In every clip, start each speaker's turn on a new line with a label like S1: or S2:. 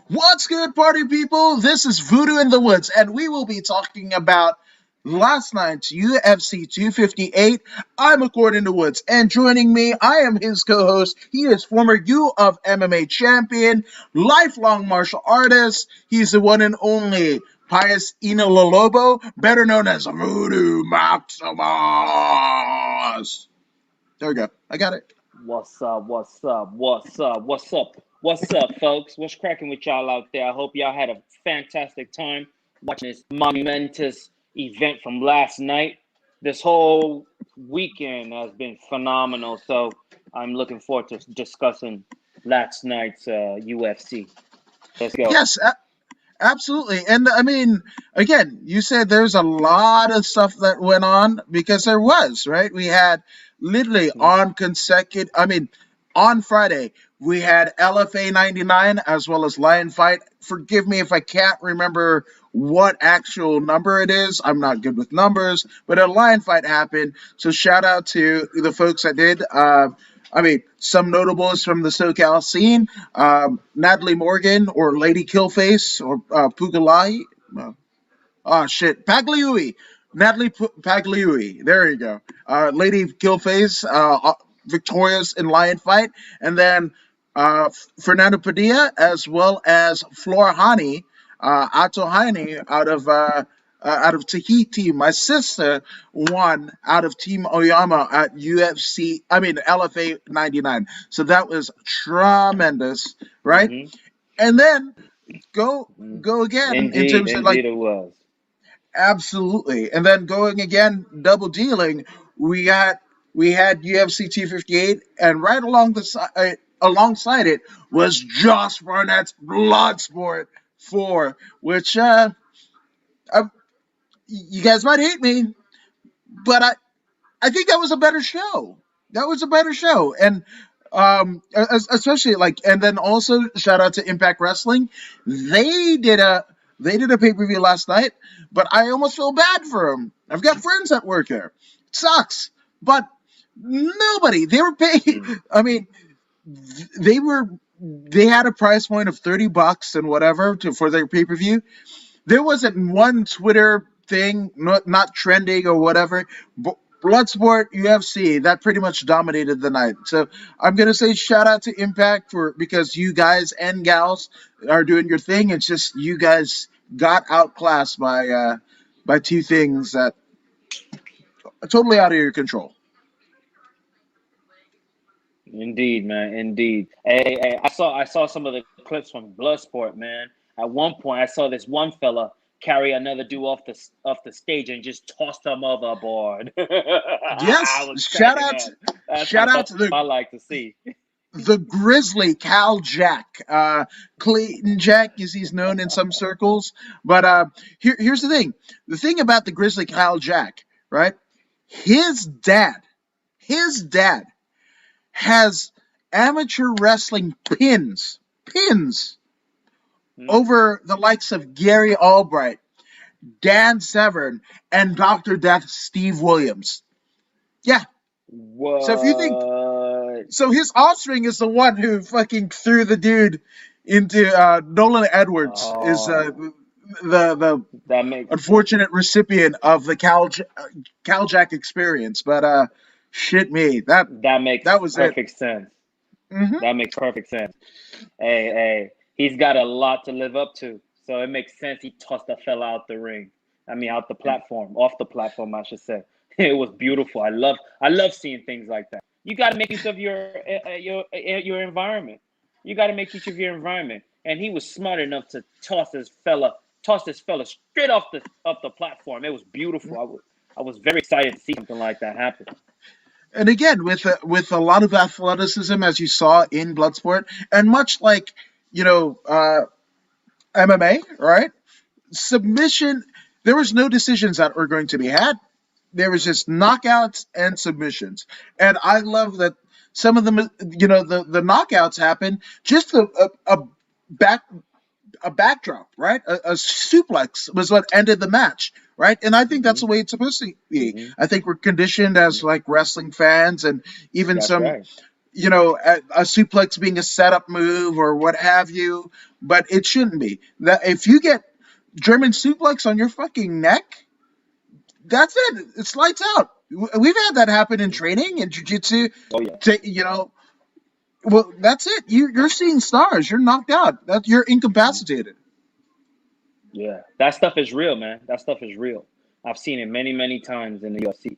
S1: What's good, party people? This is Voodoo in the Woods, and we will be talking about last night's UFC 258. I'm Accord in the Woods, and joining me, I am his co-host. He is former U of MMA champion, lifelong martial artist. He's the one and only Pius Inololobo, better known as Voodoo Maximus. There we go. I got it.
S2: What's up, folks? What's cracking with y'all out there? I hope y'all had a fantastic time watching this momentous event from last night. This whole weekend has been phenomenal, so I'm looking forward to discussing last night's UFC. Let's go.
S1: Yes, absolutely. And I mean, again, you said there's a lot of stuff that went on because there was, right? We had literally on Friday, we had LFA 99 as well as Lion Fight. Forgive me if I can't remember what actual number it is. I'm not good with numbers, but a Lion Fight happened. So shout out to the folks that did. Some notables from the SoCal scene, Natalie Morgan or Lady Killface or Pugalai. Pagliui. Natalie Pagliui. There you go. Lady Killface, victorious in Lion Fight. And then Fernando Padilla as well as Flora Hani, Ato Hani out of Tahiti. My sister won out of Team Oyama at LFA 99. So that was tremendous, right?
S2: Mm-hmm.
S1: And then go again in terms of
S2: Indeed it was.
S1: Absolutely. And then going again, double dealing, we had UFC 258, and right alongside it was Josh Barnett's Bloodsport 4, which you guys might hate me, but I think that was a better show. And especially and then also shout out to Impact Wrestling. They did a pay-per-view last night, but I almost feel bad for them. I've got friends that work there. It sucks, but nobody. They were paying. I mean, they had a price point of $30 and whatever for their pay-per-view. There wasn't one Twitter thing, not trending or whatever. Bloodsport UFC, that pretty much dominated the night. So I'm gonna say shout out to Impact because you guys and gals are doing your thing. It's just you guys got outclassed by two things that are totally out of your control.
S2: Indeed, man. Indeed. Hey, I saw some of the clips from Bloodsport, man. At one point, I saw this one fella carry another dude off the stage and just toss them overboard.
S1: Yes, shout out to
S2: I like to see
S1: the Grizzly Cal Jack, Clayton Jack, as he's known in some circles. But here's the thing: about the Grizzly Cal Jack, right? His dad has amateur wrestling pins over the likes of Gary Albright, Dan Severn, and Dr. Death Steve Williams. Yeah.
S2: What?
S1: So if you think his offspring is the one who fucking threw the dude into Nolan Edwards is the unfortunate recipient of the Cal Jack experience. But shit me. That was
S2: perfect sense.
S1: Mm-hmm.
S2: That makes perfect sense. Hey, he's got a lot to live up to, so it makes sense he tossed the fella out the ring. Out the platform, off the platform, I should say. It was beautiful. I love seeing things like that. You got to make use of your environment. You got to make use of your environment. And he was smart enough to toss this fella straight off the platform. It was beautiful. I was very excited to see something like that happen.
S1: And again, with a lot of athleticism, as you saw in Bloodsport, and much like MMA, right? Submission. There was no decisions that were going to be had. There was just knockouts and submissions. And I love that some of them, the knockouts happened just a backdrop, right? A suplex was what ended the match, right? And I think that's
S2: Mm-hmm.
S1: the way it's supposed to be.
S2: Mm-hmm.
S1: I think we're conditioned as like wrestling fans, and even
S2: That's
S1: some,
S2: right.
S1: a suplex being a setup move or what have you, but it shouldn't be. That if you get German suplex on your fucking neck, that's it. It's lights out. We've had that happen in
S2: Mm-hmm.
S1: training in jiu-jitsu.
S2: Oh yeah.
S1: Well, that's it. You're seeing stars. You're knocked out. That you're
S2: Mm-hmm.
S1: incapacitated.
S2: Yeah, that stuff is real, man. That stuff is real. I've seen it many, many times in the UFC.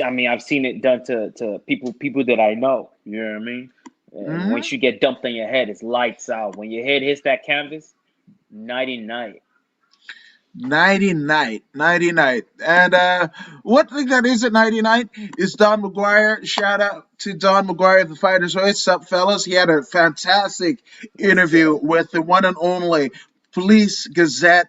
S2: I mean, I've seen it done to people that I know. You know what I mean? And
S1: Hmm.
S2: once you get dumped on your head, it's lights out. When your head hits that canvas, nighty night.
S1: Nighty night, nighty night. And one thing that is at nighty night is Don McGuire. Shout out to Don McGuire, the fighter's voice. Sup, fellas? He had a fantastic
S2: Yes,
S1: interview
S2: sir.
S1: with the one and only Police Gazette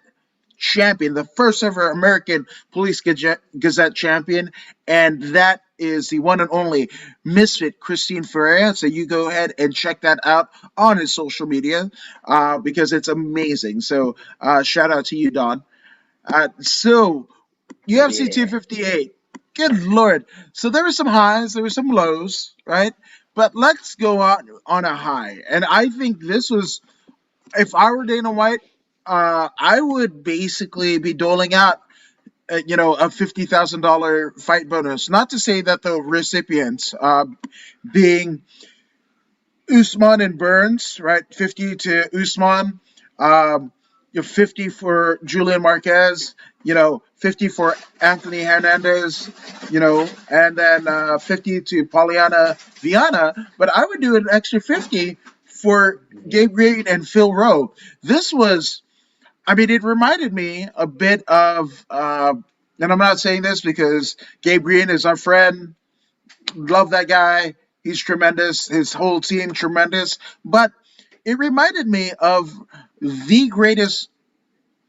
S1: champion, the first ever American Police Gazette champion, and that is the one and only Misfit Christine Ferreira. So you go ahead and check that out on his social media because it's amazing. So shout out to you, Don. So UFC
S2: Yeah.
S1: 258. Good lord. So there were some highs, there were some lows, right? But let's go on a high. And I think this was, if I were Dana White, I would basically be doling out, a $50,000 fight bonus. Not to say that the recipients, being Usman and Burns, right? 50 to Usman, um, 50 for Julian Marquez, 50 for Anthony Hernandez, and then 50 to Poliana Viana. But I would do an extra 50 for
S2: Mm-hmm.
S1: Gabe Green and Phil Rowe. This was, I mean, it reminded me a bit of, and I'm not saying this because Gabe Green is our friend, love that guy. He's tremendous. His whole team tremendous. But it reminded me of the greatest,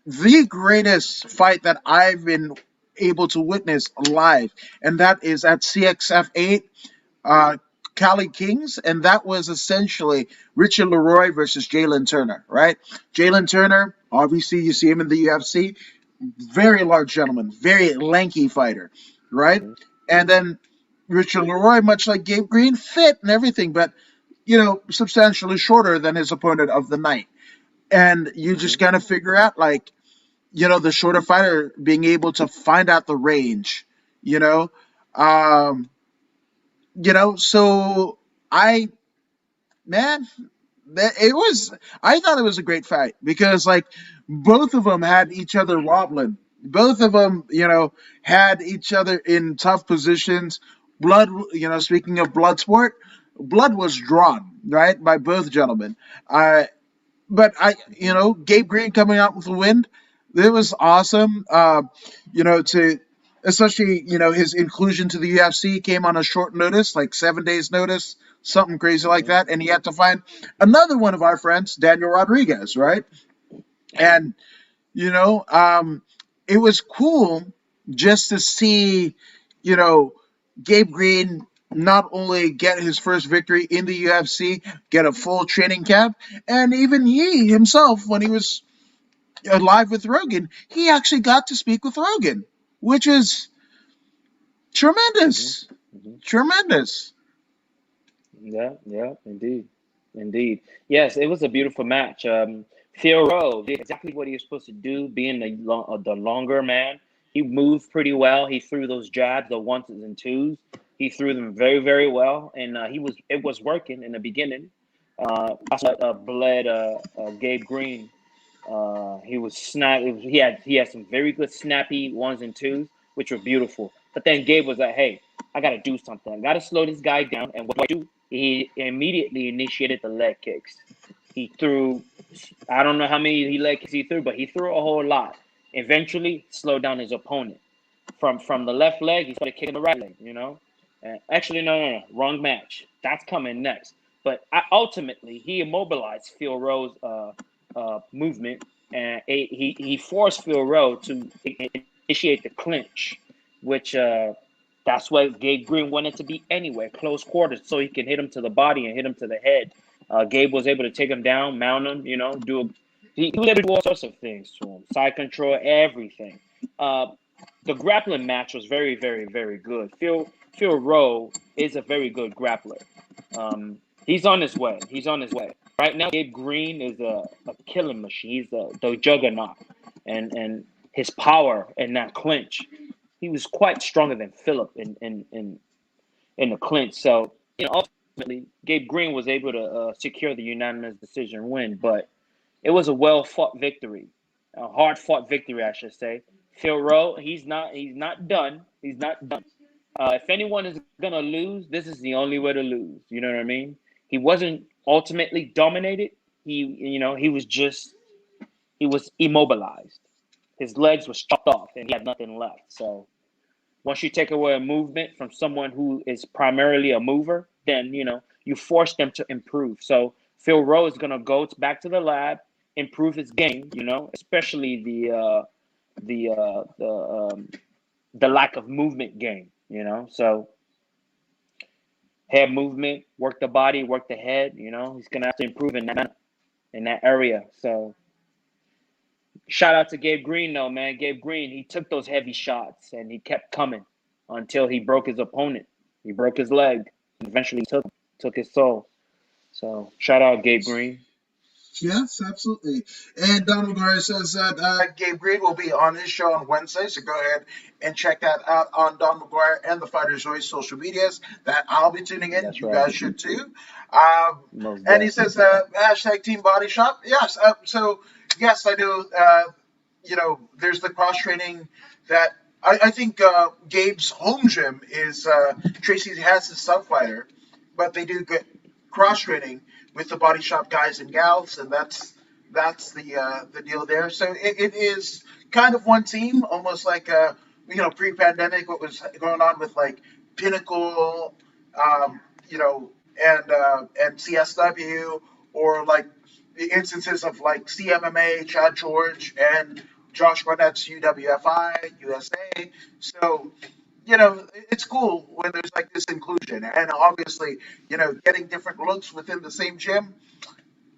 S1: the greatest fight that I've been able to witness live, and that is at CXF 8, uh, Cali Kings, and that was essentially Richard Leroy versus Jalen Turner, right? Jalen Turner, obviously, you see him in the UFC, very large gentleman, very lanky fighter, right?
S2: Mm-hmm.
S1: And then Richard Leroy, much like Gabe Green, fit and everything, but substantially shorter than his opponent of the night. And you
S2: Mm-hmm.
S1: just kind of figure out, like, the shorter fighter being able to find out the range, you know. Um, so I, man, it was, I thought it was a great fight because, like, both of them had each other wobbling. Both of them, had each other in tough positions. Blood, speaking of blood sport, blood was drawn, right, by both gentlemen. But Gabe Green coming out with the win, it was awesome. To especially his inclusion to the UFC came on a short notice, like 7 days notice, something crazy like
S2: Mm-hmm.
S1: that, and he had to find another one of our friends, Daniel Rodriguez, right? And you know, um, it was cool just to see, you know, Gabe Green not only get his first victory in the UFC, get a full training camp, and even he himself, when he was live with Rogan, he actually got to speak with Rogan, which is
S2: Mm-hmm.
S1: tremendous.
S2: Mm-hmm.
S1: Tremendous.
S2: Yeah, yeah, indeed, indeed. Yes, it was a beautiful match. Phil Rowe did exactly what he was supposed to do, being the longer man. He moved pretty well. He threw those jabs, the ones and twos. He threw them very, very well, and it was working in the beginning. That's what bled Gabe Green. He was snap. He had some very good snappy ones and twos, which were beautiful. But then Gabe was like, "Hey, I got to do something. I got to slow this guy down." And what do I do? He immediately initiated the leg kicks. He threw, I don't know how many leg kicks he threw, but he threw a whole lot. Eventually, slowed down his opponent. From the left leg, he started kicking the right leg. Actually, no, wrong match. That's coming next. But ultimately, he immobilized Phil Rowe's movement, and he forced Phil Rowe to initiate the clinch, which that's what Gabe Green wanted to be anyway, close quarters, so he can hit him to the body and hit him to the head. Gabe was able to take him down, mount him, he was able to do all sorts of things to him, side control, everything. Uh, the grappling match was very, very, very good. Phil Rowe is a very good grappler. He's on his way. He's on his way. Right now, Gabe Green is a killing machine. He's the juggernaut, and his power in that clinch. He was quite stronger than Philip in the clinch. So ultimately, Gabe Green was able to secure the unanimous decision win, but it was a well fought victory, a hard fought victory, I should say. Phil Rowe, he's not done. He's not done. If anyone is gonna lose, this is the only way to lose. You know what I mean? He wasn't ultimately dominated. He was immobilized. His legs were chopped off, and he had nothing left. So once you take away a movement from someone who is primarily a mover, then you force them to improve. So Phil Rowe is gonna go back to the lab, improve his game. Especially the lack of movement game. So head movement, work the body, work the head. He's gonna have to improve in that area. So shout out to Gabe Green though, man. Gabe Green, he took those heavy shots and he kept coming until he broke his opponent. He broke his leg and eventually took his soul. So shout out Gabe Green.
S1: Yes, absolutely. And Donald Garza says that Gabe Green will be on his show on Wednesday, so go ahead and check that out on Don McGuire and the Fighters Voice social medias. That I'll be tuning in.
S2: That's
S1: You
S2: right.
S1: guys should too. And he says hashtag Team Body Shop. Yes. So yes, I do. There's the cross training that I think Gabe's home gym is Tracy has his sub fighter, but they do good cross training with the body shop guys and gals, and that's the deal there. So it is kind of one team, almost like pre-pandemic, what was going on with like Pinnacle, um, you know, and CSW, or like the instances of like CMMA, Chad George, and Josh Barnett's UWFI, USA. So it's cool when there's like this inclusion, and obviously, getting different looks within the same gym.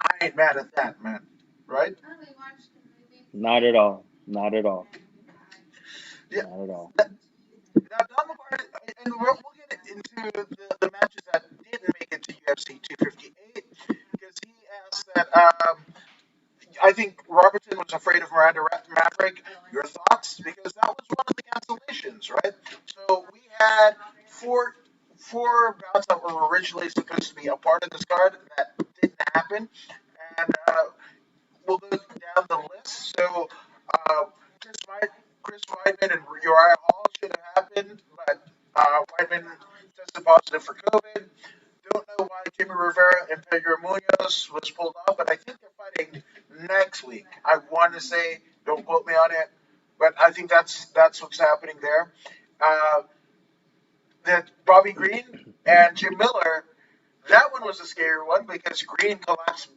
S1: I ain't mad at that, man. Right?
S2: Not at all. Not at all.
S1: Yeah.
S2: Not at all.
S1: Now, Don McGuire, and we'll get into the matches that didn't make it to UFC 258, because he asked that. I think Robertson was afraid of Miranda Maverick. Your thoughts? Because that was one of the cancellations, right? So we had four bouts that were originally supposed to be a part of this card that didn't happen, and we'll go down the list. So uh, Chris, Chris Weidman and Uriah Hall should have happened, but Weidman tested positive for COVID. Don't know why Jimmy Rivera and Pedro Munoz was pulled off, but I think they're fighting next week. I want to say, don't quote me on it, but I think that's what's happening there. Uh, that Bobby Green and Jim Miller, that one was a scary one because Green collapsed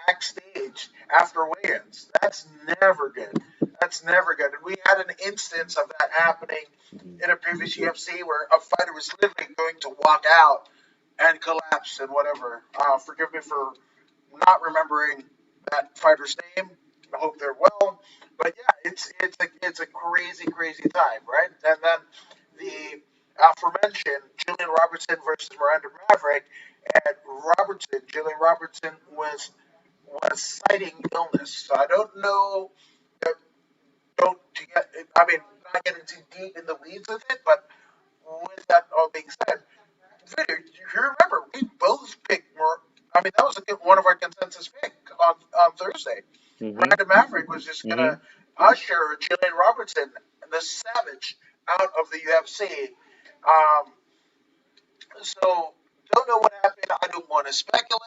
S1: backstage after weigh-ins. That's never good. That's never good. And we had an instance of that happening
S2: Mhm.
S1: in a previous UFC where a fighter was literally going to walk out and collapse and whatever. Forgive me for not remembering that fighter's name. I hope they're well. But yeah, it's a crazy crazy time, right? And then the aforementioned Julian Robertson versus Miranda Maverick, and Julian Robertson was citing illness. So I don't know. uh, Don't to get. I mean, not getting too deep in the weeds with it, but with that all being said, Victor, you remember we both picked more. I mean, that was one of our consensus pick on Thursday.
S2: Mhm.
S1: Miranda Maverick was just gonna
S2: Mhm.
S1: usher Julian Robertson, the Savage, out of the UFC. Um, so don't know what happened. I don't want to speculate.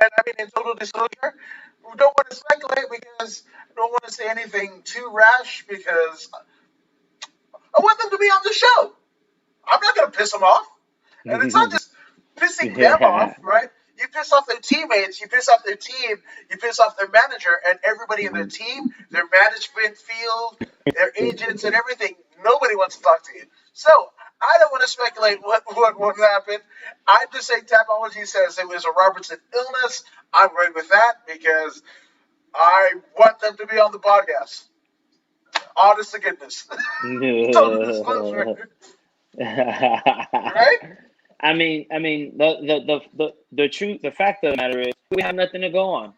S1: And I mean, in total disclosure, we don't want to speculate because I don't want to say anything too rash because I want them to be on the show. I'm not going to piss them off. And it's not just pissing them off,
S2: Yeah.
S1: right? You piss off their teammates, you piss off their team, you piss off their manager, and everybody in their
S2: Mhm.
S1: team, their management field, their agents, and everything. Nobody wants to talk to you. So I don't want to speculate what happened. I'm just saying Tapology says it was a Robertson illness. I'm right with that because I want them to be on the podcast. Honest to goodness. Total disclosure, right?
S2: The truth, the fact of the matter is, we have nothing to go on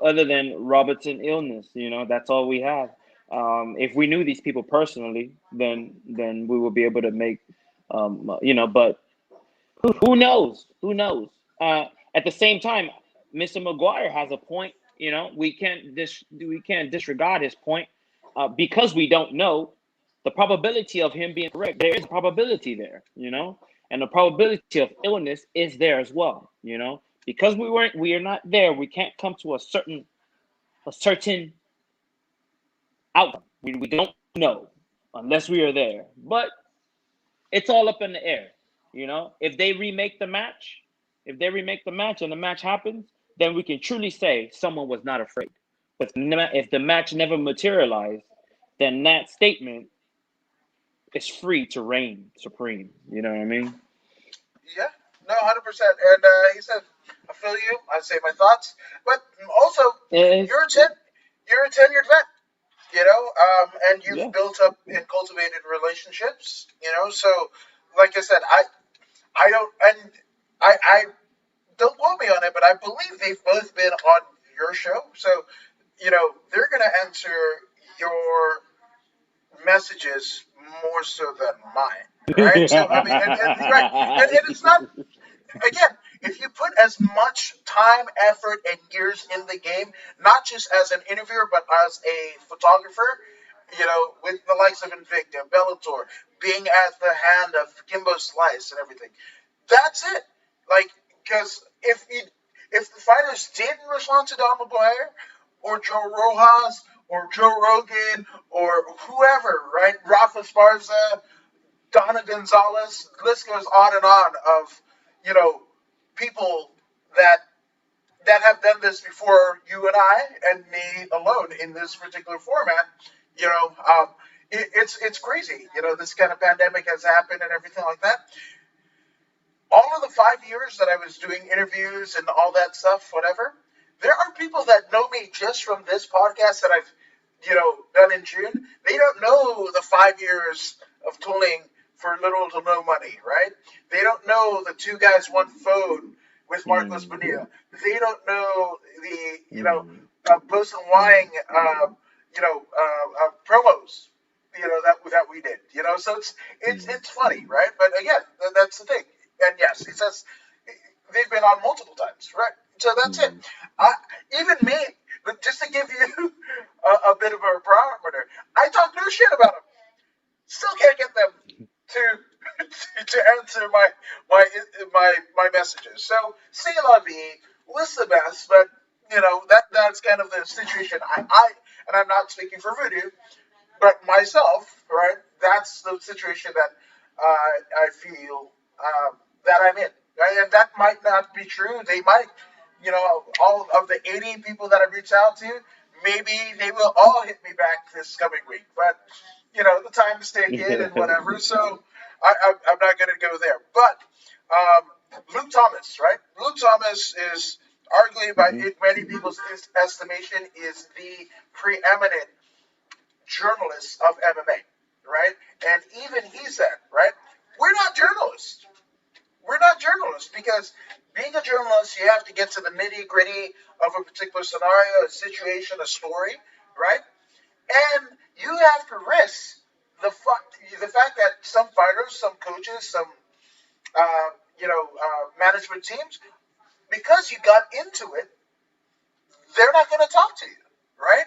S2: other than Robertson illness. That's all we have. If we knew these people personally, then we would be able to make, But who knows? Who knows? At the same time, Mr. McGuire has a point. We can't disregard his point because we don't know the probability of him being correct. There is a probability there, and the probability of illness is there as well, because we are not there. We can't come to a certain outcome. We don't know unless we are there, but it's all up in the air. If they remake the match, and the match happens, then we can truly say someone was not afraid. But if the match never materialized, then that statement is free to reign supreme. You know what I mean?
S1: Yeah, no, 100%. And he said, "I feel you. I say my thoughts, but also
S2: It's,
S1: you're a ten, you're a tenured vet, and you've
S2: yeah.
S1: built up and cultivated relationships, So, like I said, I don't, and I don't quote me on it, but I believe they've both been on your show, so they're gonna answer your messages more so than mine, right? So I mean, and right, and it's not again, if you put as much time, effort, and years in the game, not just as an interviewer, but as a photographer, with the likes of Invicta, Bellator, being at the hand of Kimbo Slice and everything, that's it. Like, because if the fighters didn't respond to Don McGuire or Joe Rojas or Joe Rogan or whoever, right? Rafa Sparza, Donna Gonzalez, the list goes on and on of, you know, people that have done this before you and I and me alone in this particular format. It's crazy. This kind of pandemic has happened and everything like that. All of the 5 years that I was doing interviews and all that stuff, whatever, there are people that know me just from this podcast that I've, done in June. They don't know the 5 years of tooling for little to no money, right? They don't know the two guys, one phone with Marcos
S2: Mm,
S1: Bonilla. They don't know the,
S2: mm,
S1: Bose and Wang, promos, that we did, So
S2: mm,
S1: it's funny, right? But again, that's the thing. And yes, he says they've been on multiple times, right? So that's it.
S2: mm.
S1: I, even me, but just to give you a bit of a barometer, I talk no shit about them. Still can't get them to to answer my messages. So say la vie, wish the best, but that's kind of the situation. And I'm not speaking for Voodoo, but myself, right? That's the situation that I feel that I'm in, right? And that might not be true. They might, all of the 80 people that I reached out to, maybe they will all hit me back this coming week. But the time is taken and whatever. So I'm not going to go there. But Luke Thomas, right? Luke Thomas is arguably, by
S2: Mhm.
S1: many people's estimation, is the preeminent journalists of MMA, right? And even he said, right, we're not journalists. We're not journalists because being a journalist, you have to get to the nitty gritty of a particular scenario, a situation, a story, right? And you have to risk the fact that some fighters, some coaches, some management teams, because you got into it, they're not going to talk to you, right?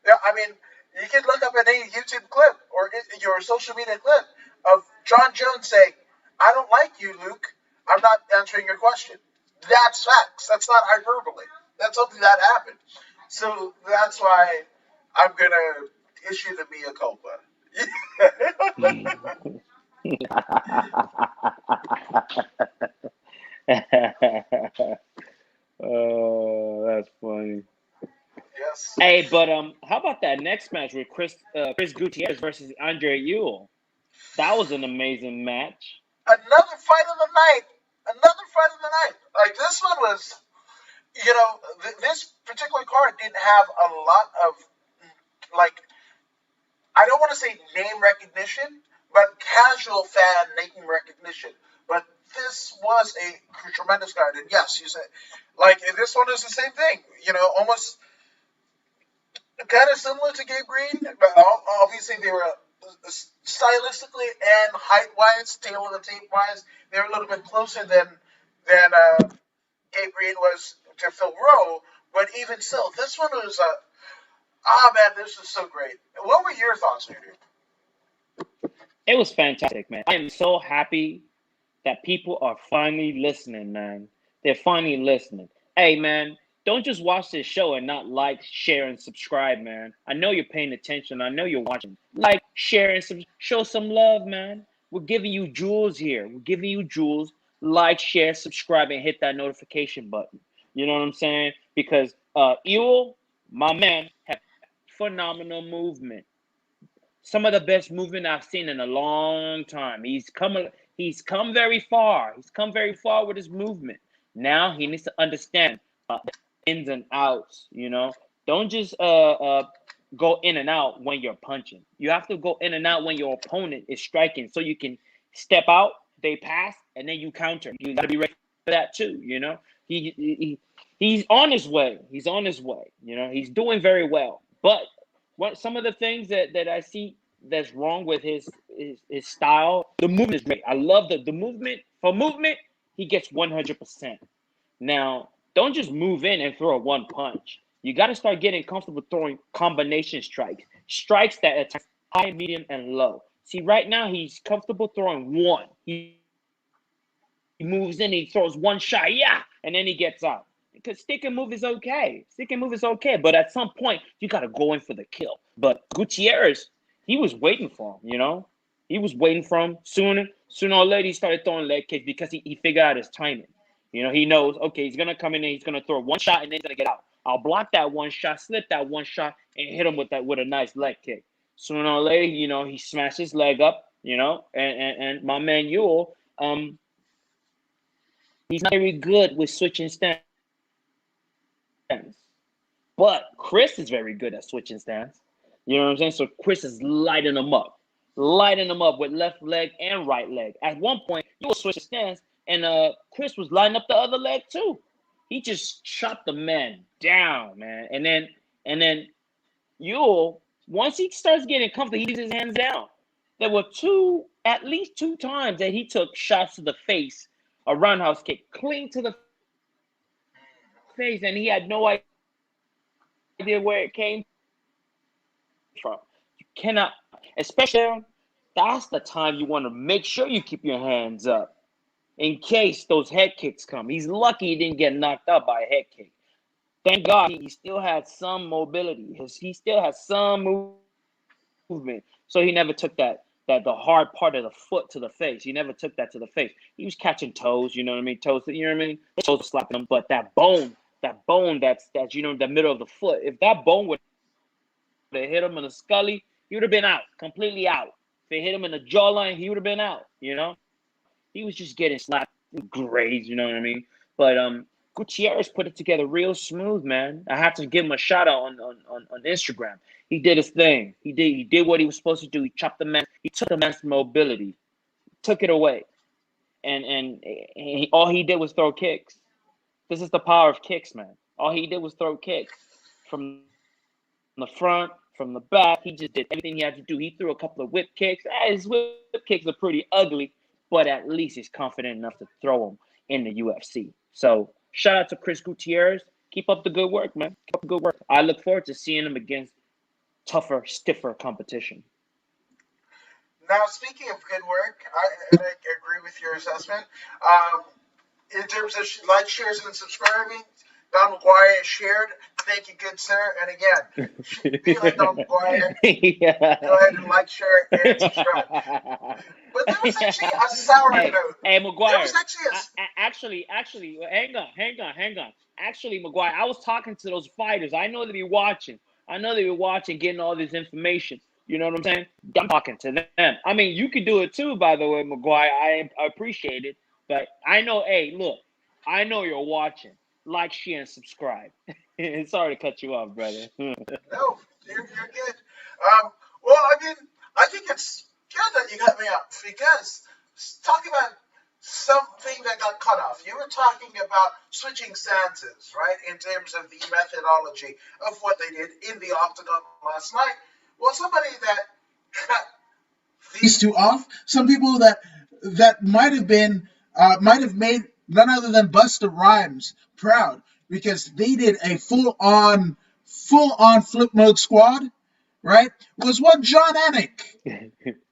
S1: Yeah, I mean, you can look up any YouTube clip or your social media clip of John Jones saying, "I don't like you, Luke. I'm not answering your question." That's facts. That's not hyperbole. That's something that happened. So that's why I'm gonna issue the mea culpa.
S2: Oh, that's funny.
S1: Yes.
S2: Hey, but how about that next match with Chris Gutierrez versus Andre Ewell? That was an amazing match.
S1: Another fight of the night. Another fight of the night. Like this one was, this particular card didn't have a lot of like I don't want to say name recognition, but casual fan name recognition. But this was a tremendous card, and yes, you said like this one is the same thing. You know, almost kind of similar to Gabe Green, but obviously they were stylistically and height wise, tail of the tape wise, they were a little bit closer than Gabe Green was to Phil Rowe. But even still, this one was man, this is so great. What were your thoughts, Andrew?
S2: It was fantastic, man. I am so happy that people are finally listening, man. They're finally listening. Hey, man, don't just watch this show and not like, share, and subscribe, man. I know you're paying attention. I know you're watching. Like, share, and show some love, man. We're giving you jewels here. We're giving you jewels. Like, share, subscribe, and hit that notification button. You know what I'm saying? Because Ewell, my man, had phenomenal movement. Some of the best movement I've seen in a long time. He's come very far. He's come very far with his movement. Now he needs to understand the ins and outs. Don't just go in and out when you're punching. You have to go in and out when your opponent is striking, so you can step out, they pass, and then you counter. You got to be ready for that too. He's on his way. He's on his way. He's doing very well. But some of the things that I see that's wrong with his style, the movement is great. I love the movement. For movement, he gets 100%. Now, don't just move in and throw a one punch. You got to start getting comfortable throwing combination strikes that attack high, medium, and low. See, right now he's comfortable throwing one. He moves in, he throws one shot, yeah, and then he gets out. Because stick and move is okay. Stick and move is okay. But at some point, you got to go in for the kill. But Gutierrez, he was waiting for him. He was waiting for him. Sooner or later, he started throwing leg kicks because he figured out his timing. He knows, okay, he's going to come in and he's going to throw one shot and then he's going to get out. I'll block that one shot, slip that one shot, and hit him with a nice leg kick. Sooner or later, he smashed his leg up, and my man Ewell, he's not very good with switching stance. But Chris is very good at switching stance. You know what I'm saying? So Chris is lighting him up with left leg and right leg. At one point, you will switch stance, and Chris was lining up the other leg too. He just chopped the man down, man. And then Ewell, once he starts getting comfortable, he leaves his hands down. There were at least two times that he took shots to the face, a roundhouse kick, clean to the face, and he had no idea where it came from. You cannot, especially that's the time you want to make sure you keep your hands up in case those head kicks come. He's lucky he didn't get knocked out by a head kick. Thank God he still had some mobility. He still has some movement. So he never took the hard part of the foot to the face. He never took that to the face. He was catching toes, you know what I mean? Toes, you know what I mean? Toes were slapping him, but that bone that's the middle of the foot, if that bone would have hit him in the scully, he would have been out, completely out. If it hit him in the jawline, he would have been out, He was just getting slapped, grazed, you know what I mean? But Gutierrez put it together real smooth, man. I have to give him a shout out on Instagram. He did his thing. He did what he was supposed to do. He took the man's mobility, took it away. And all he did was throw kicks. This is the power of kicks, man. All he did was throw kicks from the front, from the back. He just did everything he had to do. He threw a couple of whip kicks. His whip kicks are pretty ugly, but at least he's confident enough to throw them in the UFC. So shout out to Chris Gutierrez. Keep up the good work, man. Keep up the good work. I look forward to seeing him against tougher, stiffer competition.
S1: Now, speaking of good work, I agree with your assessment. In terms of like, shares, and subscribing, Don McGuire shared. Thank you, good sir. And again, be like Don McGuire.
S2: Yeah.
S1: Go ahead and like, share, and subscribe. But there was actually a sour note.
S2: Hey, McGuire.
S1: There was actually
S2: actually, hang on. Actually, McGuire, I was talking to those fighters. I know they be watching. Getting all this information. You know what I'm saying? I'm talking to them. I mean, you could do it too, by the way, McGuire. I appreciate it. But I know, hey, look, I know you're watching. Like, share, and subscribe. Sorry to cut you off, brother.
S1: No, you're good. Well, I mean, I think it's good that you cut me off because talking about something that got cut off, you were talking about switching stances, right? In terms of the methodology of what they did in the octagon last night. Well, somebody that cut these two off, some people that might have made none other than Busta Rhymes proud because they did a full on flip mode squad, right? Was one John Anik.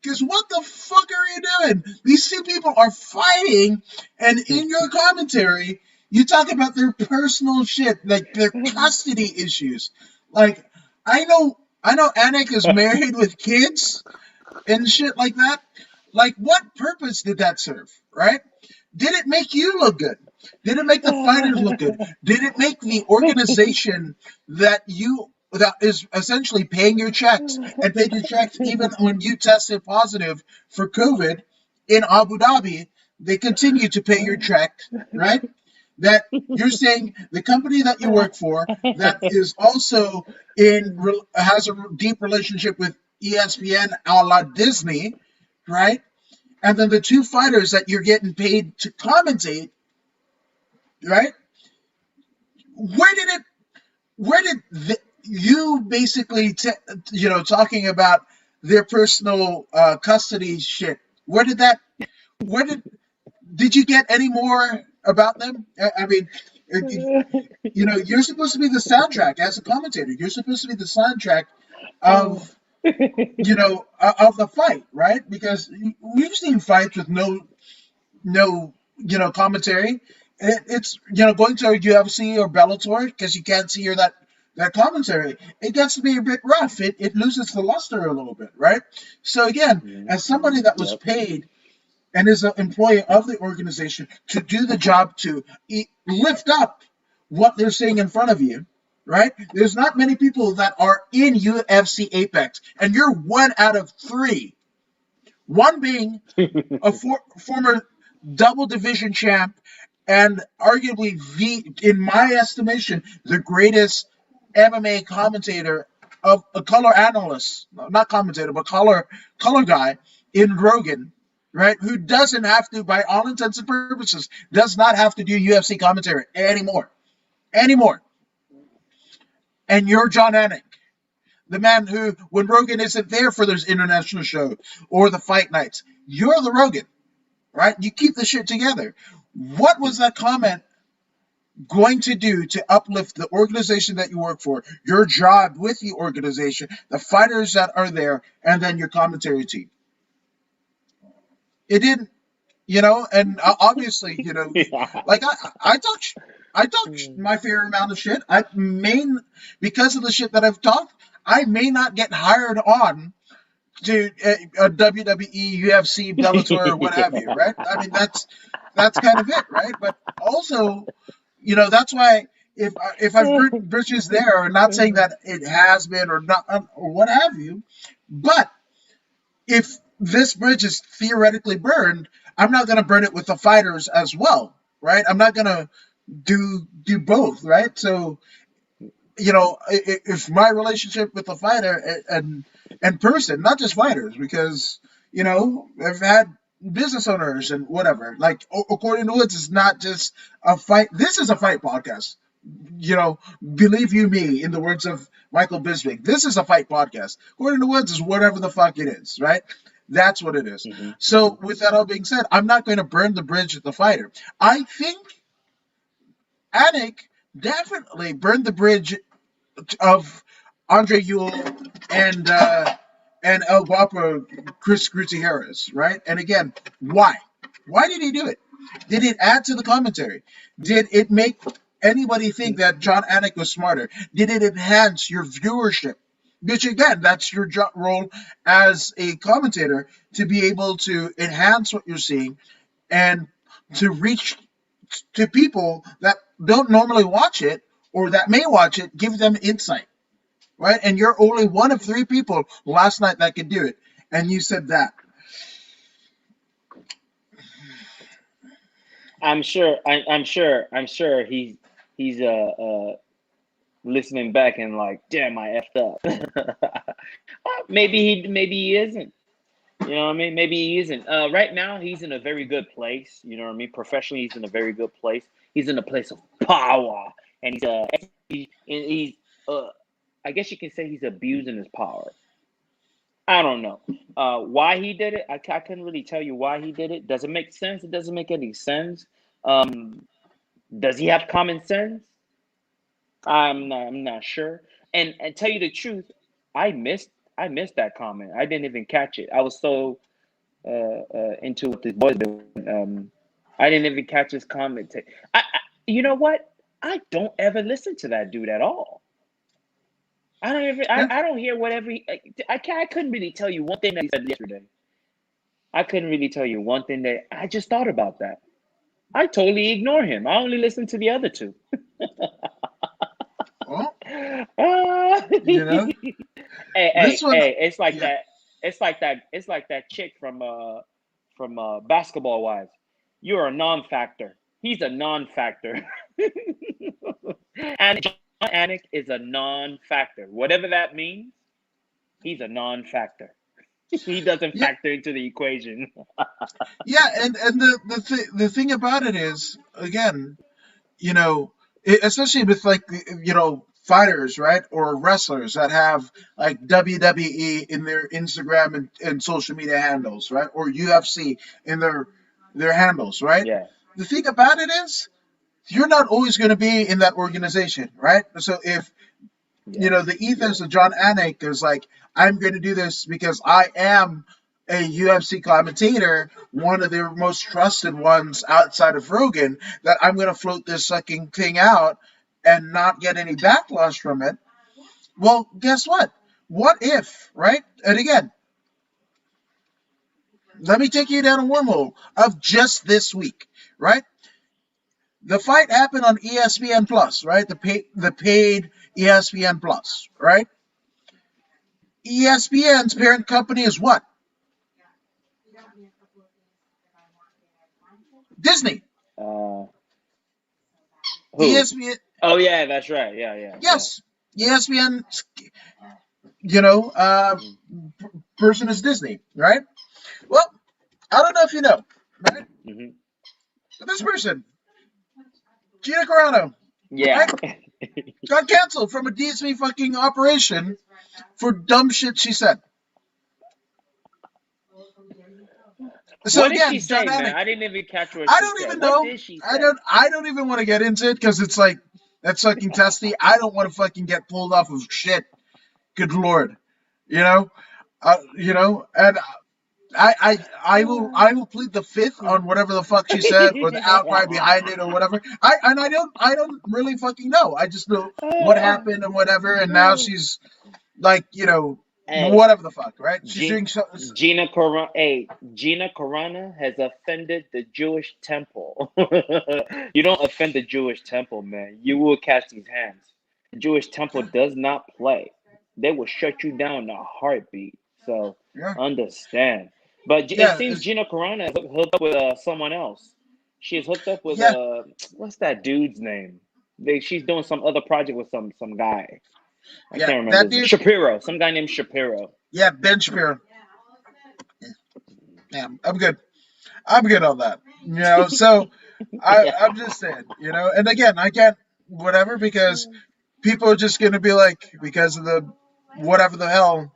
S1: Because what the fuck are you doing? These two people are fighting, and in your commentary, you talk about their personal shit, like their custody issues. Like, I know Anik is married with kids and shit like that. Like, what purpose did that serve, right? Did it make you look good? Did it make the fighters look good? Did it make the organization that is essentially paying your checks and paid your checks even when you tested positive for COVID in Abu Dhabi? They continue to pay your check, right? That you're saying the company that you work for that is also has a deep relationship with ESPN a la Disney, right? And then the two fighters that you're getting paid to commentate, right? Where did it? Where did you basically, talking about their personal custody shit? Where did that? Where did you get any more about them? I mean, you're supposed to be the soundtrack as a commentator. You're supposed to be the soundtrack of of the fight, right? Because we've seen fights with no commentary. It's going to a UFC or Bellator because you can't see that commentary. It gets to be a bit rough. It loses the luster a little bit, right? So again, as somebody that was
S2: Yep.
S1: paid and is an employee of the organization to do the job to lift up what they're saying in front of you, right? There's not many people that are in UFC Apex, and you're one out of three. One being a former double division champ and arguably in my estimation, the greatest MMA commentator of a color analyst, not commentator, but color guy in Rogan, right? Who doesn't have to, by all intents and purposes, does not have to do UFC commentary anymore. And you're John Anik, the man who, when Rogan isn't there for those international shows or the fight nights, you're the Rogan, right? You keep the shit together. What was that comment going to do to uplift the organization that you work for, your job with the organization, the fighters that are there, and then your commentary team? It didn't, and obviously, like I talk my fair amount of shit. Because of the shit that I've talked, I may not get hired on to a WWE, UFC, Bellator, or what have you, right? I mean, that's kind of it, right? But also, that's why if I've burnt bridges there, not saying that it has been or not or what have you, but if this bridge is theoretically burned, I'm not going to burn it with the fighters as well, right? I'm not going to do both, right? So if my relationship with the fighter and person, not just fighters, because I've had business owners and whatever. Like according to Woods, it's not just a fight. This is a fight podcast. Believe you me, in the words of Michael Bisping, this is a fight podcast. According to Woods, is whatever the fuck it is, right? That's what it is.
S2: Mhm.
S1: So, with that all being said, I'm not going to burn the bridge with the fighter. I think Anik definitely burned the bridge of Andre Ewell and El Guapo Chris Gutierrez, right? And again, why? Why did he do it? Did it add to the commentary? Did it make anybody think that John Anik was smarter? Did it enhance your viewership? Which again, that's your role as a commentator, to be able to enhance what you're seeing and to reach to people that don't normally watch it or that may watch it, give them insight, right? And you're only one of three people last night that could do it, and you said that.
S2: I'm sure. I'm sure. He's listening back and like, damn, I effed up. Maybe he isn't. You know what I mean? Maybe he isn't. Right now, he's in a very good place. You know what I mean? Professionally, he's in a very good place. He's in a place of power, and he's I guess you can say he's abusing his power. I don't know why he did it. I couldn't really tell you why he did it. Does it make sense? It doesn't make any sense. Does he have common sense? I'm not sure. And tell you the truth, I missed I missed that comment. I didn't even catch it. I was so into what this boy's doing. I didn't even catch his comment. You know what? I don't ever listen to that dude at all. I don't ever.
S1: Yeah,
S2: I don't hear whatever. I couldn't really tell you one thing that he said yesterday. I couldn't really tell you one thing that I just thought about that. I totally ignore him. I only listen to the other two.
S1: well, you know,
S2: Hey,
S1: this
S2: hey,
S1: one,
S2: hey! It's like
S1: yeah,
S2: that. It's like that. It's like that chick from Basketball Wives. You're a non-factor. He's a non-factor. And John Anik is a non-factor. Whatever that means, he's a non-factor. He doesn't
S1: yeah,
S2: factor into the equation.
S1: yeah, and the thing about it is, again, you know, especially with like fighters, right, or wrestlers that have like WWE in their Instagram and social media handles, right, or UFC in their handles, right.
S2: Yeah.
S1: The thing about it is, you're not always going to be in that organization, right? So if
S2: Yes.
S1: the ethos of John Anik is like, I'm going to do this because I am a UFC commentator, one of their most trusted ones outside of Rogan, that I'm going to float this fucking thing out and not get any backlash from it. Well, guess what? What if, right? And again, let me take you down a wormhole of just this week, right? The fight happened on ESPN Plus, right? The paid ESPN Plus, right? ESPN's parent company is what? Disney.
S2: Uh, who?
S1: ESPN.
S2: Oh yeah, that's right. Yeah, yeah, yeah.
S1: Yes, ESPN. You know,
S2: Mhm.
S1: person is Disney, right? Well, I don't know if you know, right?
S2: Mhm.
S1: But this person, Gina Carano,
S2: Yeah.
S1: right, got canceled from a DSP fucking operation for dumb shit she said. So
S2: What did she
S1: again, John
S2: say, man?
S1: Anik,
S2: I didn't even catch what
S1: I
S2: she
S1: don't
S2: said.
S1: even
S2: What
S1: know.
S2: did she
S1: I
S2: say?
S1: don't. I don't even want to get into it because it's like that's fucking testy. I don't want to fucking get pulled off of shit. Good lord, and I will plead the fifth on whatever the fuck she said or the outcry behind it or whatever. I don't really fucking know. I just know what happened and whatever, and now she's like
S2: Hey,
S1: whatever the fuck, right? She's
S2: G-
S1: doing so.
S2: Gina Carano has offended the Jewish temple. You don't offend the Jewish temple, man. You will catch these hands. The Jewish temple does not play. They will shut you down in a heartbeat. So
S1: Yeah,
S2: understand. But it
S1: yeah,
S2: seems Gina Carano is hooked up with someone else. She is hooked up with
S1: yeah,
S2: what's that dude's name? She's doing some other project with some guy. I
S1: yeah.
S2: can't remember
S1: That
S2: his name.
S1: dude.
S2: Shapiro. Some guy named Shapiro.
S1: Yeah, Ben Shapiro. Yeah, I'm good. I'm good on that. So I'm just saying, and again, I can't whatever because people are just gonna be like because of the whatever the hell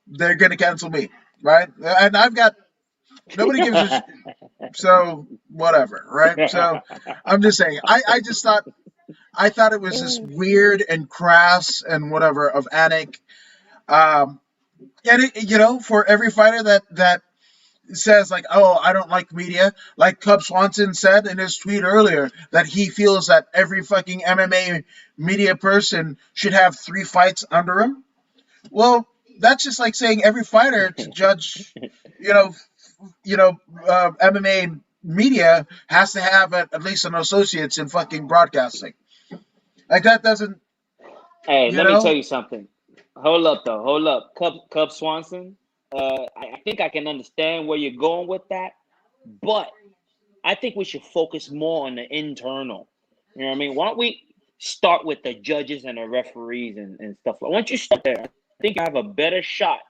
S1: they're gonna cancel me, right? And I've got nobody gives a so whatever, right? So I'm just saying, I thought it was just weird and crass and whatever of Anik. Um, and for every fighter that says like, oh, I don't like media, like Cub Swanson said in his tweet earlier that he feels that every fucking MMA media person should have 3 fights under him. Well, that's just like saying every fighter to judge, you know, MMA media has to have at least an associates in fucking broadcasting. Like that doesn't,
S2: Hey,
S1: you
S2: let me tell
S1: know,
S2: you something. Hold up, though. Hold up. Cub Swanson. I think I can understand where you're going with that, but I think we should focus more on the internal. You know what I mean? Why don't we? start with the judges and the referees and stuff. Once you start there, I think you have a better shot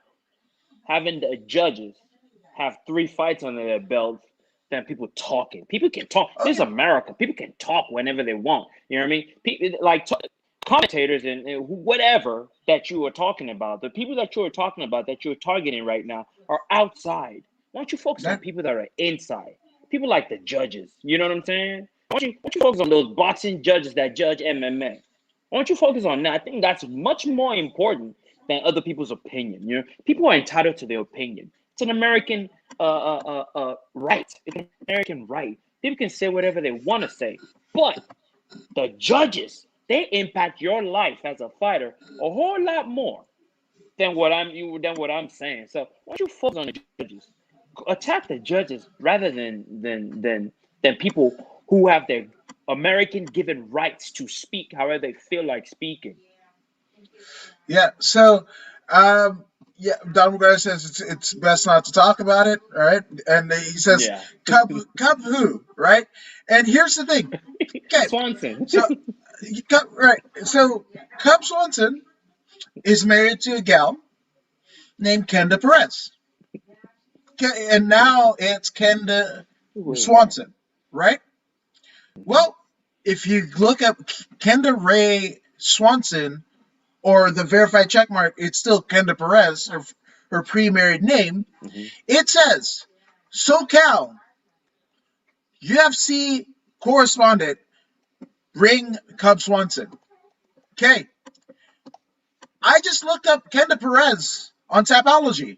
S2: having the judges have 3 fights under their belts than people talking. People can talk.
S1: Oh
S2: This is
S1: yeah,
S2: America. People can talk whenever they want. You know what I mean? People, like commentators and whatever that you are talking about, the people that you are talking about that you're targeting right now are outside. Why don't you focus on
S1: that,
S2: people that are inside? People like the judges. You know what I'm saying? Why don't you focus on those boxing judges that judge MMA? Why don't you focus on that? I think that's much more important than other people's opinion. You know, people are entitled to their opinion. It's an American right. It's an American right. People can say whatever they want to say, but the judges, they impact your life as a fighter a whole lot more than what I'm saying. So why don't you focus on the judges? Attack the judges rather than people who have their American given rights to speak however they feel like speaking.
S1: yeah. So, um, yeah, Don McGregor says it's best not to talk about it, right? And he says,
S2: Yeah.
S1: Cub who, right? And here's the thing. Okay,
S2: Swanson.
S1: so right, so Cub Swanson is married to a gal named Kenda Perez. Okay, and now it's Kenda Swanson, right? Well, if you look up Kenda Ray Swanson or the verified checkmark, it's still Kenda Perez, her pre-married name.
S2: Mm-hmm.
S1: It says SoCal UFC correspondent ring Cub Swanson. Okay, I just looked up Kenda Perez on Tapology.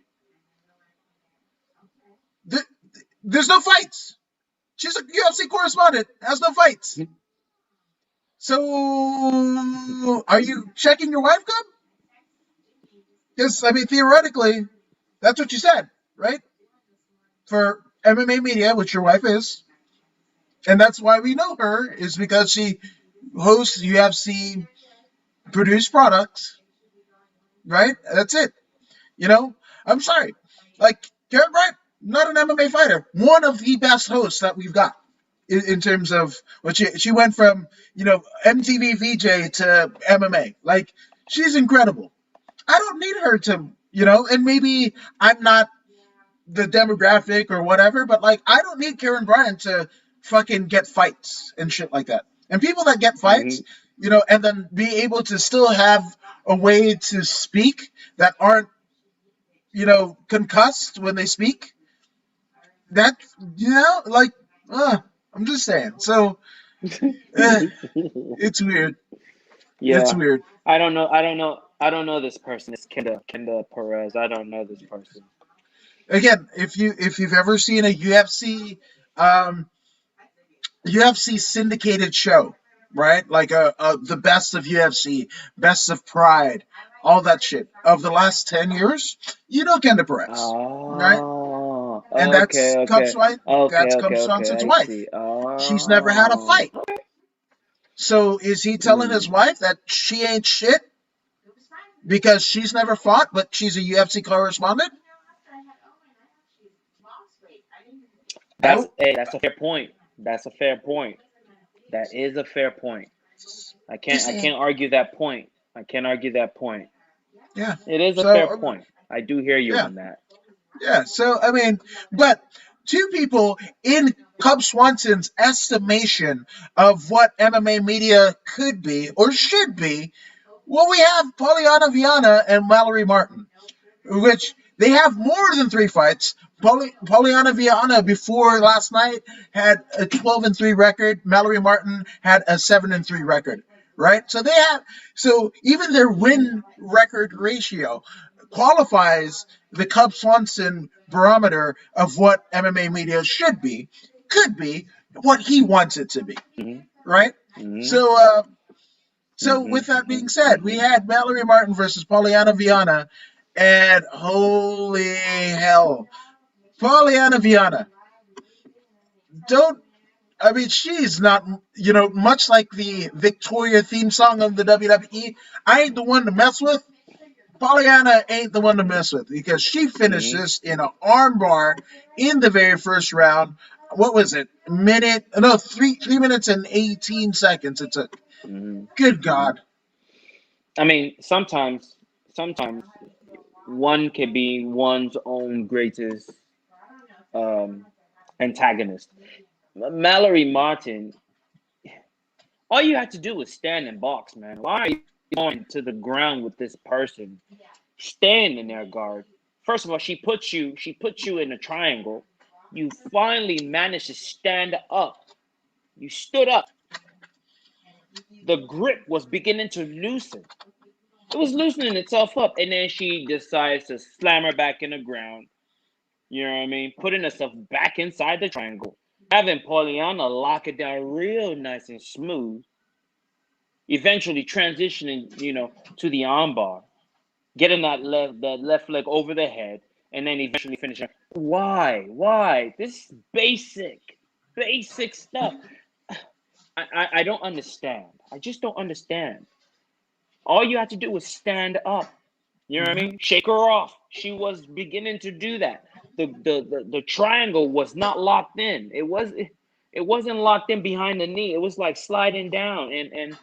S1: There's no fights. She's a UFC correspondent, has no fights. So, are you checking your wife, Cub? Because, I mean, theoretically, that's what you said, right? For MMA Media, which your wife is. And that's why we know her, is because she hosts UFC produced products, right? That's it. You know, I'm sorry. Like, Karen Bryant, not an MMA fighter. One of the best hosts that we've got in terms of what she went from, MTV VJ to MMA. Like, she's incredible. I don't need her to, and maybe I'm not the demographic or whatever, but like, I don't need Karen Bryant to fucking get fights and shit like that. And people that get fights,
S2: Mm-hmm.
S1: and then be able to still have a way to speak that aren't, concussed when they speak, that, like, I'm just saying. So, it's weird. It's
S2: Yeah.
S1: weird.
S2: I don't know. I don't know. I don't know this person. It's Kenda Perez. I don't know this person.
S1: Again, if you've ever seen a um, UFC syndicated show, right? Like the best of UFC, best of Pride, all that shit of the last 10 years, Kenda Perez, right?
S2: Oh,
S1: And
S2: okay, okay, okay,
S1: That's
S2: okay,
S1: Cub
S2: okay.
S1: Swanson's
S2: I
S1: wife.
S2: see.
S1: She's never had a
S2: Oh,
S1: fight. So is he telling his
S2: mm,
S1: wife that she ain't shit because she's never fought, but she's a UFC correspondent?
S2: that's
S1: Nope.
S2: that's a fair point. That's a fair point. That is a fair point. I
S1: Just
S2: can't I
S1: saying.
S2: can't argue that point. I can't argue that point.
S1: Yeah.
S2: It is a
S1: So
S2: fair point. I do hear you
S1: yeah.
S2: on that.
S1: Yeah, so I mean, but two people in Cub Swanson's estimation of what MMA media could be or should be, well, we have Polyana Viana and Mallory Martin, which they have more than 3 fights. Polyana Viana before last night had a 12-3 record. Mallory Martin had a 7-3 record. Right, so even their win record ratio qualifies the Cub Swanson barometer of what MMA media should be, could be, what he wants it to be.
S2: Hmm.
S1: Right.
S2: Hmm.
S1: So
S2: Hmm.
S1: with that being
S2: Hmm.
S1: said, we had Mallory Martin versus Polyana Viana, and holy hell, Polyana Viana, don't. I mean, she's not, much like the Victoria theme song of the WWE. I ain't the one to mess with. Polyana ain't the one to mess with because she finished
S2: Hmm.
S1: this in an armbar in the very first round. What was it? 3 minutes and 18 seconds it took.
S2: Mhm.
S1: Good
S2: Mhm.
S1: God.
S2: I mean, sometimes one can be one's own greatest um, antagonist. Mallory Martin, all you had to do was stand and box, man. Why are you going to the ground with this person? Stand in there, guard. First of all, she puts you in a triangle. You finally managed to stand up. You stood up. The grip was beginning to loosen. It was loosening itself up, and then she decides to slam her back in the ground. You know what I mean? Putting herself back inside the triangle, having Poliana lock it down real nice and smooth. Eventually transitioning, to the armbar, getting that left leg over the head, and then eventually finishing. Why? Why? This is basic stuff. I don't understand. I just don't understand. All you had to do was stand up. You know what I
S1: Mhm.
S2: mean? Shake her off. She was beginning to do that. The triangle was not locked in. It wasn't locked in behind the knee. It was like sliding down. And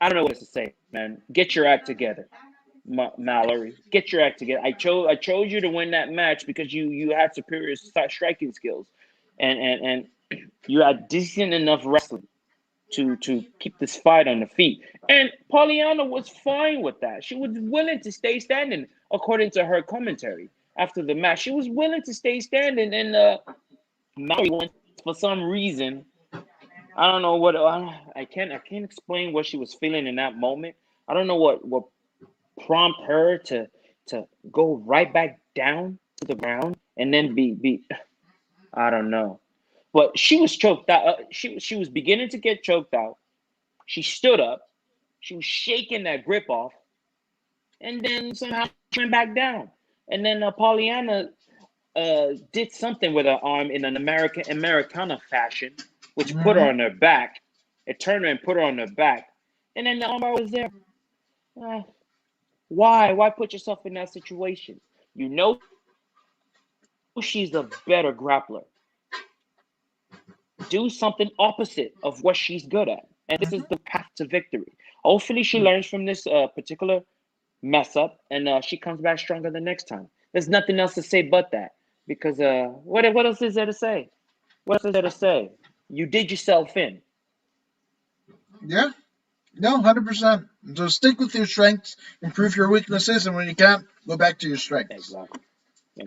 S2: I don't know what else to say, man. Get your act together, Mallory. Get your act together. I chose you to win that match because you had superior striking skills, and you had decent enough wrestling to keep this fight on the feet. And Pollyanna was fine with that. She was willing to stay standing, according to her commentary after the match. She was willing to stay standing, and Mallory went for some reason. I don't know what I can't explain what she was feeling in that moment. I don't know what prompt her to go right back down to the ground and then be I don't know. But she was choked out. She was beginning to get choked out. She stood up. She was shaking that grip off, and then somehow she went back down. And then Pollyanna did something with her arm in an Americana fashion, which put her
S1: Mhm.
S2: on her back. It turned her and put her on her back, and then the armbar was there. Uh, why? Why put yourself in that situation? You know she's a better grappler. Do something opposite of what she's good at, and this is the path to victory. Hopefully, she learns from this particular mess up, and she comes back stronger the next time. There's nothing else to say but that. Because what else is there to say? What else is there to say? You did yourself in.
S1: Yeah. No, 100%. So stick with your strengths, improve your weaknesses, and when you can't, go back to your strengths.
S2: Exactly. Yeah.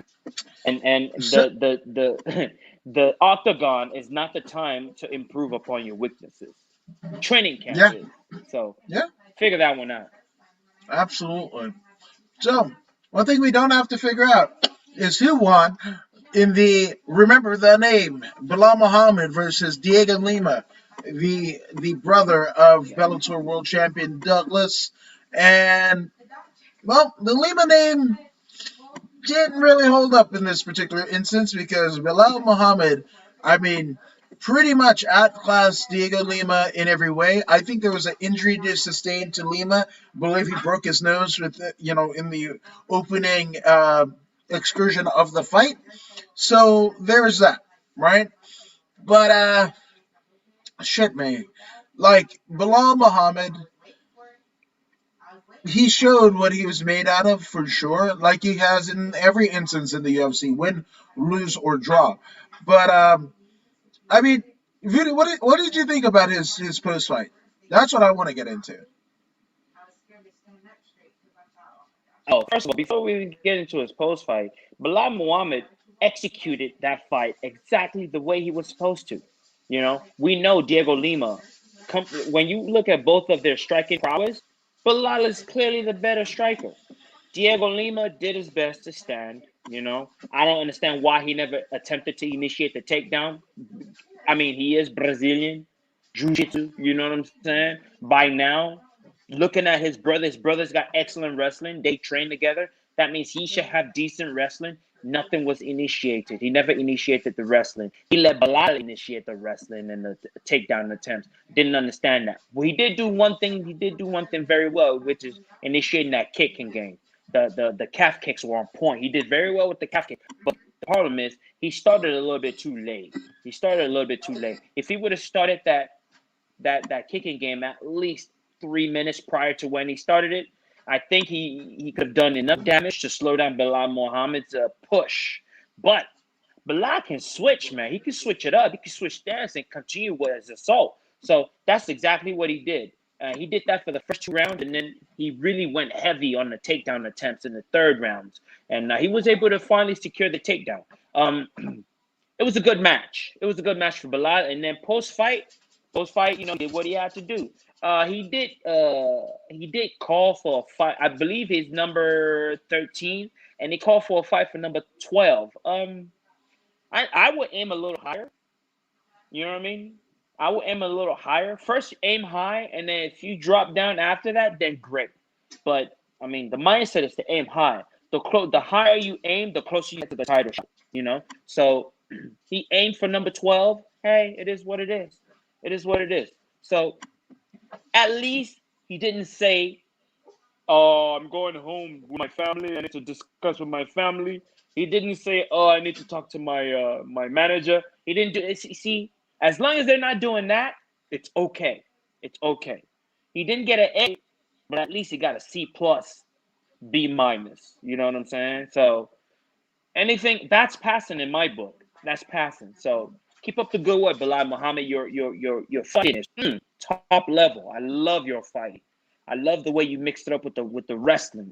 S2: And
S1: So,
S2: the the octagon is not the time to improve upon your weaknesses. Training camp
S1: yeah,
S2: is. So
S1: yeah,
S2: figure that one out.
S1: absolutely. So, one thing we don't have to figure out is who won in the, remember the name, Bilal Muhammad versus Diego Lima, the brother of
S2: Yeah.
S1: Bellator World Champion Douglas. And, well, the Lima name didn't really hold up in this particular instance because Bilal Muhammad, I mean, pretty much outclassed Diego Lima in every way. I think there was an injury sustained to Lima. I believe he broke his nose with, in the opening excursion of the fight. So there's that, right? But shit, man, like Bilal Muhammad, he showed what he was made out of for sure, like he has in every instance in the UFC, win, lose, or draw. But I mean, Vidi, what did you think about his post fight? That's what I want to get into.
S2: Oh, first of all, before we get into his post fight, Bilal Muhammad executed that fight exactly the way he was supposed to. We know Diego Lima. When you look at both of their striking prowess, Bilal is clearly the better striker. Diego Lima did his best to stand. I don't understand why he never attempted to initiate the takedown. I mean, he is Brazilian, jiu-jitsu, you know what I'm saying? By now, looking at his brother's got excellent wrestling. They train together. That means he should have decent wrestling. Nothing was initiated. He never initiated the wrestling. He let Bilal initiate the wrestling and the takedown attempts. Didn't understand that. Well, he did do one thing. He did do one thing very well, which is initiating that kicking game. The calf kicks were on point. He did very well with the calf kick. But the problem is he started a little bit too late. He started a little bit too late. If he would have started that that kicking game at least 3 minutes prior to when he started it, I think he could have done enough damage to slow down Bilal Muhammad's push. But Bilal can switch, man. He can switch it up. He can switch stance and continue with his assault. So that's exactly what he did. He did that for the first 2 rounds, and then he really went heavy on the takedown attempts in the third round. And he was able to finally secure the takedown. It was a good match. It was a good match for Bilal. And then post fight, did what he had to do. He did call for a fight. I believe he's number 13, and he called for a fight for number 12. I would aim a little higher. You know what I mean? I would aim a little higher. First, aim high, and then if you drop down after that, then great. But I mean, the mindset is to aim high. The higher you aim, the closer you get to the title shot. You know. So he aimed for number 12. Hey, it is what it is. It is what it is. So at least he didn't say, "Oh, I'm going home with my family. I need to discuss with my family." He didn't say, "Oh, I need to talk to my manager." He didn't do it. See, as long as they're not doing that, it's okay. It's okay. He didn't get an A, but at least he got a C plus, B minus. You know what I'm saying? So anything that's passing in my book. That's passing. So keep up the good work, Bilal Muhammad. Your fighting is top level. I love your fighting. I love the way you mixed it up with the wrestling.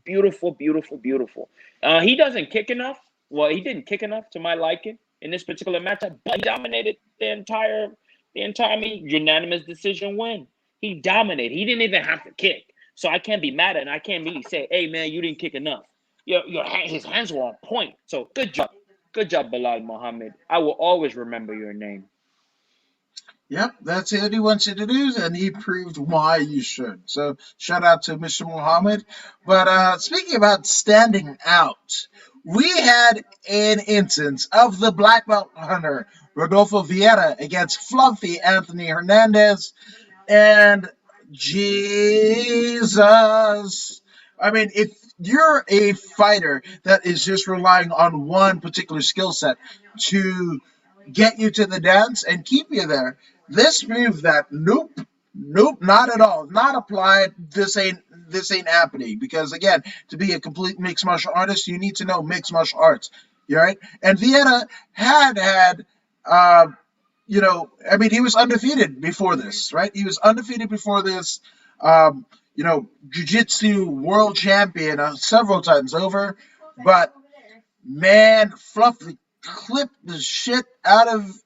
S2: Beautiful, beautiful, beautiful. He doesn't kick enough. Well, he didn't kick enough to my liking in this particular matchup, but he dominated the entire unanimous decision win. He dominated. He didn't even have to kick. So I can't be mad at him. I can't really say, "Hey man, you didn't kick enough." His hands were on point. So good job, Bilal Muhammad. I will always remember your name.
S1: Yep, that's what he wants you to do, and he proved why you should. So shout out to Mr. Muhammad. But speaking about standing out, we had an instance of the black belt hunter Rodolfo Vieira against Fluffy Anthony Hernandez, and Jesus. I mean, if you're a fighter that is just relying on one particular skill set to get you to the dance and keep you there, this proves that nope, not at all, not applied. This ain't happening, because again, to be a complete mixed martial artist, you need to know mixed martial arts. You right? And Vieira had I mean, he was undefeated before this, right? He was undefeated before this. Jiu-jitsu world champion several times over. But man, Fluffy clipped the shit out of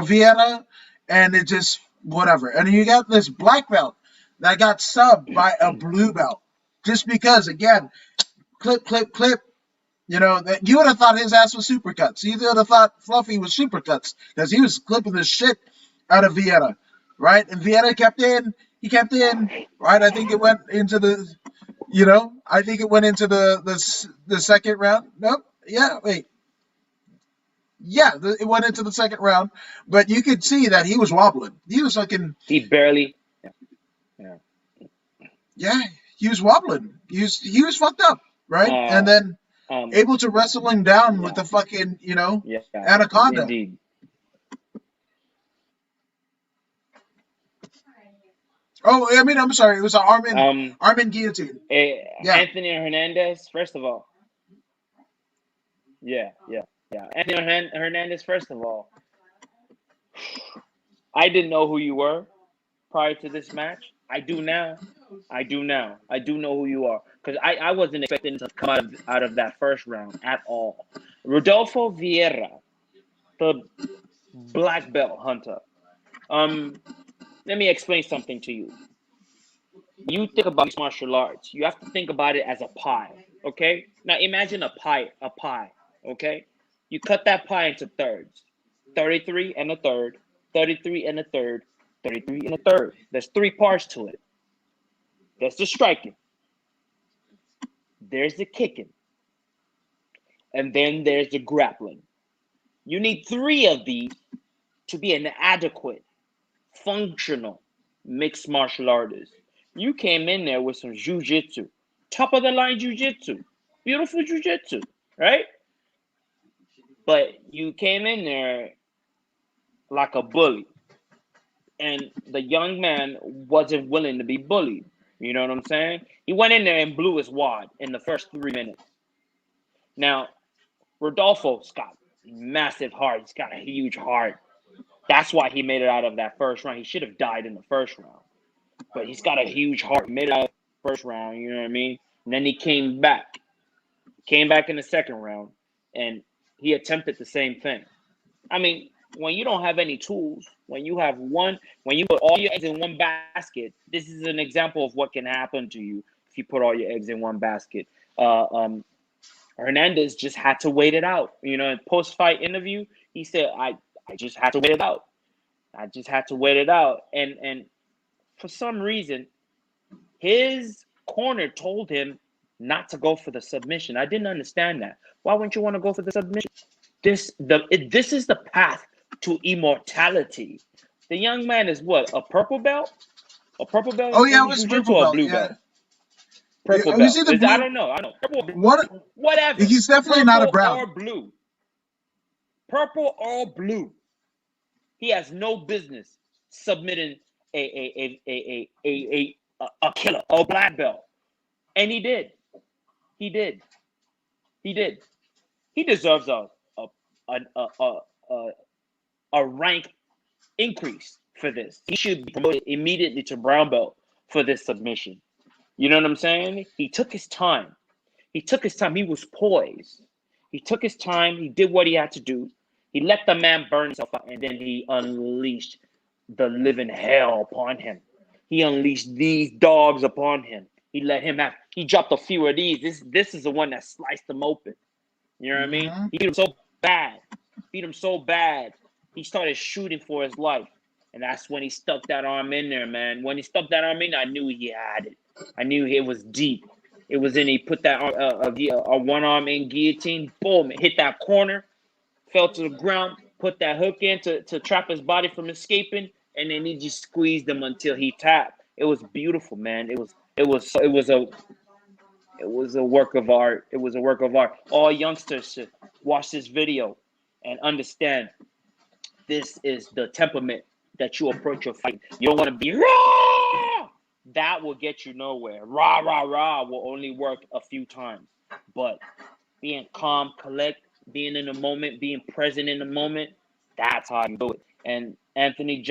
S1: Vienna, and it just whatever. And you got this black belt that got subbed by a blue belt just because, again, clip, clip, clip. That you would have thought his ass was supercuts. You would have thought Fluffy was supercuts because he was clipping the shit out of Vienna, right? And Vienna kept in. He kept in, right? I think it went into the, the second round. Nope. Yeah. Wait. Yeah, it went into the second round, but you could see that he was wobbling. He was fucking.
S2: He barely. Yeah.
S1: Yeah, he was wobbling. He was fucked up, right? And then able to wrestle him down with the fucking,
S2: Yeah.
S1: anaconda.
S2: Indeed.
S1: Oh, I mean, I'm sorry. It was an Armin guillotine. Yeah.
S2: Anthony Hernandez. First of all. Yeah. Anthony Hernandez. First of all, I didn't know who you were prior to this match. I do now. I do know who you are, because I wasn't expecting to come out of that first round at all. Rodolfo Vieira, the black belt hunter. Let me explain something to you. You think about mixed martial arts, you have to think about it as a pie. Okay? Now imagine a pie. Okay? You cut that pie into thirds. 33 and a third, 33 and a third, 33 and a third. There's 3 parts to it. That's the striking. There's the kicking. And then there's the grappling. You need 3 of these to be an adequate, functional mixed martial artist. You came in there with some jujitsu, top of the line jujitsu, beautiful jujitsu, right? But you came in there like a bully. and the young man wasn't willing to be bullied. You know what I'm saying? He went in there and blew his wad in the first 3 minutes. Now, Rodolfo's got massive heart. He's got a huge heart. That's why he made it out of that first round. He should have died in the first round. But he's got a huge heart. He made it out of the first round, you know what I mean? And then he came back in the second round, and he attempted the same thing. I mean, when you don't have any tools, when you put all your eggs in one basket, this is an example of what can happen to you if you put all your eggs in one basket. Hernandez just had to wait it out. You know, in post-fight interview, he said, I just had to wait it out. I just had to wait it out. And for some reason, his corner told him not to go for the submission. I didn't understand that. Why wouldn't you want to go for the submission? This is the path to immortality. The young man is what? A purple belt? A purple belt
S1: Oh yeah, it
S2: in
S1: was
S2: jiu-jitsu
S1: purple
S2: or a
S1: belt.
S2: blue
S1: Yeah,
S2: belt? Purple
S1: yeah, was
S2: belt.
S1: he the blue?
S2: I don't know. Purple,
S1: What?
S2: whatever.
S1: He's definitely
S2: Purple
S1: not a
S2: or
S1: brown.
S2: blue. Purple or blue. He has no business submitting a killer, a black belt. And he did. He did. He did. He deserves a rank increase for this. He should be promoted immediately to brown belt for this submission. You know what I'm saying? He took his time. He took his time. He was poised. He took his time. He did what he had to do. He let the man burn himself out, and then he unleashed the living hell upon him. He unleashed these dogs upon him. He let him have. He dropped a few of these. This is the one that sliced him open. You know what I mean?
S1: Mm-hmm.
S2: He beat him so bad. Beat him so bad. He started shooting for his life. And that's when he stuck that arm in there, man. When he stuck that arm in, I knew he had it. I knew it was deep. It was in. He put that one arm in guillotine. Boom! It hit that corner. Fell to the ground. Put that hook in to trap his body from escaping. And then he just squeezed him until he tapped. It was beautiful, man. It was a work of art. It was a work of art. All youngsters should watch this video and understand this is the temperament that you approach your fight. You don't want to be raw. That will get you nowhere. Rah, rah, rah will only work a few times. But being calm, collect, being in the moment, being present in the moment, that's how you do it. And Anthony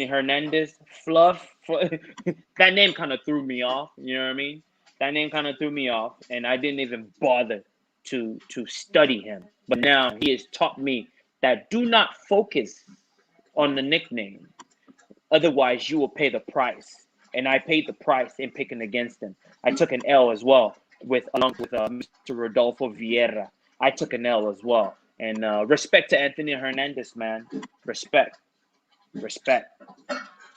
S2: Hernandez, Fluff, that name kind of threw me off. You know what I mean? That name kind of threw me off, and I didn't even bother to study him. But now he has taught me that do not focus on the nickname. Otherwise, you will pay the price. And I paid the price in picking against him. I took an L as well along with Mr. Rodolfo Vieira. I took an L as well. And respect to Anthony Hernandez, man. Respect. Respect.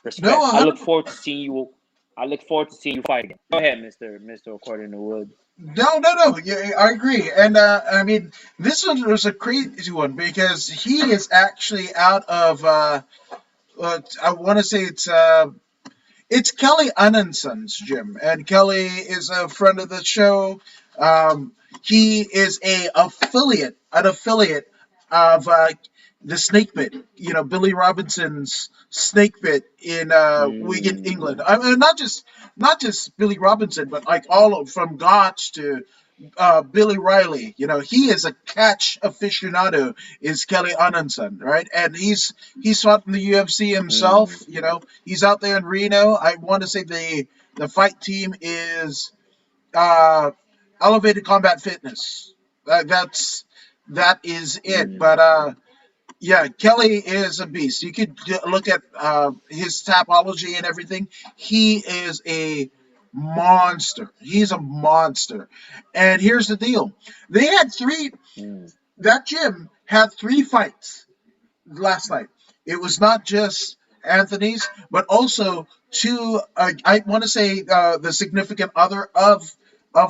S2: Respect.
S1: No,
S2: I look forward to seeing you. I look forward to seeing you fight again. Go ahead, Mr. According to Wood.
S1: no. Yeah, I agree, and I mean, this one was a crazy one because he is actually out of. I want to say it's Kelly Annenson's gym, and Kelly is a friend of the show. He is an affiliate of the Snake Pit. You know, Billy Robinson's Snake Pit in Wigan, England. I mean, not just Billy Robinson, but like from Gotch to Billy Riley. You know, he is a catch aficionado. Is Kelly Annenson, right? And he's fought in the UFC himself. You know, he's out there in Reno. I want to say the fight team is Elevated Combat Fitness. That is it. But yeah, Kelly is a beast. You could look at his topology and everything. He is a monster. He's a monster. And here's the deal: they had three. That gym had three fights last night. It was not just Anthony's, but also two. I want to say the significant other of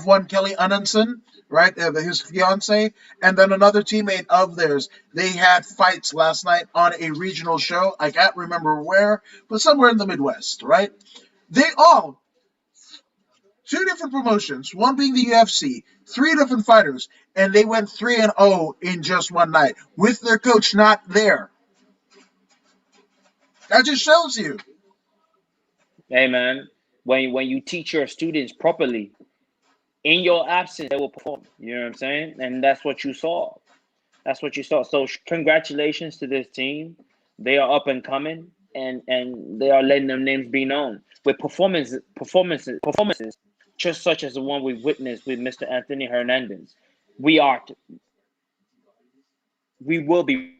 S1: one, Kelly Annenson, right, his fiance, and then another teammate of theirs. They had fights last night on a regional show. I can't remember where, but somewhere in the Midwest, right? They all two different promotions, one being the UFC, three different fighters, and they went 3-0 in just one night with their coach not there. That just shows you.
S2: Hey man, when you teach your students properly, in your absence, they will perform. You know what I'm saying? And that's what you saw. That's what you saw. So congratulations to this team. They are up and coming, and they are letting their names be known with performances just such as the one we witnessed with Mr. Anthony Hernandez. We are we will be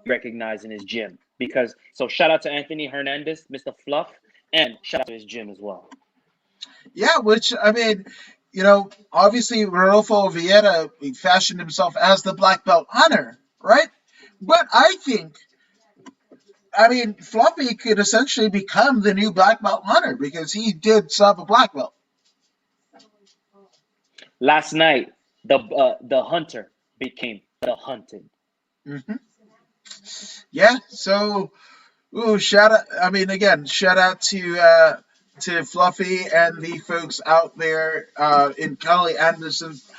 S2: recognized in his gym because so shout out to Anthony Hernandez, Mr. Fluff, and shout out to his gym as well.
S1: Yeah, which I mean, obviously Rodolfo Vieira fashioned himself as the black belt hunter, right? But I mean, Fluffy could essentially become the new black belt hunter because he did sub a black belt.
S2: Last night, the hunter became the hunted.
S1: Hmm. Yeah, so ooh, shout out! I mean, again, shout out to Fluffy and the folks out there in Kelly Anderson's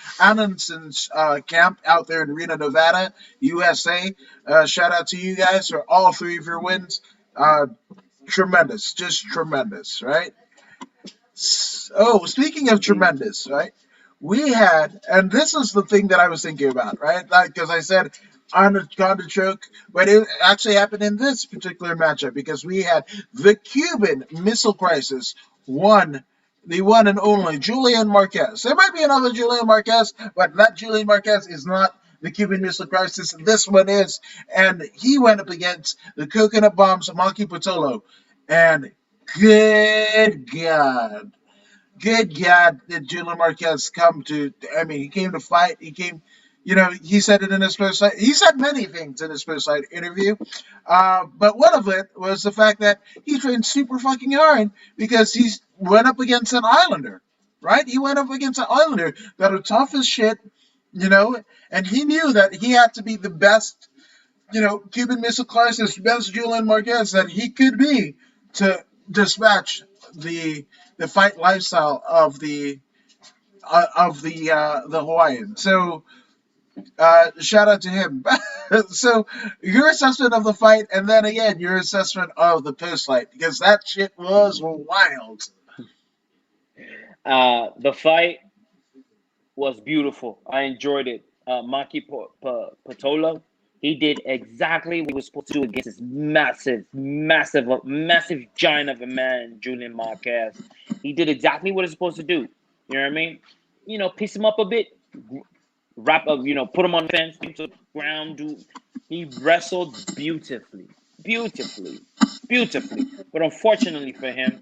S1: camp out there in Reno, Nevada, USA. Shout out to you guys for all three of your wins. Uh, Tremendous, just tremendous, right? Oh, speaking of
S2: Indeed.
S1: tremendous, right? We had, and this is the thing that I was thinking about, right? Like, because I said Anaconda choke, but it actually happened in this particular matchup because we had the Cuban Missile Crisis one, the one and only Julian Marquez. There might be another Julian Marquez, but that Julian Marquez is not the Cuban Missile Crisis. This one is, and he went up against the Coconut Bombs, Monkey Patolo, and good God. Good God, did Julian Marquez come to? I mean, he came to fight. He came, he said it in his post. He said many things in his post interview, but one of it was the fact that he trained super fucking hard because he went up against an Islander, right? He went up against an Islander that are tough as shit, and he knew that he had to be the best, Cuban Missile Crisis, best Julian Marquez that he could be to dispatch the fight lifestyle of the Hawaiian. So shout out to him. So your assessment of the fight, and then again your assessment of the post fight because that shit was wild.
S2: The fight was beautiful. I enjoyed it. Maki Patolo, he did exactly what he was supposed to do against this massive giant of a man, Julian Marquez. He did exactly what he's supposed to do. You know what I mean? Piece him up a bit, wrap up, put him on the fence, put him to the ground, do. He wrestled beautifully, beautifully. But unfortunately for him,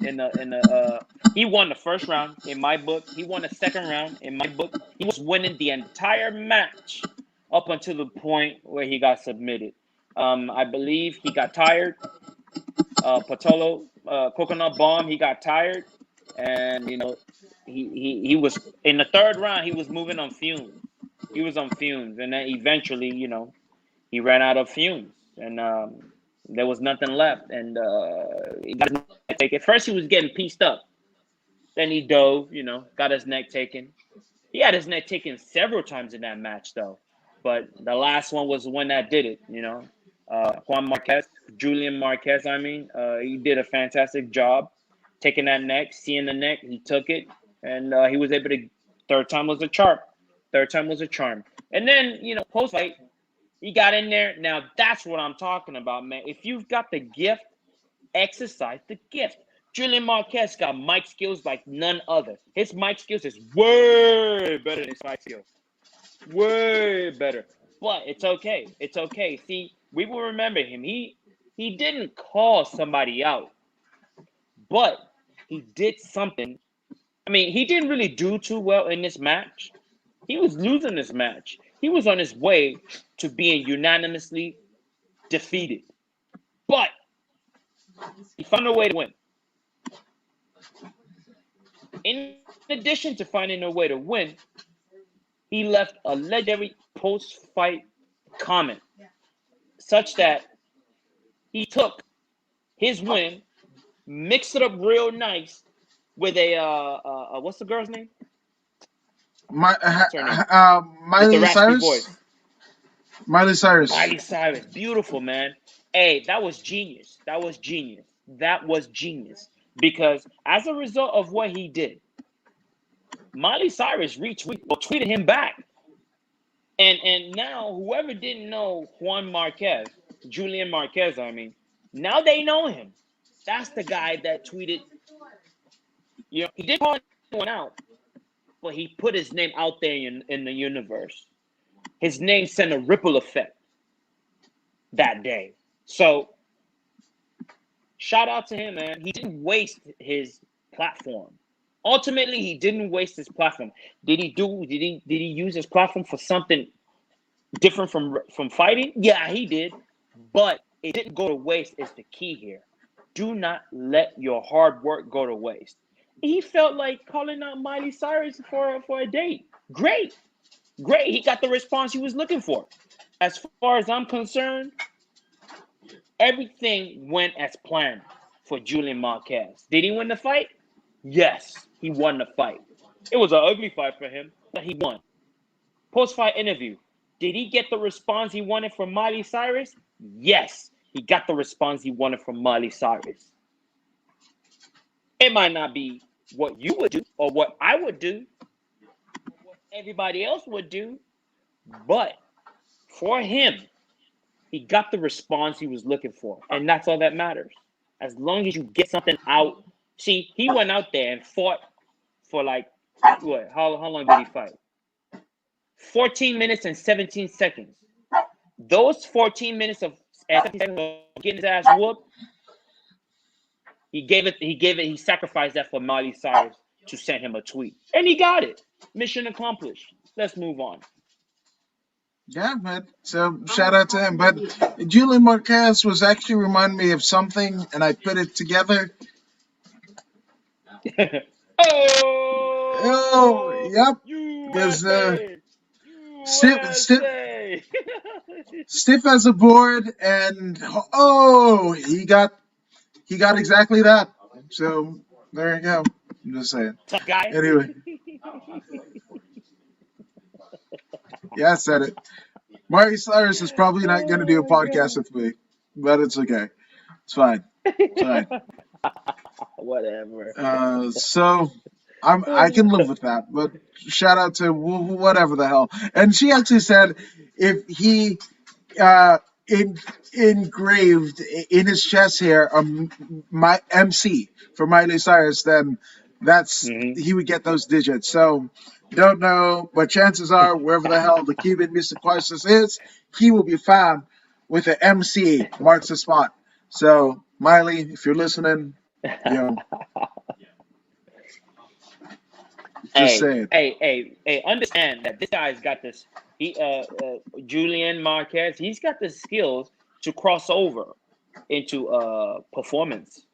S2: he won the first round in my book. He won the second round in my book. He was winning the entire match up until the point where he got submitted. I believe he got tired. Patolo, Coconut Bomb, he got tired, and he was in the third round. He was moving on fumes. He was on fumes, and then eventually, he ran out of fumes, and there was nothing left. And he got his neck taken. First, he was getting pieced up. Then he dove, got his neck taken. He had his neck taken several times in that match, though. But the last one was the one that did it. Juan Marquez, Julian Marquez, I mean, he did a fantastic job taking that neck, seeing the neck. He took it, and he was able to. Third time was a charm. Third time was a charm. And then, post fight, he got in there. Now, that's what I'm talking about, man. If you've got the gift, exercise the gift. Julian Marquez got mic skills like none other. His mic skills is way better than his fight skills. Way better. But it's okay. It's okay. See, we will remember him. He didn't call somebody out, but he did something. I mean, he didn't really do too well in this match. He was losing this match. He was on his way to being unanimously defeated. But he found a way to win. In addition to finding a way to win, he left a legendary post-fight comment, such that he took his win, mixed it up real nice with a what's the girl's name?
S1: My,
S2: What's her name? With the
S1: Miley
S2: raspy
S1: Cyrus.
S2: voice.
S1: Miley Cyrus.
S2: Miley Cyrus, beautiful man. Hey, that was genius. That was genius. That was genius. Because as a result of what he did, Miley Cyrus retweeted or tweeted him back. And now whoever didn't know Juan Marquez, Julian Marquez, I mean, now they know him. That's the guy that tweeted. He didn't call anyone out, but he put his name out there in the universe. His name sent a ripple effect that day. So shout out to him, man. He didn't waste his platform. Ultimately, he didn't waste his platform. Did he use his platform for something different from fighting? Yeah, he did. But it didn't go to waste is the key here. Do not let your hard work go to waste. He felt like calling out Miley Cyrus for a date. Great. Great. He got the response he was looking for. As far as I'm concerned, everything went as planned for Julian Marquez. Did he win the fight? Yes, he won the fight. It was an ugly fight for him, but he won. Post-fight interview. Did he get the response he wanted from Miley Cyrus? Yes, he got the response he wanted from Miley Cyrus. It might not be what you would do or what I would do, or what everybody else would do, but for him, he got the response he was looking for, and that's all that matters. As long as you get something out. See, he went out there and fought for like what? How long did he fight? 14 minutes and 17 seconds. Those 14 minutes of 17 seconds of getting his ass whooped, he sacrificed that for Miley Cyrus to send him a tweet. And he got it. Mission accomplished. Let's move on.
S1: Yeah, man. So shout out to him. But Julian Marquez was actually reminding me of something, and I put it together. Oh, yep. Because stiff as a board, and he got exactly that. So there you go. I'm just saying.
S2: Tough guy.
S1: Anyway. Yeah, I said it. Miley Cyrus is probably not going to do a podcast with me, but it's okay. It's fine. It's fine.
S2: Whatever.
S1: So I can live with that. But shout out to whatever the hell. And she actually said if he engraved in his chest hair my MC for Miley Cyrus, then he would get those digits. So don't know, but chances are wherever the hell the Cuban music crisis is, he will be found with an MC marks the spot. So Miley, if you're listening, just saying.
S2: Hey, understand that this guy's got this. Julian Marquez, he's got the skills to cross over into performance,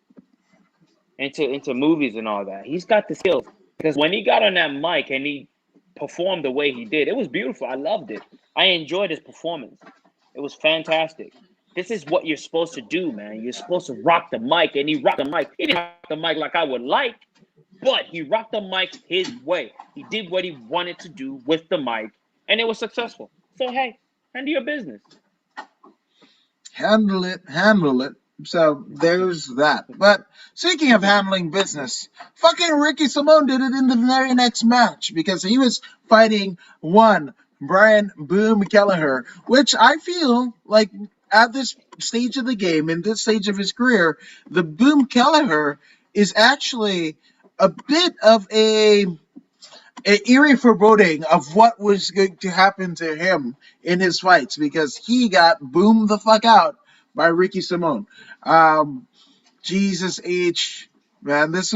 S2: into movies and all that. He's got the skills because when he got on that mic and he performed the way he did, it was beautiful. I loved it. I enjoyed his performance. It was fantastic. This is what you're supposed to do, man. You're supposed to rock the mic, and he rocked the mic. He didn't rock the mic like I would like, but he rocked the mic his way. He did what he wanted to do with the mic, and it was successful. So, hey, handle your business.
S1: Handle it. So there's that. But speaking of handling business, fucking Ricky Simone did it in the very next match because he was fighting one Brian Boom Kelleher, which I feel like at this stage of the game, in this stage of his career, the Boom Kelleher is actually a bit of an eerie foreboding of what was going to happen to him in his fights because he got boomed the fuck out by Ricky Simone. Jesus H, man, this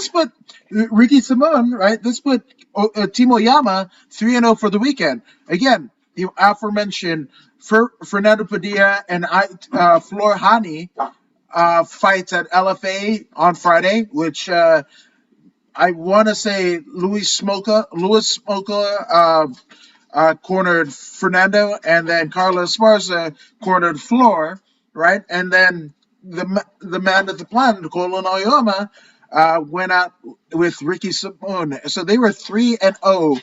S1: put Ricky Simone, right? This put Timo Yama 3-0 for the weekend. Again, the aforementioned Fernando Padilla and Flor Hani fights at LFA on Friday, which I want to say Louis Smoka cornered Fernando, and then Carlos Esparza cornered Flor, right? And then the man at the plan, Colin Oyama, went out with Ricky Simone. So they were 3-0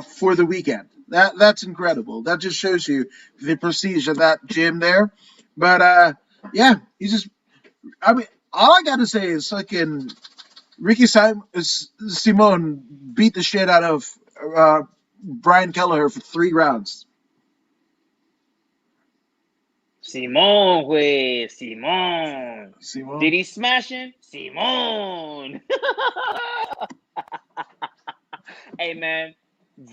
S1: for the weekend. That's incredible. That just shows you the prestige of that gym there. But yeah, he's just. I mean, all I gotta say is fucking Simone beat the shit out of Brian Kelleher for 3 rounds.
S2: Simone, güey, Simone. Did
S1: Simone.
S2: he smash him? Simone. Hey man,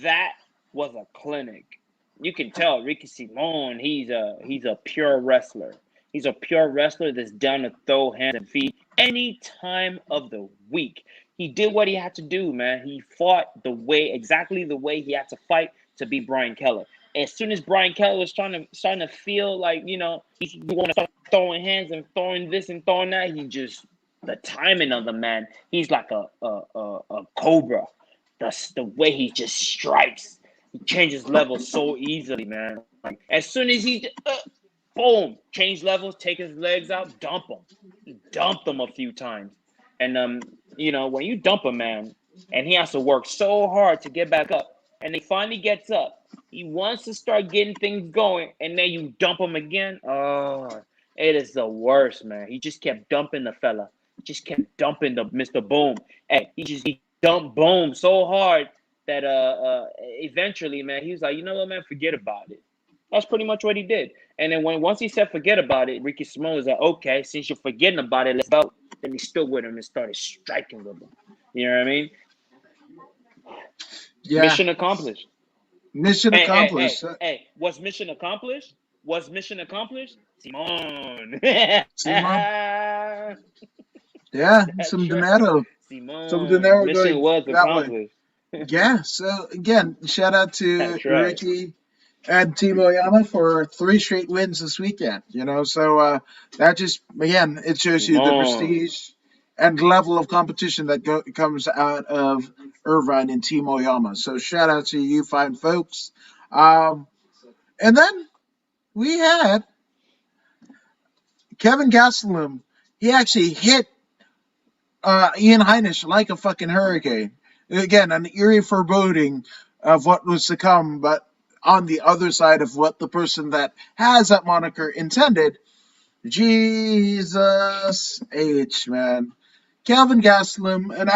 S2: that was a clinic. You can tell Ricky Simone, he's a pure wrestler. He's a pure wrestler that's down to throw hands and feet any time of the week. He did what he had to do, man. He fought exactly the way he had to fight to beat Brian Keller. As soon as Brian Keller was starting to feel like, he want to start throwing hands and throwing this and throwing that, the timing of the man, he's like a cobra. The way he just strikes, he changes levels so easily, man. Like as soon as boom, change levels, take his legs out, dump him. He dumped him a few times, and when you dump a man, and he has to work so hard to get back up, and he finally gets up, he wants to start getting things going, and then you dump him again. Oh, it is the worst, man. He just kept dumping the fella. He just kept dumping the Mr. Boom. Hey, he dumped Boom so hard that eventually, man, he was like, you know what, man, forget about it. That's pretty much what he did. And then once he said forget about it, Ricky Simone was like, okay, since you're forgetting about it, let's go. Then he stood with him and started striking with him. You know what I mean?
S1: Yeah,
S2: Mission accomplished.
S1: mission
S2: Hey, hey,
S1: accomplished.
S2: hey, hey, what's mission accomplished? Was mission accomplished? Simone.
S1: Simone. Yeah,
S2: That's
S1: some
S2: right.
S1: dinero. Some
S2: Simone.
S1: dinero
S2: Mission
S1: going
S2: was
S1: that way.
S2: accomplished.
S1: Yeah, so again, shout out to
S2: That's right.
S1: Ricky and Team Oyama for 3 straight wins this weekend. So that just again it shows you the
S2: Simone.
S1: prestige and level of competition that comes out of Irvine and Team Oyama. So shout out to you fine folks. Um, and then we had Kevin Gastelum. He actually hit Ian Heinisch like a fucking hurricane. Again, an eerie foreboding of what was to come, but on the other side of what the person that has that moniker intended. Jesus H, man. Calvin Gastelum, and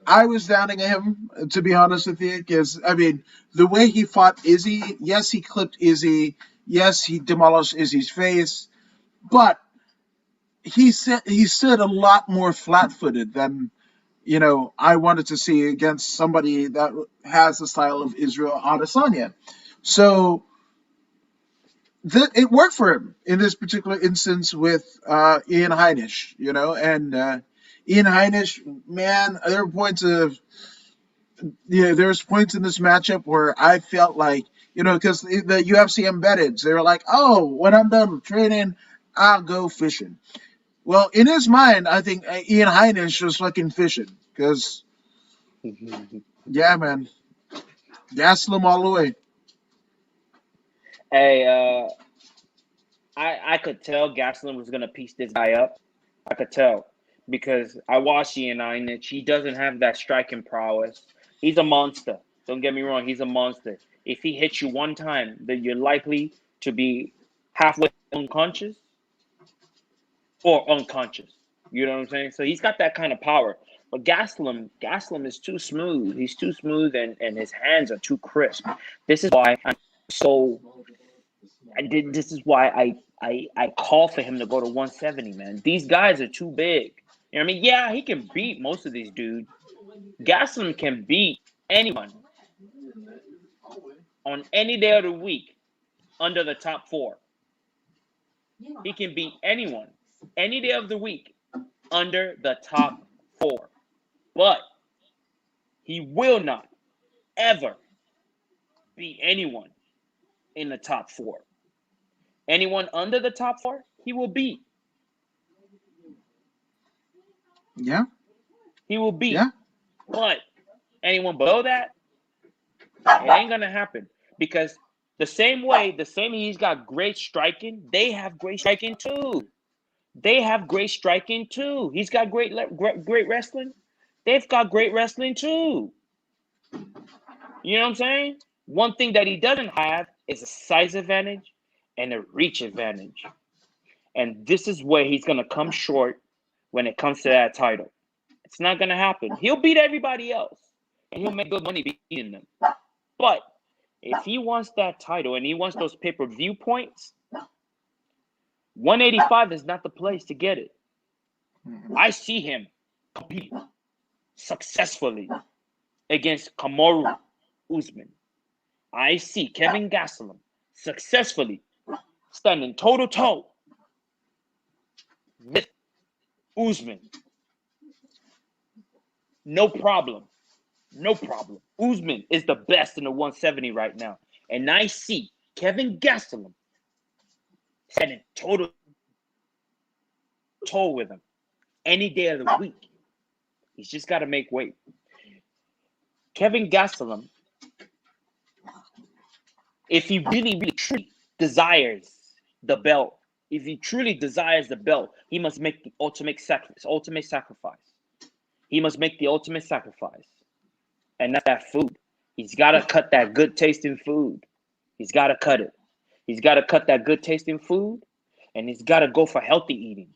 S1: I was downing him, to be honest with you, because, I mean, the way he fought Izzy, yes, he clipped Izzy, yes, he demolished Izzy's face, but he stood a lot more flat-footed than I wanted to see against somebody that has the style of Israel Adesanya. So it worked for him in this particular instance with Ian Heinisch, and Ian Heinisch, man, there's points in this matchup where I felt like, because the UFC embedded, they were like, oh, when I'm done with training, I'll go fishing. Well, in his mind, I think Ian Heinisch was fucking fishing because, yeah, man, Gaslam all the way.
S2: Hey, I could tell Gastelum was gonna piece this guy up. I could tell because I watched Ian Heinisch. He doesn't have that striking prowess. He's a monster. Don't get me wrong. He's a monster. If he hits you one time, then you're likely to be halfway unconscious or unconscious. You know what I'm saying? So he's got that kind of power. But Gastelum is too smooth. He's too smooth, and his hands are too crisp. This is why I'm so this is why I call for him to go to 170, man. These guys are too big. You know what I mean? Yeah, he can beat most of these dudes. Gaslam can beat anyone on any day of the week under the top 4. He can beat anyone any day of the week under the top 4. But he will not ever beat anyone in the top 4. Anyone under the top 4, he will beat.
S1: Yeah,
S2: He will
S1: yeah,
S2: beat. But anyone below that, it ain't gonna happen because the same he's got great striking, they have great striking too. They have great striking too. He's got great wrestling. They've got great wrestling too. You know what I'm saying? One thing that he doesn't have is a size advantage, and a reach advantage. And this is where he's going to come short when it comes to that title. It's not going to happen. He'll beat everybody else, and he'll make good money beating them. But if he wants that title and he wants those pay-per-view points, 185 is not the place to get it. I see him compete successfully against Kamaru Usman. I see Kevin Gastelum successfully standing toe-to-toe with Usman. No problem. No problem. Usman is the best in the 170 right now. And I see Kevin Gastelum standing toe-to-toe with him any day of the week. He's just got to make weight. Kevin Gastelum, if he really, really, truly desires the belt, if he truly desires the belt, he must make the ultimate sacrifice. He must make the ultimate sacrifice. And that's that food. He's got to cut that good tasting food. He's got to cut it. He's got to cut that good tasting food, and he's got to go for healthy eating.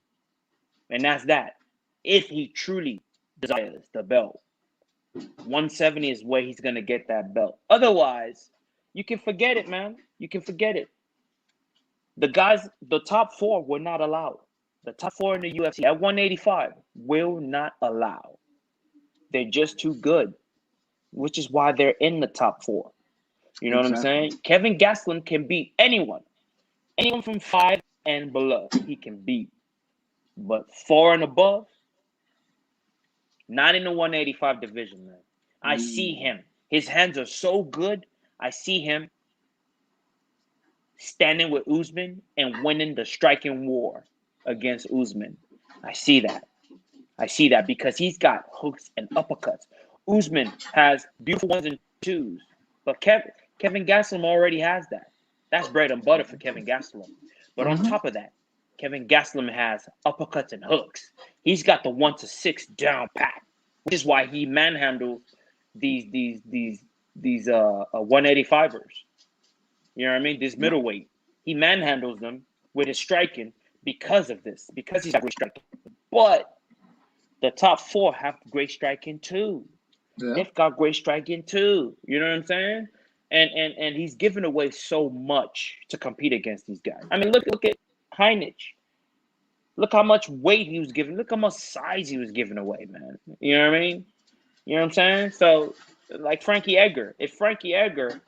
S2: And that's that. If he truly desires the belt, 170 is where he's going to get that belt. Otherwise, you can forget it, man. You can forget it. The top 4 were not allowed. The top 4 in the UFC at 185 will not allow. They're just too good, which is why they're in the top 4. You know what I'm saying? Kevin Gastelum can beat anyone from 5 and below. He can beat, but 4 and above, not in the 185 division, man. I see him. His hands are so good. I see him standing with Usman and winning the striking war against Usman. I see that. I see that because he's got hooks and uppercuts. Usman has beautiful 1s and 2s, but Kevin Gastelum already has that. That's bread and butter for Kevin Gastelum. But on top of that, Kevin Gastelum has uppercuts and hooks. He's got the 1 to 6 down pat, which is why he manhandles these 185ers. You know what I mean? This middleweight. He manhandles them with his striking because of this, because he's got great striking. But the top 4 have great striking too. Yeah. They've got great striking too. You know what I'm saying? And he's given away so much to compete against these guys. I mean, look at Heinich. Look how much weight he was giving. Look how much size he was giving away, man. You know what I mean? You know what I'm saying? So, like Frankie Edgar. If Frankie Edgar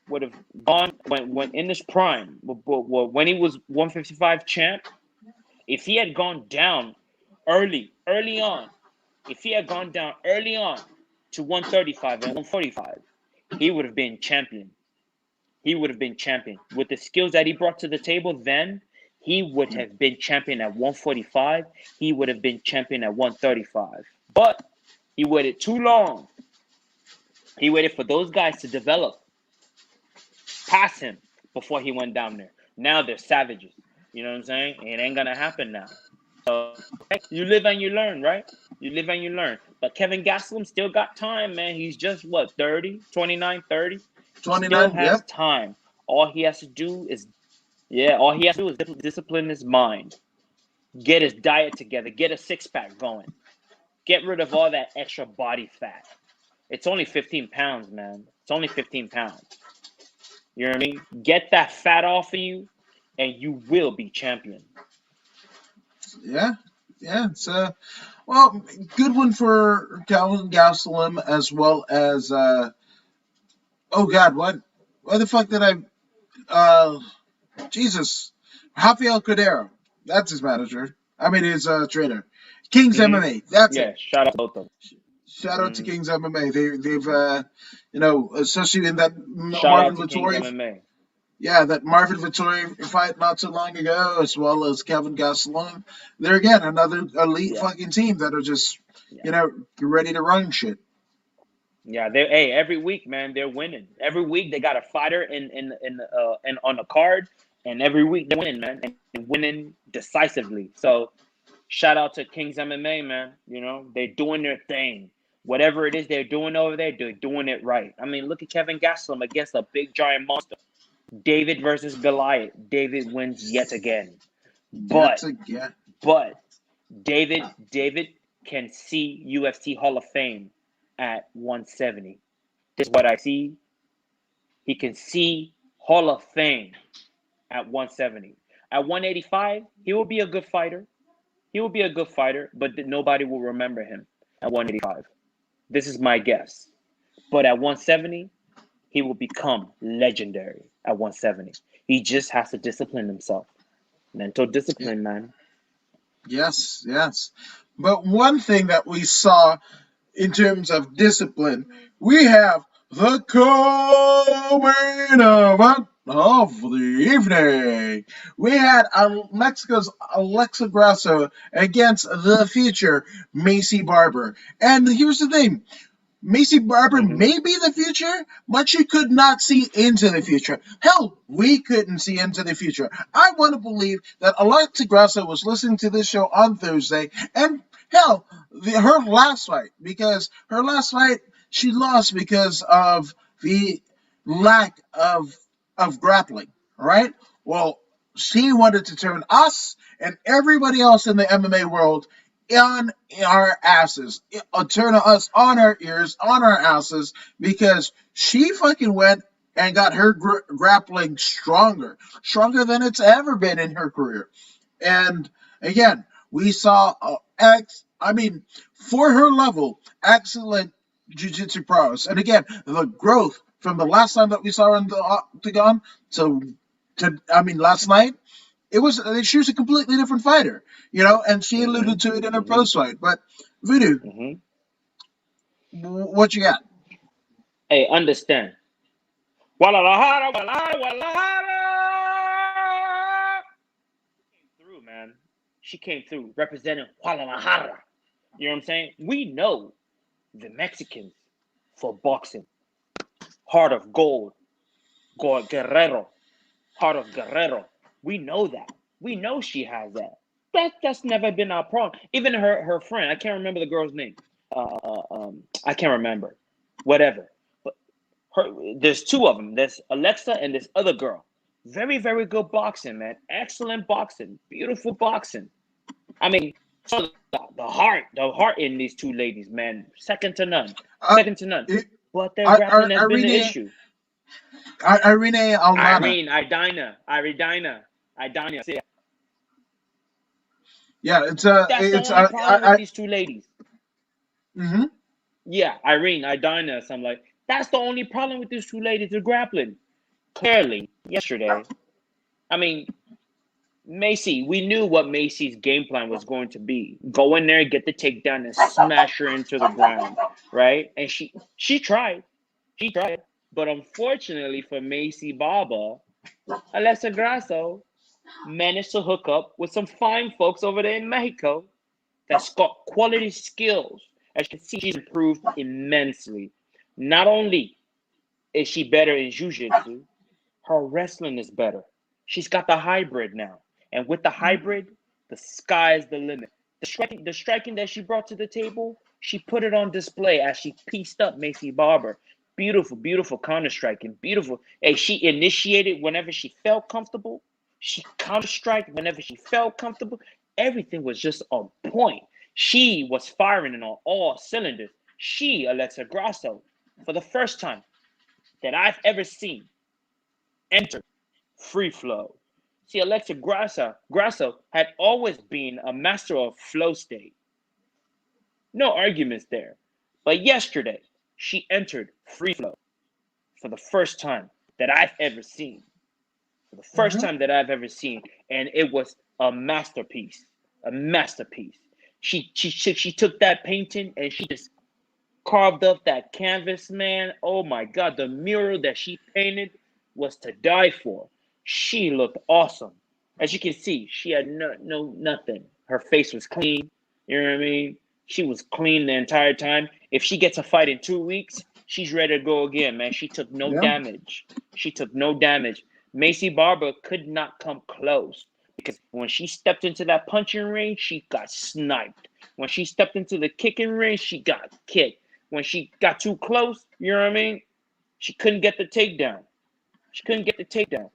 S2: would have gone when in his prime, when he was 155 champ, if he had gone down early on, if he had gone down early on to 135 and 145, he would have been champion. He would have been champion. With the skills that he brought to the table then, he would have been champion at 145. He would have been champion at 135. But he waited too long. He waited for those guys to develop past him before he went down there. Now they're savages. You know what I'm saying? It ain't going to happen now. So you live and you learn, right? You live and you learn. But Kevin Gastelum still got time, man. He's just, 30? 29, 30?
S1: 29,
S2: still has time. All he has to do is discipline his mind. Get his diet together. Get a six-pack going. Get rid of all that extra body fat. It's only 15 pounds, man. It's only 15 pounds. You know what I mean? Get that fat off of you, and you will be champion.
S1: Yeah. It's good one for Calvin Gastelum as well as oh God, what the fuck did I Jesus, Rafael Cordero. That's his manager. I mean his trainer. King's MMA. That's it.
S2: Shout out to both of them.
S1: Shout out to King's MMA. They've especially in that
S2: Marvin Vettori.
S1: Yeah, that Marvin Vettori fight not so long ago, as well as Kevin Gastelum. They're again another elite fucking team that are just ready to run shit.
S2: Yeah, every week, man, they're winning. Every week they got a fighter in on the card, and every week they're winning, man, and winning decisively. So shout out to King's MMA, man. You know, they're doing their thing. Whatever it is they're doing over there, they're doing it right. I mean, look at Kevin Gastelum against a big giant monster. David versus Goliath. David wins yet again.
S1: Yet
S2: But
S1: again.
S2: but David can see UFC Hall of Fame at 170. This is what I see. He can see Hall of Fame at 170. At 185, he will be a good fighter. He will be a good fighter, but nobody will remember him at 185. This is my guess. But at 170, he will become legendary at 170. He just has to discipline himself. Mental discipline, man.
S1: Yes, yes. But one thing that we saw in terms of discipline, we have the co-main event of the evening. We had Mexico's Alexa Grasso against the future Macy Barber. And here's the thing. Macy Barber
S2: Mm-hmm.
S1: may be the future, but she could not see into the future. Hell, we couldn't see into the future. I want to believe that Alexa Grasso was listening to this show on Thursday, and hell, her last fight, because her last fight, she lost because of the lack of grappling, right? Well, she wanted to turn us and everybody else in the MMA world on our asses, turn us on our ears, on our asses, because she fucking went and got her grappling stronger than it's ever been in her career. And again, we saw for her level, excellent jiu-jitsu prowess. And again, the growth from the last time that we saw her in the octagon last night, she was a completely different fighter, and she alluded to it in her
S2: Mm-hmm.
S1: post fight. But Voodoo,
S2: Mm-hmm.
S1: what you got?
S2: Hey, understand. Guadalajara, Guadalajara, Guadalajara. Through, man. She came through representing Guadalajara. You know what I'm saying? We know the Mexicans for boxing. Heart of gold. Guerrero. Heart of Guerrero. We know that. We know she has that. That's never been our problem. Even her friend, I can't remember the girl's name. I can't remember. Whatever. But there's two of them. There's Alexa and this other girl. Very, very good boxing, man. Excellent boxing. Beautiful boxing. I mean, so the heart in these two ladies, man. Second to none.
S1: Uh,
S2: Second to none.
S1: it,
S2: But their grappling has been the
S1: Irene,
S2: issue.
S1: Irene Aldana.
S2: Idina.
S1: Yeah,
S2: That's the
S1: it's
S2: only problem with
S1: I
S2: these two ladies.
S1: mm-hmm.
S2: Yeah, Irene, Idina, something like. That's the only problem with these two ladies. They're grappling. Clearly, yesterday. I mean, Macy, we knew what Macy's game plan was going to be. Go in there, get the takedown, and smash her into the ground, right? And she tried. She tried. But unfortunately for Macy Baba, Alexa Grasso managed to hook up with some fine folks over there in Mexico that's got quality skills. As you can see, she's improved immensely. Not only is she better in jiu-jitsu, her wrestling is better. She's got the hybrid now. And with the hybrid, the sky's the limit. The striking that she brought to the table, she put it on display as she pieced up Macy Barber. Beautiful, beautiful counter striking. Beautiful. Hey, she initiated whenever she felt comfortable. She counter strike whenever she felt comfortable. Everything was just on point. She was firing on all cylinders. She, Alexa Grasso, for the first time that I've ever seen, entered free flow. See, Alexa Grasso had always been a master of flow state. No arguments there. But yesterday, she entered free flow for the first time that I've ever seen. For the first
S1: Mm-hmm.
S2: time that I've ever seen. And it was a masterpiece. A masterpiece. She took that painting and she just carved up that canvas, man. Oh my God, the mural that she painted was to die for. She looked awesome. As you can see, she had no nothing. Her face was clean. You know what I mean? She was clean the entire time. If she gets a fight in 2 weeks, she's ready to go again, man. She took no
S1: Yeah.
S2: damage. She took no damage. Macy Barber could not come close because when she stepped into that punching range, she got sniped. When she stepped into the kicking range, she got kicked. When she got too close, you know what I mean? She couldn't get the takedown. She couldn't get the takedown.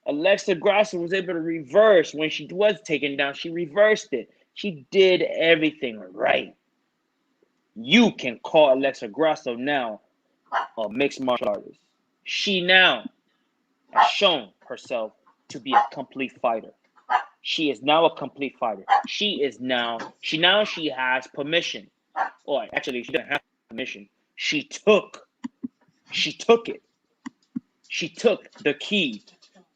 S2: Alexa Grasso was able to reverse when she was taken down. She reversed it. She did everything right. You can call Alexa Grasso now a mixed martial artist. She now has shown herself to be a complete fighter. She is now a complete fighter. She has permission. Or actually, she didn't have permission. She took it. She took the key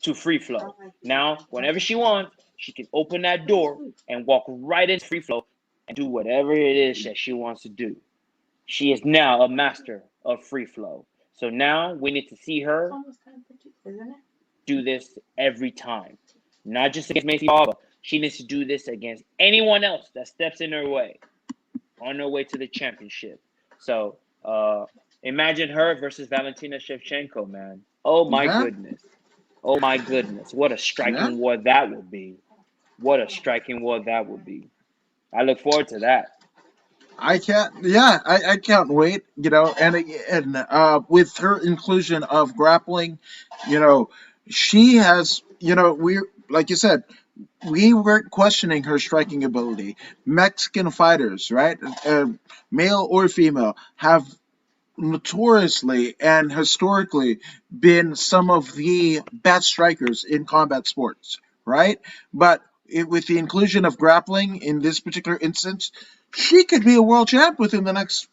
S2: to free flow. Now, whenever she wants, she can open that door and walk right into free flow and do whatever it is that she wants to do. She is now a master of free flow. So now we need to see her do this every time. Not just against Macy Barber. She needs to do this against anyone else that steps in her way on her way to the championship. So imagine her versus Valentina Shevchenko, man. Oh my
S1: Yeah,
S2: goodness. Oh my goodness. What a
S1: yeah.
S2: striking war that would be. What a striking war that would be. I look forward to that.
S1: I can't wait, with her inclusion of grappling, you know, she has, we like you said, we weren't questioning her striking ability. Mexican fighters, right, male or female, have notoriously and historically been some of the best strikers in combat sports, right? But with the inclusion of grappling in this particular instance, she could be a world champ within the next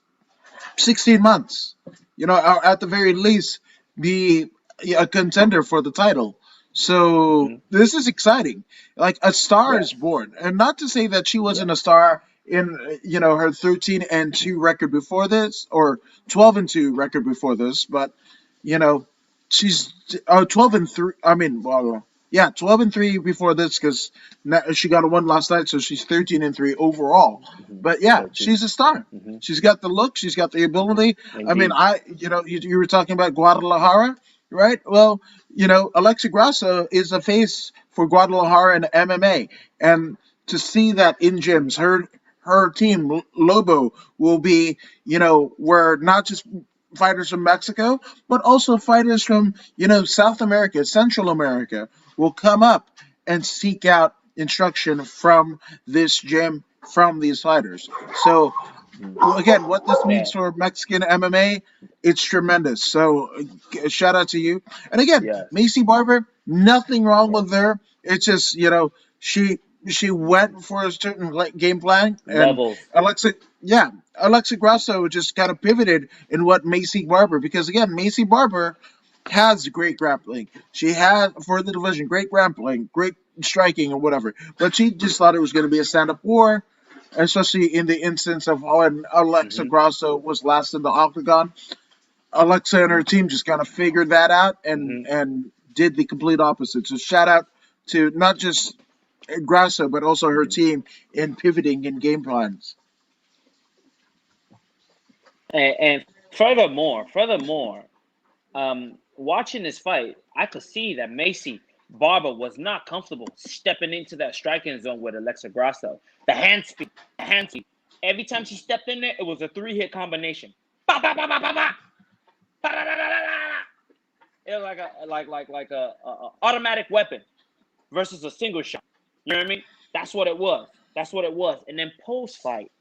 S1: 16 months. At the very least, be a contender for the title. So
S2: Mm-hmm.
S1: this is exciting. Like a star is
S2: Yes.
S1: born, and not to say that she wasn't
S2: Yes.
S1: a star in her 13-2 record before this, or 12-2 record before this, but you know she's 12-3. I mean, well, yeah, 12-3 before this because she got a one last night, so she's 13-3 overall.
S2: Mm-hmm.
S1: But yeah,
S2: 13.
S1: she's a star.
S2: Mm-hmm.
S1: She's got the look. She's got the
S2: Mm-hmm.
S1: ability. I mean,
S2: Indeed.
S1: you were talking about Guadalajara, right? Well, Alexa Grasso is a face for Guadalajara and MMA, and to see that in gyms, her team Lobo will be, where not just fighters from Mexico, but also fighters from South America, Central America will come up and seek out instruction from this gym, from these fighters. So again, what this means
S2: Yeah.
S1: for Mexican MMA, it's tremendous. So shout out to you. And again,
S2: Yes.
S1: Macy Barber, nothing wrong
S2: Yes.
S1: with her. It's just she went for a certain game plan, and
S2: Levels.
S1: Alexa Grasso just kind of pivoted in what Macy Barber, because again, Macy Barber has great grappling. She has for the division great grappling, great striking, or whatever. But she just thought it was going to be a stand-up war, especially in the instance of when Alexa
S2: Mm-hmm.
S1: Grasso was last in the octagon. Alexa and her
S2: Mm-hmm.
S1: team just kind of figured that out and
S2: Mm-hmm.
S1: did the complete opposite. So shout out to not just Grasso but also her
S2: Mm-hmm.
S1: team in pivoting in game plans.
S2: And furthermore, watching this fight, I could see that Macy Barber was not comfortable stepping into that striking zone with Alexa Grasso. The hand speed, the hand speed. Every time she stepped in there, it was a 3-hit combination. Ba, ba, ba, ba, ba, ba. Ba, da, da, da, da, da. It was like a automatic weapon versus a single shot. You know what I mean? That's what it was. That's what it was. And then post fight,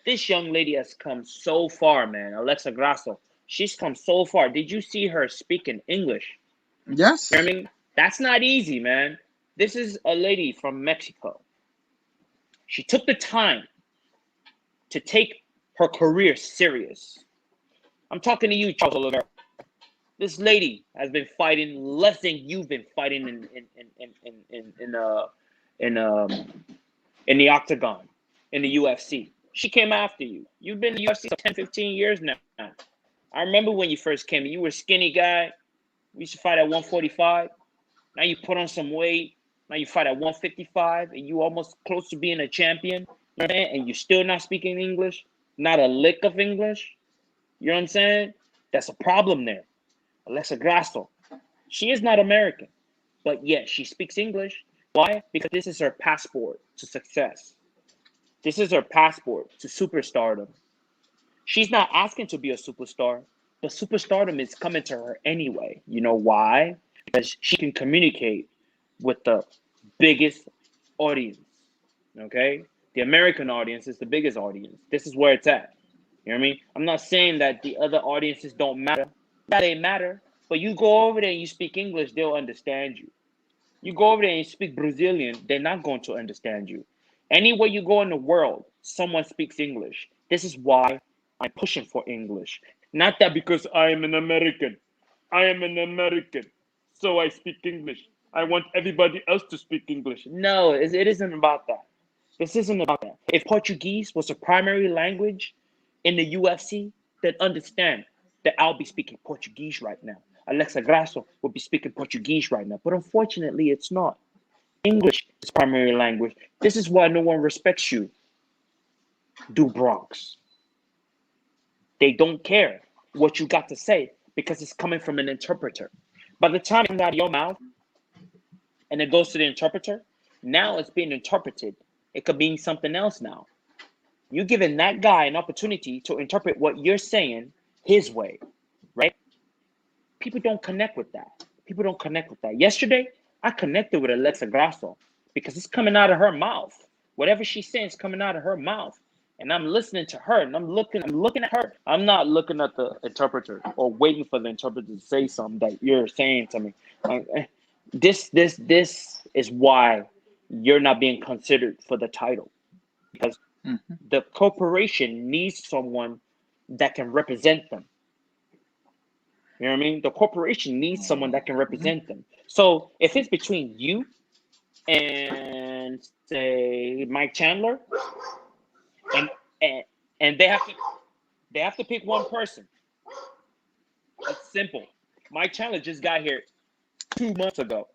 S2: this young lady has come so far, man. Alexa Grasso, she's come so far. Did you see her speaking English? You know
S1: Yes.
S2: what I mean? That's not easy, man. This is a lady from Mexico. She took the time to take her career serious. I'm talking to you, Charles Oliveira. This lady has been fighting less than you've been fighting in the octagon, in the UFC. She came after you. You've been in the UFC for 10, 15 years now. I remember when you first came. You were a skinny guy. We used to fight at 145. Now you put on some weight. Now you fight at 155, and you almost close to being a champion. You know what I'm saying? And you're still not speaking English. Not a lick of English. You know what I'm saying? That's a problem there. Alexa Grasso. She is not American, but yes, she speaks English. Why? Because this is her passport to success. This is her passport to superstardom. She's not asking to be a superstar. But superstardom is coming to her anyway. You know why? Because she can communicate with the biggest audience. Okay? The American audience is the biggest audience. This is where it's at. You know what I mean? I'm not saying that the other audiences don't matter. Yeah, they matter. But you go over there and you speak English, they'll understand you. You go over there and you speak Brazilian, they're not going to understand you. Anywhere you go in the world, someone speaks English. This is why I'm pushing for English. Not that because I am an American. I am an American, so I speak English. I want everybody else to speak English. No, it isn't about that. This isn't about that. If Portuguese was a primary language in the UFC, then understand that I'll be speaking Portuguese right now. Alexa Grasso will be speaking Portuguese right now. But unfortunately, it's not. English is primary language. This is why no one respects you, do Bronx. They don't care what you got to say because it's coming from an interpreter. By the time it comes out of your mouth and it goes to the interpreter, now it's being interpreted. It could mean something else now. You're giving that guy an opportunity to interpret what you're saying his way, right? People don't connect with that. People don't connect with that. Yesterday, I connected with Alexa Grasso because it's coming out of her mouth. Whatever she's saying is coming out of her mouth. And I'm listening to her and I'm looking at her. I'm not looking at the interpreter or waiting for the interpreter to say something that you're saying to me. This is why you're not being considered for the title. Because the corporation needs someone that can represent them. You know what I mean? The corporation needs someone that can represent them. So if it's between you and say Mike Chandler, and and they have to pick one person. It's simple. Mike Chandler just got here 2 months ago.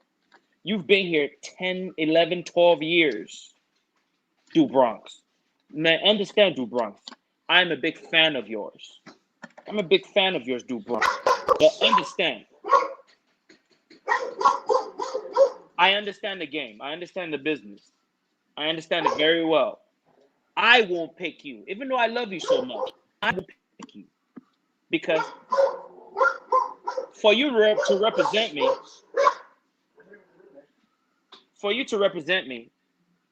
S2: You've been here 10, 11, 12 years, Du Bronx. Man, understand, Du Bronx. I'm a big fan of yours. I'm a big fan of yours, Du Bronx. But understand, I understand the game. I understand the business. I understand it very well. I won't pick you. Even though I love you so much, I won't pick you. Because for you to represent me,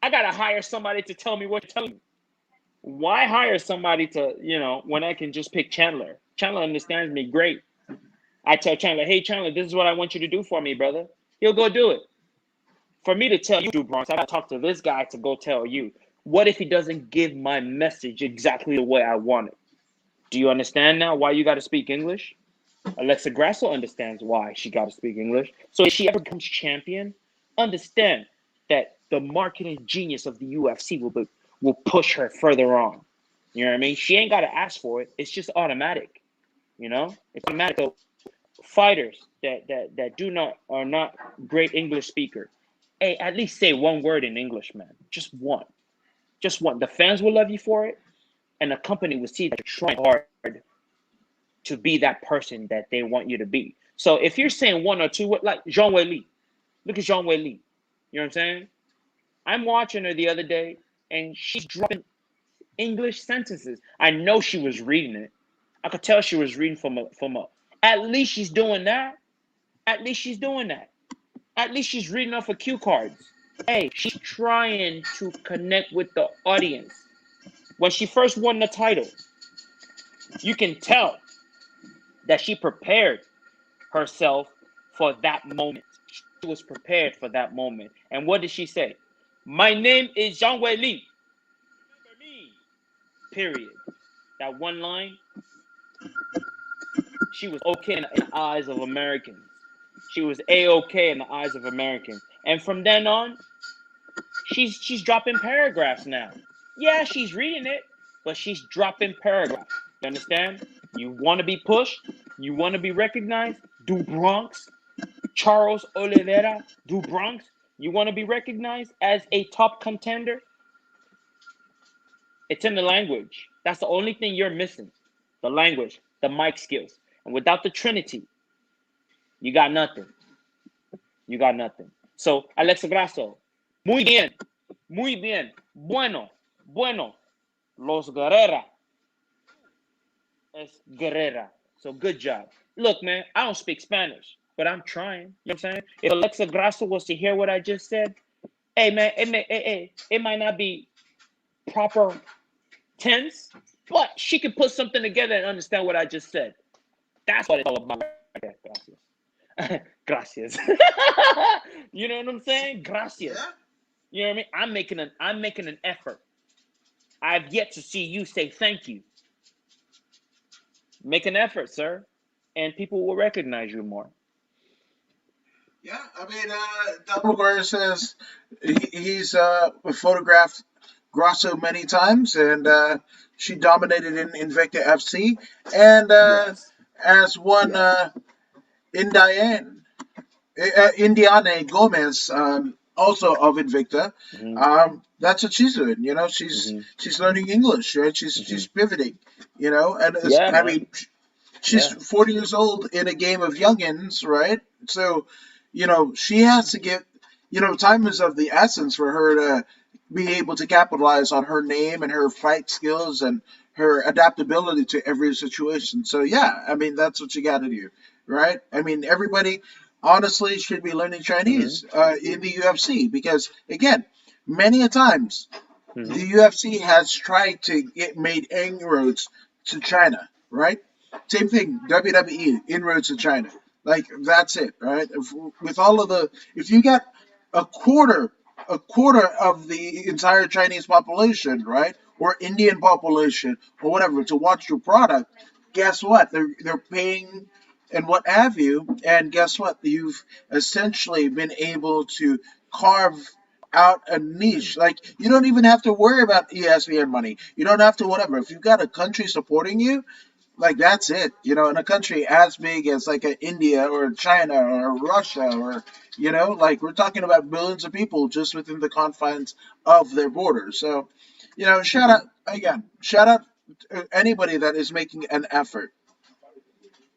S2: I gotta hire somebody to tell me what to tell me. Why hire somebody to, when I can just pick Chandler? Chandler understands me great. I tell Chandler, hey Chandler, this is what I want you to do for me, brother. He'll go do it. For me to tell you, Bronx, I gotta talk to this guy to go tell you. What if he doesn't give my message exactly the way I want it? Do you understand now why you gotta speak English? Alexa Grasso understands why she gotta speak English. So if she ever becomes champion, understand that the marketing genius of the UFC will push her further on. You know what I mean? She ain't gotta ask for it. It's just automatic. It's automatic. So fighters that are not great English speakers, hey, at least say one word in English, man. Just one. Just one. The fans will love you for it, and the company will see that you're trying hard to be that person that they want you to be. So if you're saying one or two, like Zhang Weili, look at Zhang Weili. You know what I'm saying? I'm watching her the other day, and she's dropping English sentences. I know she was reading it. I could tell she was reading from a. At least she's doing that. At least she's doing that. At least she's reading off of cue cards. Hey, she's trying to connect with the audience. When she first won the title, you can tell that she prepared herself for that moment. She was prepared for that moment. And what did she say? My name is Zhang Weili. Remember me. Period. That one line, she was okay in the eyes of Americans. She was A-okay in the eyes of Americans. And from then on, she's dropping paragraphs now. Yeah, she's reading it, but she's dropping paragraphs. You understand? You want to be pushed? You want to be recognized? Du Bronx, Charles Oliveira, Du Bronx. You want to be recognized as a top contender? It's in the language. That's the only thing you're missing. The language, the mic skills. And without the Trinity, you got nothing. You got nothing. So, Alexa Grasso, muy bien. Muy bien. Bueno. Los Guerrera. Es Guerrera. So good job. Look, man, I don't speak Spanish, but I'm trying. You know what I'm saying? If Alexa Grasso was to hear what I just said, hey, man, it might not be proper tense, but she could put something together and understand what I just said. That's what it's all about. Gracias. Gracias. You know what I'm saying? Gracias.
S1: Yeah.
S2: You know what I mean? I'm making an effort. I've yet to see you say thank you. Make an effort, sir, and people will recognize you more.
S1: Yeah, I mean, Del McGuire says he's photographed Grosso many times, and she dominated in Invicta FC, and
S2: Yes.
S1: as one Indiana Indiana Gomez, also of Invicta.
S2: Mm-hmm.
S1: That's what she's doing. You know,
S2: Mm-hmm.
S1: she's learning English, right?
S2: Mm-hmm.
S1: She's pivoting. You know, and
S2: Yeah,
S1: I
S2: man.
S1: mean, she's
S2: Yeah.
S1: 40 years old in a game of youngins, right? So, she has to get. Time is of the essence for her to be able to capitalize on her name and her fight skills and her adaptability to every situation. So yeah, I mean that's what you got to do, right? I mean everybody honestly should be learning
S2: Mm-hmm.
S1: Chinese in the UFC because again, many a times the
S2: Mm-hmm.
S1: UFC has tried to get made inroads to China, right? Same thing, WWE inroads to China. Like that's it, right? With all of if you got a quarter, a quarter of the entire Chinese population, right, or Indian population, or whatever, to watch your product, guess what? They're paying and what have you, and guess what? You've essentially been able to carve out a niche. Like you don't even have to worry about ESPN money. You don't have to whatever. If you've got a country supporting you, like that's it. In a country as big as like a India or China or Russia or like we're talking about billions of people just within the confines of their borders. So, shout
S2: Mm-hmm.
S1: out again. Shout out to anybody that is making an effort.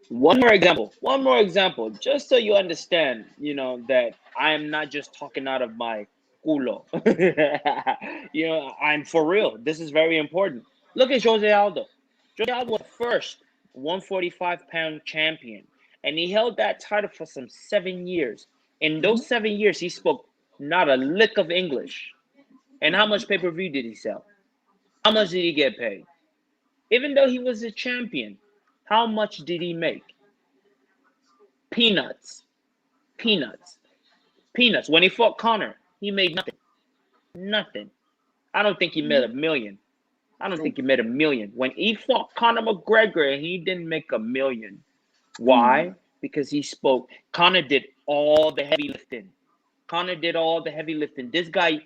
S2: One more example. One more example. Just so you understand, that I am not just talking out of my culo. I'm for real. This is very important. Look at Jose Aldo. Jose Aldo was the first 145-pound champion, and he held that title for some 7 years. In
S1: Hmm.
S2: those 7 years, he spoke not a lick of English. And how much pay-per-view did he sell? How much did he get paid? Even though he was a champion, how much did he make? Peanuts. Peanuts. Peanuts. When he fought Connor, he made nothing. Nothing. I don't think he made a million. I don't think he made a million. When he fought Conor McGregor, he didn't make a million. Why? Because he spoke. Conor did all the heavy lifting. Conor did all the heavy lifting. This guy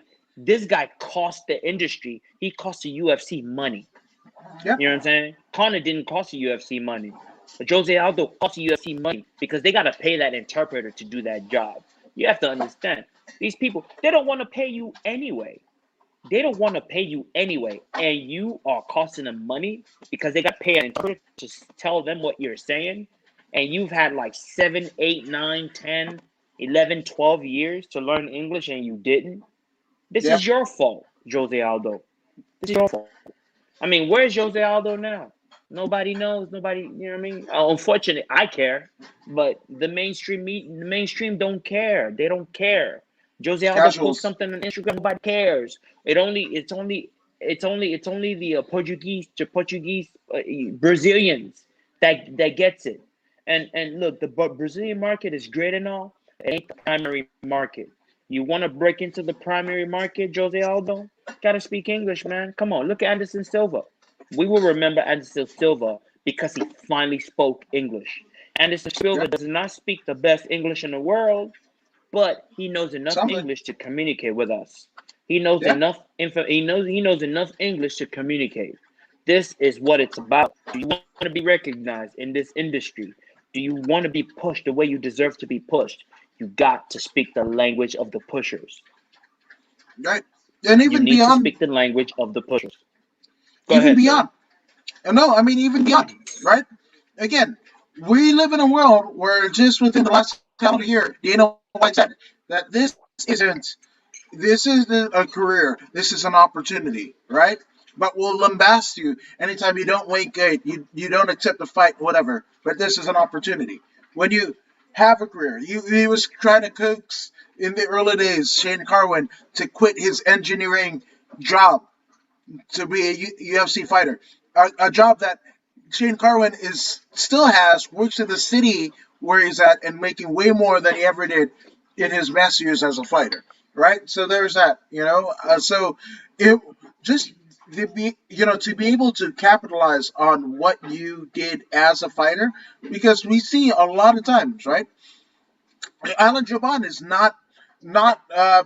S2: cost the industry. He cost the UFC money.
S1: Yeah,
S2: You know what I'm saying? Conor didn't cost the UFC money. But Jose Aldo cost the UFC money because they got to pay that interpreter to do that job. You have to understand. These people, they don't want to pay you anyway. They don't want to pay you anyway. And you are costing them money because they got to pay an interpreter to tell them what you're saying. And you've had like 7, 8, 9, 10, 11, 12 years to learn English and you didn't. This
S1: yeah.
S2: is your fault, Jose Aldo. This is your fault. I mean, where's Jose Aldo now? Nobody knows. Nobody, you know what I mean? Unfortunately, I care, but the mainstream don't care. They don't care. Jose Aldo posts
S1: Casuals.
S2: something on Instagram, nobody cares. It's only the Portuguese Brazilians that gets it. And look, the Brazilian market is great and all. It ain't the primary market. You want to break into the primary market, Jose Aldo? Gotta speak English, man. Come on, look at Anderson Silva. We will remember Anderson Silva because he finally spoke English. Anderson
S1: Yeah,
S2: Silva does not speak the best English in the world, but he knows enough
S1: something.
S2: English to communicate with us. He knows
S1: Yeah,
S2: enough info. He knows enough English to communicate. This is what it's about. Do you want to be recognized in this industry? Do you want to be pushed the way you deserve to be pushed? You got to speak the language of the pushers.
S1: right. And
S2: You need to speak the language of the pushers. Go
S1: even
S2: ahead, sir.
S1: beyond. No, I mean even beyond, right? Again, we live in a world where just within the last calendar year, Dana White said that isn't this isn't a career. This is an opportunity, right? but we'll lambast you anytime you don't wait good, you don't accept the fight, whatever. But this is an opportunity. When you have a career, he was trying to coax in the early days Shane Carwin to quit his engineering job to be a UFC fighter, a job that Shane Carwin is still has, works in the city where he's at and making way more than he ever did in his best years as a fighter. Right, so there's that, so it just to be able to capitalize on what you did as a fighter, because we see a lot of times, right? Alan Joban is not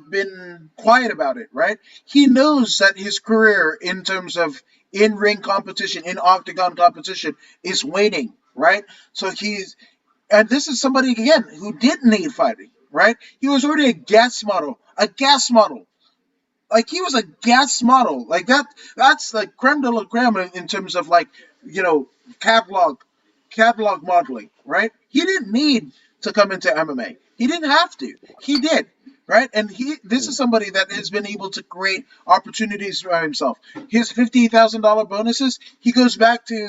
S1: been quiet about it, right? He knows that his career in terms of in ring competition, in octagon competition, is waning, right? So and this is somebody again who didn't need fighting, right? He was already a gas model, like he was a gas model, like that. That's like creme de la creme in terms of like you know catalog catalog modeling, right? He didn't need to come into MMA. He didn't have to. He did, right? And this is somebody that has been able to create opportunities for himself. His $50,000 bonuses, he goes back to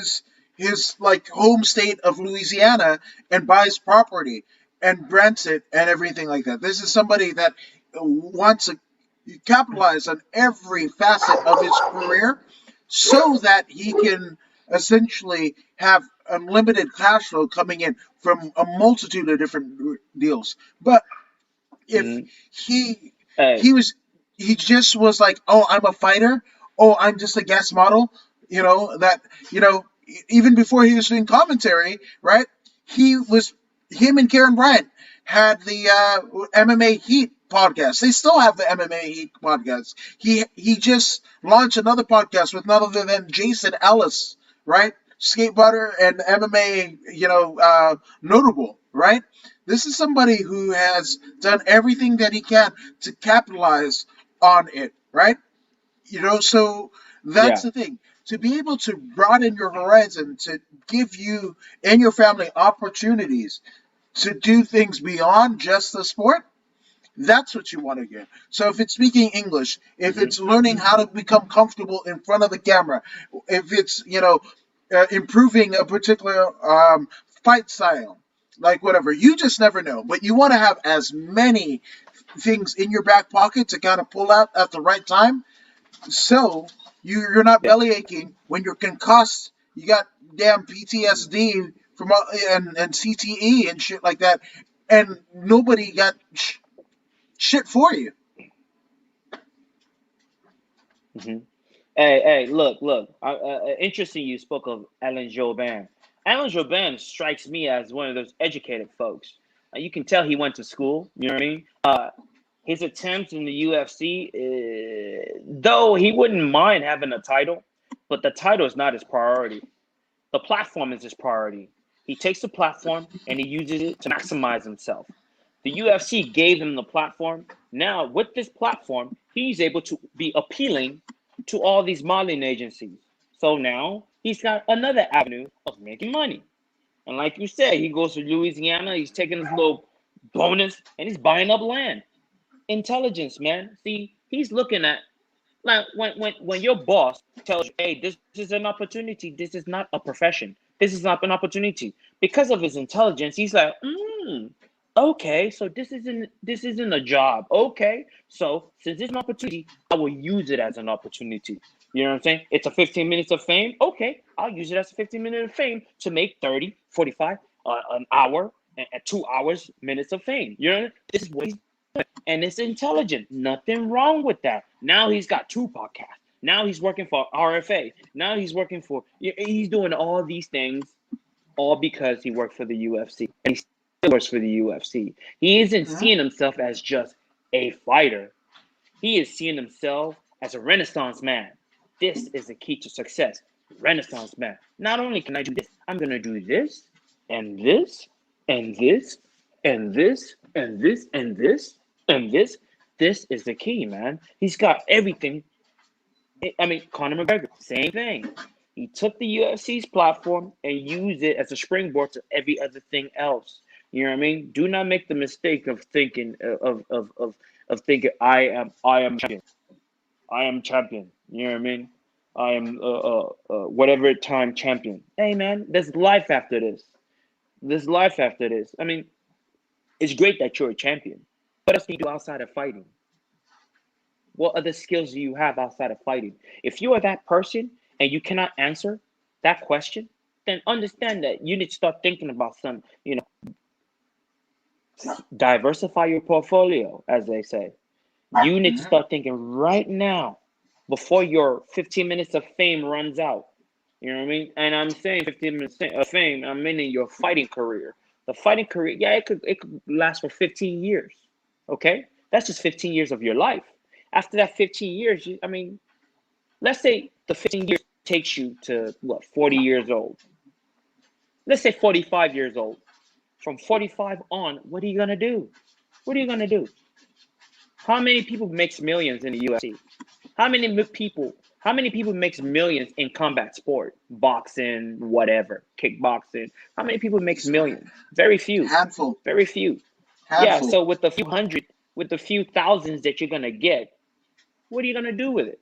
S1: his like home state of Louisiana and buys property and rents it and everything like that. This is somebody that wants to capitalize on every facet of his career so that he can essentially have unlimited cash flow coming in from a multitude of different deals. But if
S2: Mm-hmm.
S1: he
S2: Hey,
S1: he was he just was like, oh, I'm a fighter, oh, I'm just a guest model, that even before he was doing commentary, right? He was him and Karen Bryant had the MMA Heat podcast. They still have the MMA Heat podcast. He just launched another podcast with none other than Jason Ellis, right? Skateboarder and MMA, notable, right? This is somebody who has done everything that he can to capitalize on it, right? So that's
S2: yeah.
S1: the thing. To be able to broaden your horizon, to give you and your family opportunities to do things beyond just the sport, that's what you want to get. So if it's speaking English, if
S2: Mm-hmm.
S1: it's learning how to become comfortable in front of the camera, if it's improving a particular fight style, like whatever, you just never know. But you want to have as many things in your back pocket to kind of pull out at the right time, so you're not
S2: Yeah.
S1: belly aching when you're concussed. You got damn PTSD from and CTE and shit like that, and nobody got shit for you.
S2: Mm-hmm. Hey, look. Interesting you spoke of Alan Jobin. Alan Jobin strikes me as one of those educated folks. You can tell he went to school. You know what I mean? His attempts in the UFC, though he wouldn't mind having a title, but the title is not his priority. The platform is his priority. He takes the platform and he uses it to maximize himself. The UFC gave him the platform. Now, with this platform, he's able to be appealing to all these modeling agencies. So now he's got another avenue of making money. And like you said, he goes to Louisiana, he's taking his little bonus and he's buying up land. Intelligence, man. See, he's looking at like when your boss tells you, "Hey, this is an opportunity. This is not a profession. This is not an opportunity." Because of his intelligence, he's like, okay, so this isn't a job. Okay, so since it's an opportunity, I will use it as an opportunity. You know what I'm saying? It's a 15 minutes of fame. Okay, I'll use it as a 15 minute of fame to make 30, 45, an hour, and 2 hours, minutes of fame. You know, this is what he's, and it's intelligent. Nothing wrong with that. Now he's got two podcasts. Now he's working for RFA. Now he's working for. He's doing all these things, all because he worked for the UFC, and he still works for the UFC. He isn't
S1: Mhm.
S2: seeing himself as just a fighter. He is seeing himself as a Renaissance man. This is the key to success. Renaissance man. Not only can I do this, I'm gonna do this and this and this and this and this and this and this. This is the key, man. He's got everything. I mean, Conor McGregor, same thing. He took the UFC's platform and used it as a springboard to every other thing else. You know what I mean? Do not make the mistake of thinking of thinking I am champion. I am champion. You know what I mean? I am whatever time champion. Hey man, there's life after this. There's life after this. I mean, it's great that you're a champion. What else do you do outside of fighting? What other skills do you have outside of fighting? If you are that person and you cannot answer that question, then understand that you need to start thinking about diversify your portfolio, as they say. You need to
S1: Mhm.
S2: start thinking right now before your 15 minutes of fame runs out. You know what I mean? And I'm saying 15 minutes of fame, I'm meaning your fighting career. The fighting career, yeah, it could last for 15 years. Okay? That's just 15 years of your life. After that 15 years, I mean, let's say the 15 years takes you to what, 40 years old. Let's say 45 years old. From 45 on, what are you going to do? What are you going to do? How many people makes millions in the UFC? How many people makes millions in combat sport, boxing, whatever, kickboxing? How many people makes millions? Very few.
S1: Handful,
S2: Very few. Yeah,
S1: handful.
S2: so with the few hundred, with the few thousands that you're gonna get, what are you gonna do with it?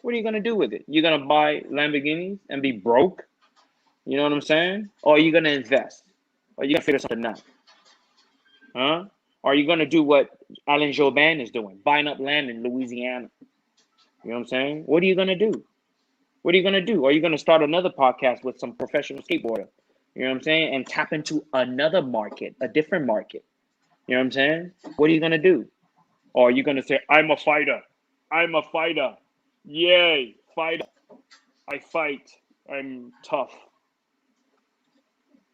S2: What are you gonna do with it? You're gonna buy Lamborghinis and be broke? You know what I'm saying? Or are you gonna invest? Or are you gonna figure something out? Huh? Or are you gonna do what Alan Jobin is doing, buying up land in Louisiana? You know what I'm saying? What are you gonna do? What are you gonna do? Are you gonna start another podcast with some professional skateboarder? You know what I'm saying? And tap into another market, a different market. You know what I'm saying? What are you gonna do? Or are you gonna say, I'm a fighter. I'm a fighter. Yay, fighter. I fight. I'm tough.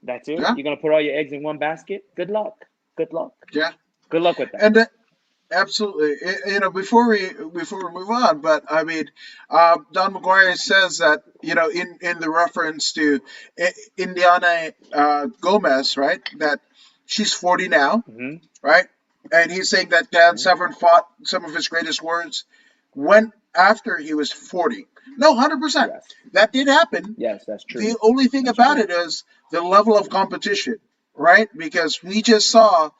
S2: That's it?
S1: Yeah,
S2: You're gonna put all your eggs in one basket? Good luck. Good luck.
S1: yeah,
S2: Good luck with that.
S1: and absolutely. Before we move on, but I mean, Don McGuire says that in the reference to Indiana Gomez, right? That she's 40 now,
S2: Hmm.
S1: right? And he's saying that Dan
S2: Hmm.
S1: Severn fought some of his greatest wars when after he was 40. No, 100%.
S2: Yes.
S1: That did happen.
S2: Yes, that's true.
S1: The only thing
S2: That's
S1: about
S2: true.
S1: it is the level of competition, right? Because we just saw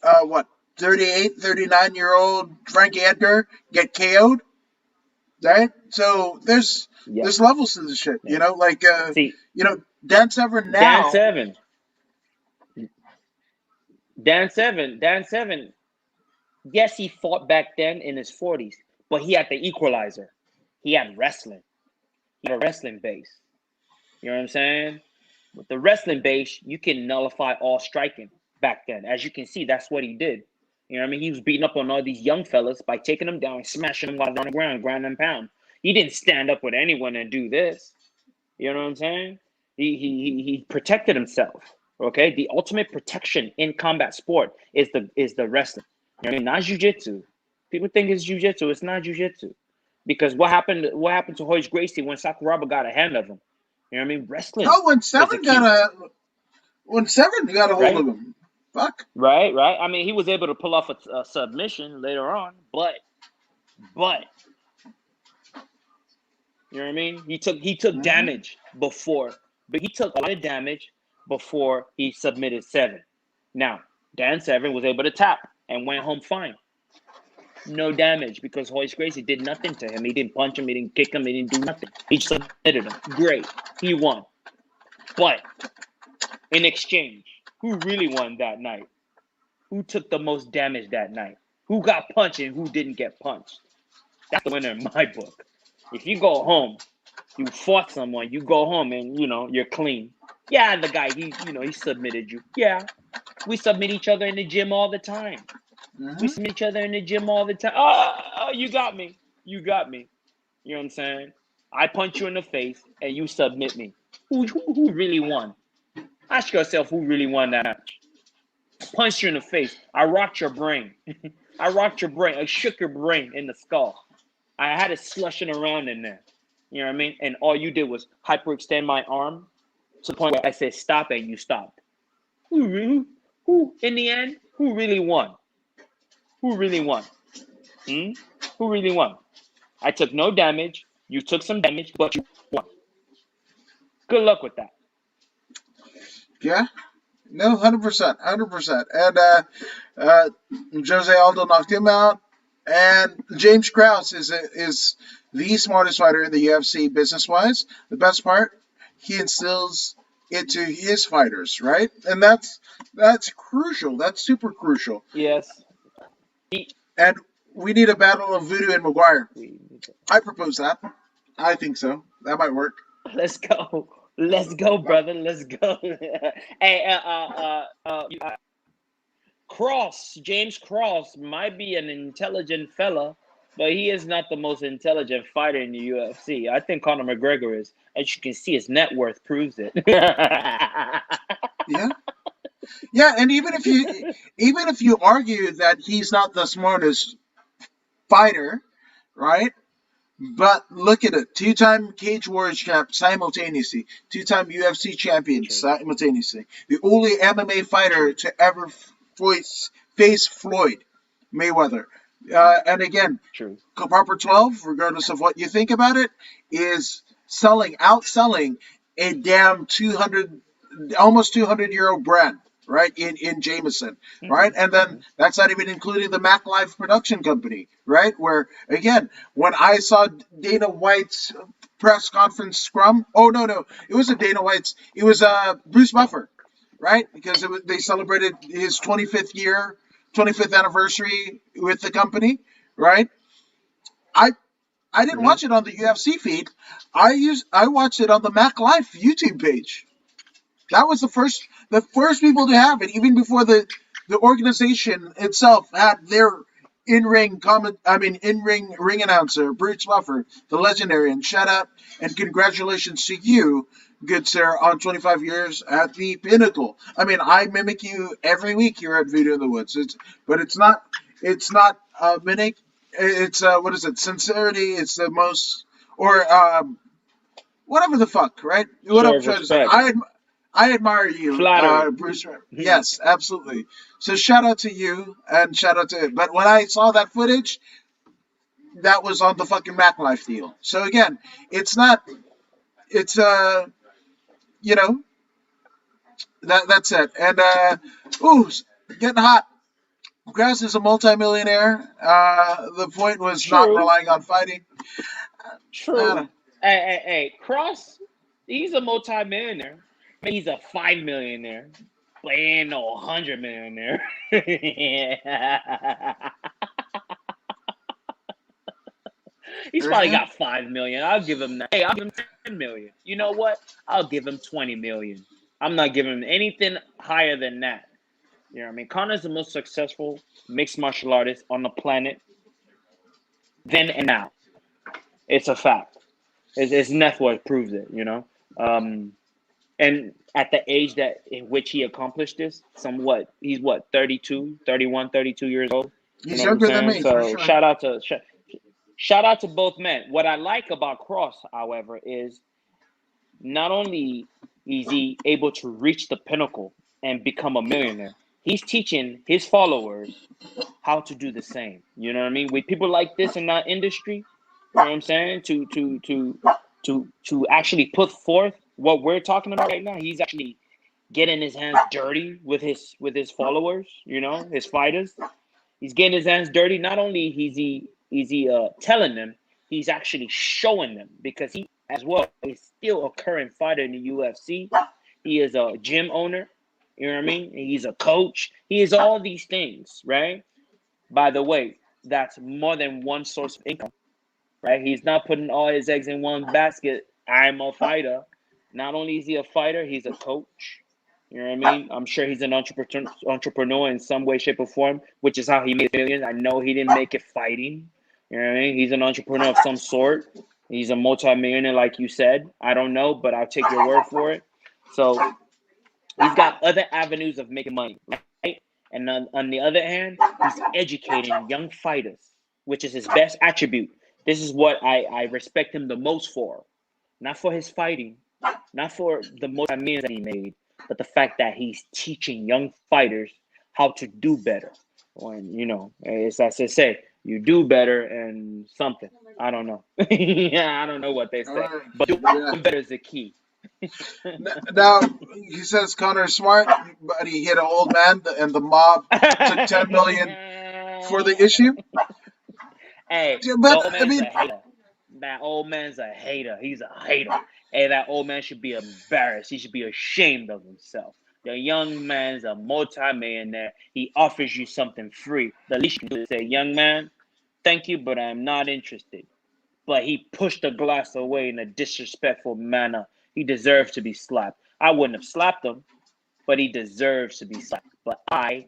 S1: what 38, 39-year-old Frankie Edgar get KO'd, right? So there's
S2: Yes.
S1: levels to this shit,
S2: Yes.
S1: like
S2: See,
S1: Dan Severn
S2: Dan
S1: now.
S2: Seven, Dan Seven. Yes, he fought back then in his 40s, but he had the equalizer. He had wrestling. He had a wrestling base. You know what I'm saying? With the wrestling base, you can nullify all striking back then. As you can see, that's what he did. You know what I mean? He was beating up on all these young fellas by taking them down, smashing them while they're on the ground, ground and pound. He didn't stand up with anyone and do this. You know what I'm saying? He protected himself. Okay, the ultimate protection in combat sport is the wrestling. You know what I mean? Not jujitsu. People think it's jujitsu. It's not jujitsu. Because what happened? What happened to Hoist Gracie when Sakuraba got a hand of him? You know what I mean? Wrestling
S1: No, when
S2: is the
S1: Severn got
S2: key,
S1: a hold
S2: right?
S1: of him, fuck.
S2: Right, right. I mean, he was able to pull off a submission later on, but you know what I mean? He took
S1: Hmm.
S2: damage before, but he took a lot of damage before he submitted Seven. Now, Dan Severn was able to tap and went home fine. No damage because Hoist Gracie did nothing to him. He didn't punch him, he didn't kick him, he didn't do nothing. He just submitted him. Great. He won. But in exchange, who really won that night? Who took the most damage that night? Who got punched and who didn't get punched? That's the winner in my book. If you go home, you fought someone, you go home and you're clean. Yeah, the guy he submitted you. Yeah, we submit each other in the gym all the time. We
S1: Hmm.
S2: submit each other in the gym all the time. Oh, you got me. You got me. You know what I'm saying? I punch you in the face and you submit me. Who really won? Ask yourself who really won that match. I punched you in the face. I rocked your brain. I rocked your brain. I shook your brain in the skull. I had it slushing around in there. You know what I mean? And all you did was hyperextend my arm to the point where I said stop and you stopped. Who in the end, who really won? Who really won? Hmm? Who really won? I took no damage. You took some damage, but you won. Good luck with that.
S1: Yeah. No, 100%, 100%. And uh, Jose Aldo knocked him out, and James Krause is the smartest fighter in the UFC business wise. The best part, he instills it to his fighters, right? And that's crucial. That's super crucial.
S2: Yes. He,
S1: And we need a battle of Voodoo and Maguire.
S2: we,
S1: I propose that. I think so. That might work.
S2: let's go. Let's go, brother. Let's go. Hey, Cross, James Cross might be an intelligent fella, but he is not the most intelligent fighter in the UFC. I think Conor McGregor is. As you can see, his net worth proves it.
S1: Yeah. Yeah, and even if you argue that he's not the smartest fighter, right? But look at it. Two-time Cage Warriors champ simultaneously. Two-time UFC champion
S2: True.
S1: simultaneously. The only MMA fighter
S2: True.
S1: to ever face Floyd Mayweather. And again,
S2: True.
S1: Proper 12, regardless of what you think about it, is outselling a damn 200, almost 200-year-old brand, right? In Jameson, right?
S2: Mm-hmm.
S1: And then
S2: Mm-hmm.
S1: that's not even including the Mac Life production company, right? Where again, when I saw Dana White's press conference scrum, oh no, it wasn't Dana White's, it was Bruce Buffer, right? Because they celebrated his 25th anniversary with the company, right? I I didn't
S2: Mm-hmm.
S1: watch it on the UFC feed. I watched it on the Mac Life YouTube page. That was the first people to have it, even before the organization itself had their in ring ring announcer, Bruce Buffer, the legendary. And shout out and congratulations to you, good sir, on 25 years at the pinnacle. I mean, I mimic you every week here at Voodoo in the Woods. But it's not mimic. It's what is it? Sincerity. It's the most, or whatever the fuck, right? What I'm
S2: Serve
S1: trying to say.
S2: respect.
S1: I admire you,
S2: Flattery.
S1: Bruce. Yes, absolutely. So shout out to you and shout out to. But when I saw that footage, that was on the fucking Mac Life deal. So again, it's not. It's you know, that's it. And ooh, getting hot. Grass is a multimillionaire. The point was not
S2: True.
S1: relying on fighting.
S2: True. Hey, Cross, he's a multi-millionaire. Maybe he's a 5 millionaire, but he ain't no 100 millionaire. He's probably
S1: Yeah.
S2: got 5 million. I'll give him that. Hey, I'll give him 10 million. You know what? I'll give him 20 million. I'm not giving him anything higher than that. You know what I mean? Connor's the most successful mixed martial artist on the planet then and now. It's a fact. His net worth proves it, you know? And at the age that in which he accomplished this, he's what, 32, 31, 32 years old. You
S1: He's
S2: know what I'm
S1: younger than
S2: saying?
S1: me for
S2: So
S1: sure.
S2: shout out to both men. What I like about Cross, however, is not only is he able to reach the pinnacle and become a millionaire, he's teaching his followers how to do the same. You know what I mean? With people like this in our industry, you know what I'm saying? To actually put forth what we're talking about right now, he's actually getting his hands dirty with his followers, you know, his fighters. He's getting his hands dirty. Not only is he telling them, he's actually showing them because he as well is still a current fighter in the UFC. He is a gym owner. You know what I mean? He's a coach. He is all these things, right? By the way, that's more than one source of income, right? He's not putting all his eggs in one basket. I'm a fighter. Not only is he a fighter, he's a coach. You know what I mean? I'm sure he's an entrepreneur in some way, shape, or form, which is how he made millions. I know he didn't make it fighting. You know what I mean? He's an entrepreneur of some sort. He's a multimillionaire, like you said. I don't know, but I'll take your word for it. So he's got other avenues of making money, right? And on the other hand, he's educating young fighters, which is his best attribute. This is what I respect him the most for. Not for his fighting, not for the multi-millions that he made, but the fact that he's teaching young fighters how to do better. When, you know, it's as they say, you do better and something. I don't know. Yeah, I don't know what they
S1: All
S2: say.
S1: right.
S2: But doing
S1: Yeah.
S2: better is the key.
S1: Now he says Connor's smart, but he hit an old man, and the mob took 10 million for the issue.
S2: Hey,
S1: Yeah,
S2: the
S1: but
S2: old
S1: I
S2: man's a
S1: mean,
S2: hater. that old man's a hater. He's a hater. Hey, that old man should be embarrassed. He should be ashamed of himself. The young man's a multimillionaire. He offers you something free. The least you can do is say, young man, thank you, but I'm not interested. But he pushed the glass away in a disrespectful manner. He deserves to be slapped. I wouldn't have slapped him, but he deserves to be slapped. But I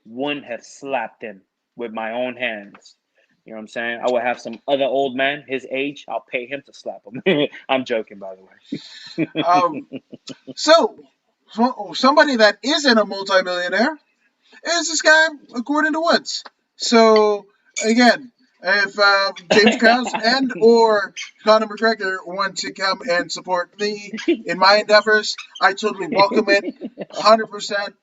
S2: wouldn't have slapped him with my own hands. You know what I'm saying? I would have some other old man his age. I'll pay him to slap him. I'm joking, by the way.
S1: Um, so, somebody that isn't a multimillionaire is this guy, according to Woods. So, again, if James Krause and or Conor McGregor want to come and support me in my endeavors, I totally welcome it. 100%.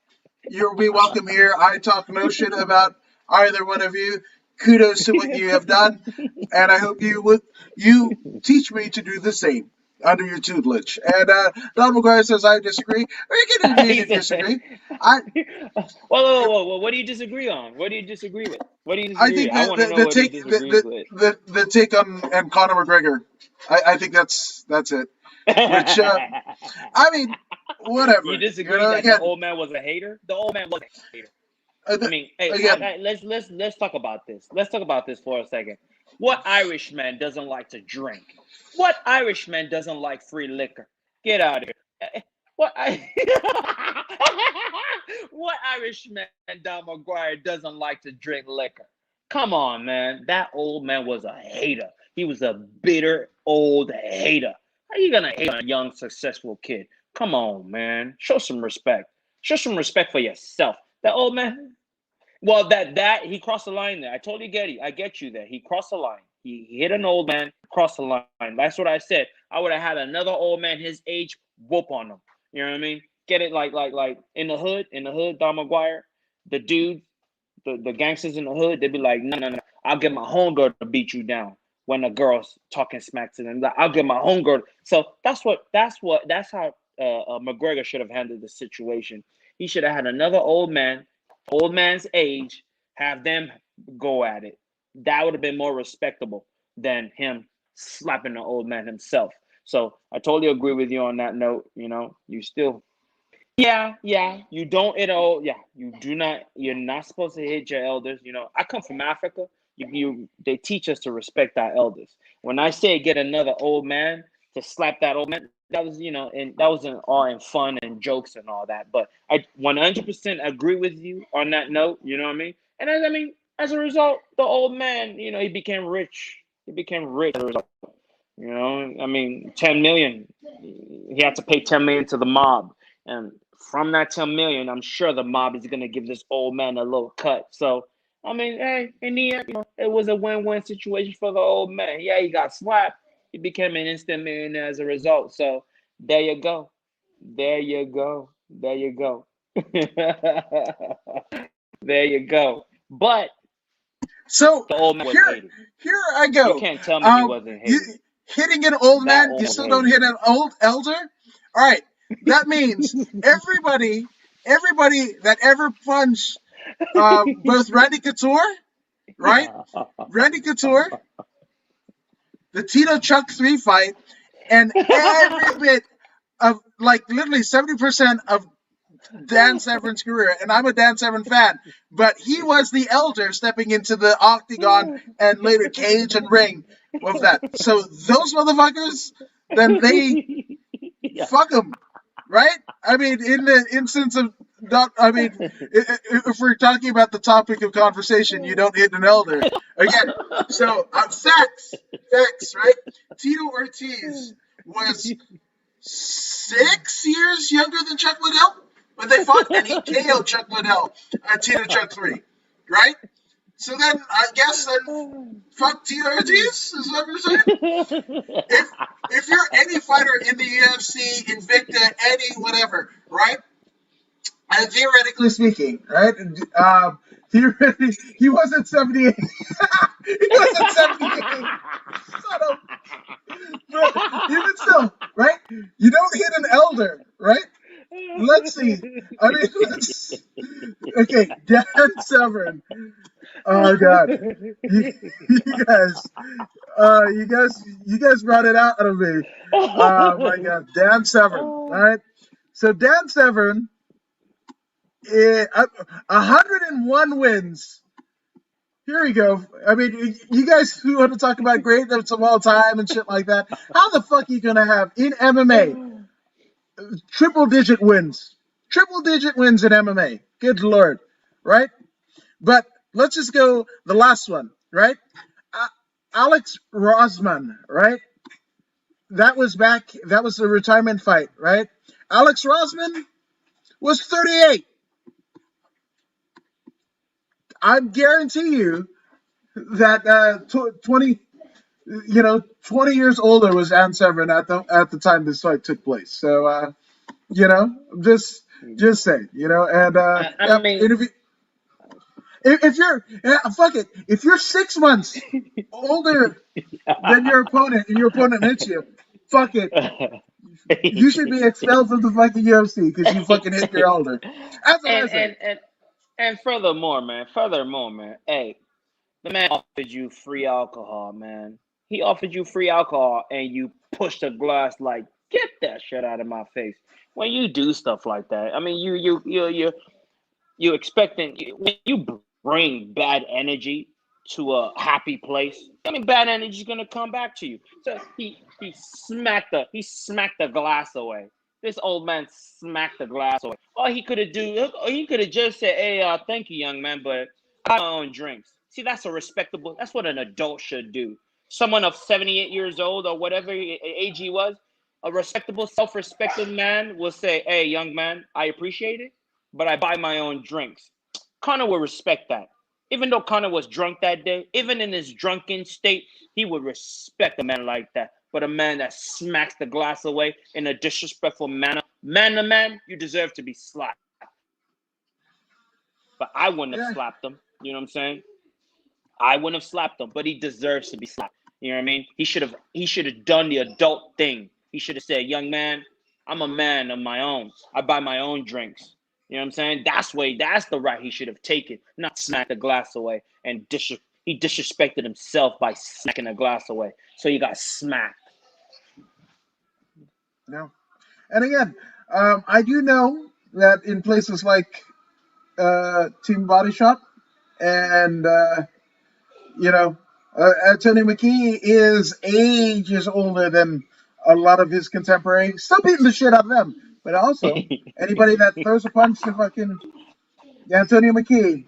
S1: You'll be welcome here. I talk no shit about either one of you. Kudos to what you have done, and I hope you teach me to do the same under your tutelage. And Don McGuire says I disagree. We can agree to disagree.
S2: Whoa. What do you disagree on? What do you disagree with? What do you
S1: I
S2: disagree
S1: think
S2: with? I want to know what he disagrees with.
S1: the take on Conor McGregor. I think that's it. Which I mean, whatever.
S2: You disagree
S1: You know,
S2: that
S1: again,
S2: the old man was a hater? The old man was a hater. I mean, hey,
S1: again,
S2: let's talk about this. Let's talk about this for a second. What Irishman doesn't like to drink? What Irishman doesn't like free liquor? Get out of here. What what Irishman, Don McGuire, doesn't like to drink liquor? Come on, man. That old man was a hater. He was a bitter old hater. How you gonna hate on a young, successful kid? Come on, man. Show some respect. Show some respect for yourself. That old man. Well, that he crossed the line there. I totally get you. I get you there. He crossed the line. He hit an old man, crossed the line. That's what I said. I would have had another old man his age whoop on him. You know what I mean? Get it like in the hood, Don McGuire, the dude, the gangsters in the hood, they'd be like, no. I'll get my homegirl to beat you down when a girl's talking smack to them. Like, I'll get my homegirl. So that's how McGregor should have handled the situation. He should have had another old man's age, have them go at it. That would have been more respectable than him slapping the old man himself. So I totally agree with you on that note. You know, you still, yeah, you don't hit old, yeah, you do not, you're not supposed to hit your elders. You know, I come from Africa. They teach us to respect our elders. When I say get another old man to slap that old man, that was, and that was all in fun and jokes and all that. But I 100% agree with you on that note. You know what I mean? And as a result, the old man, he became rich. He became rich as a result. 10 million. He had to pay 10 million to the mob, and from that 10 million, I'm sure the mob is gonna give this old man a little cut. So, hey, in the end, it was a win-win situation for the old man. Yeah, he got slapped. He became an instant millionaire as a result. So there you go. There you go. There you go. There you go. But
S1: so
S2: the old man was hated.
S1: here I
S2: You
S1: go.
S2: can't tell me he wasn't hated.
S1: Hitting an old
S2: That
S1: man,
S2: old
S1: you
S2: was
S1: still don't
S2: hated.
S1: hit an old elder? All right. That means everybody that ever punched both Randy Couture, right? Randy Couture, the Tito Chuck 3 fight, and every bit of, like, literally 70% of Dan Severn's career, and I'm a Dan Severn fan, but he was the elder stepping into the octagon and later cage and ring of that. So those motherfuckers, then they fuck them, right? I mean, in the instance of, if we're talking about the topic of conversation, you don't hit an elder. Again, so facts, right? Tito Ortiz was 6 years younger than Chuck Liddell when they fought, and he KO'd Chuck Liddell at Tito Chuck 3, right? So then, I guess, fuck Tito Ortiz, is what you're saying? If you're any fighter in the UFC, Invicta, any whatever, right? And theoretically speaking, right? Theoretically, he wasn't 78. He wasn't 78. Shut up. But even still, right? You don't hit an elder, right? Let's see. Okay, Dan Severn. Oh God, you, you guys, you guys brought it out of me. Oh my God, Dan Severn. All right, so Dan Severn, 101 wins. Here we go. I mean, you guys who want to talk about greatness of all time and shit like that, how the fuck are you gonna have in MMA triple digit wins in MMA? Good lord, right? But let's just go the last one, right? Uh, Alex Rosman, right? That was the retirement fight, right? Alex Rosman was 38. I guarantee you that 20, 20 years older was Ann Severn at the time this fight took place. So, you know, just say, and
S2: I
S1: yeah,
S2: mean,
S1: interview. If you're fuck it, if you're 6 months older than your opponent and your opponent hits you, fuck it, you should be expelled from the fucking UFC because you fucking hit your older. That's what I
S2: and
S1: say.
S2: and and and furthermore, man, hey, the man offered you free alcohol, man. He offered you free alcohol, and you pushed a glass like, get that shit out of my face. When you do stuff like that, I mean, you expecting when you bring bad energy to a happy place. I mean, bad energy is gonna come back to you. So he smacked the glass away. This old man smacked the glass away. He could have just said, "Hey, thank you, young man, but I buy my own drinks." See, that's a respectable. That's what an adult should do. Someone of 78 years old or whatever age he was, a respectable, self-respecting man will say, "Hey, young man, I appreciate it, but I buy my own drinks." Connor would respect that. Even though Connor was drunk that day, even in his drunken state, he would respect a man like that. But a man that smacks the glass away in a disrespectful manner, man to man, you deserve to be slapped. But I wouldn't have
S1: Yeah,
S2: slapped him. You know what I'm saying? I wouldn't have slapped him, but he deserves to be slapped. You know what I mean? He should have done the adult thing. He should have said, "Young man, I'm a man of my own. I buy my own drinks." You know what I'm saying? That's the right he should have taken, not smack the glass away and he disrespected himself by smacking the glass away. So he got smacked.
S1: no. And again, I do know that in places like Team Body Shop and you know, Tony McKee is ages older than a lot of his contemporaries. Still beating the shit out of them, but also anybody that throws a punch to fucking Antonio McKee,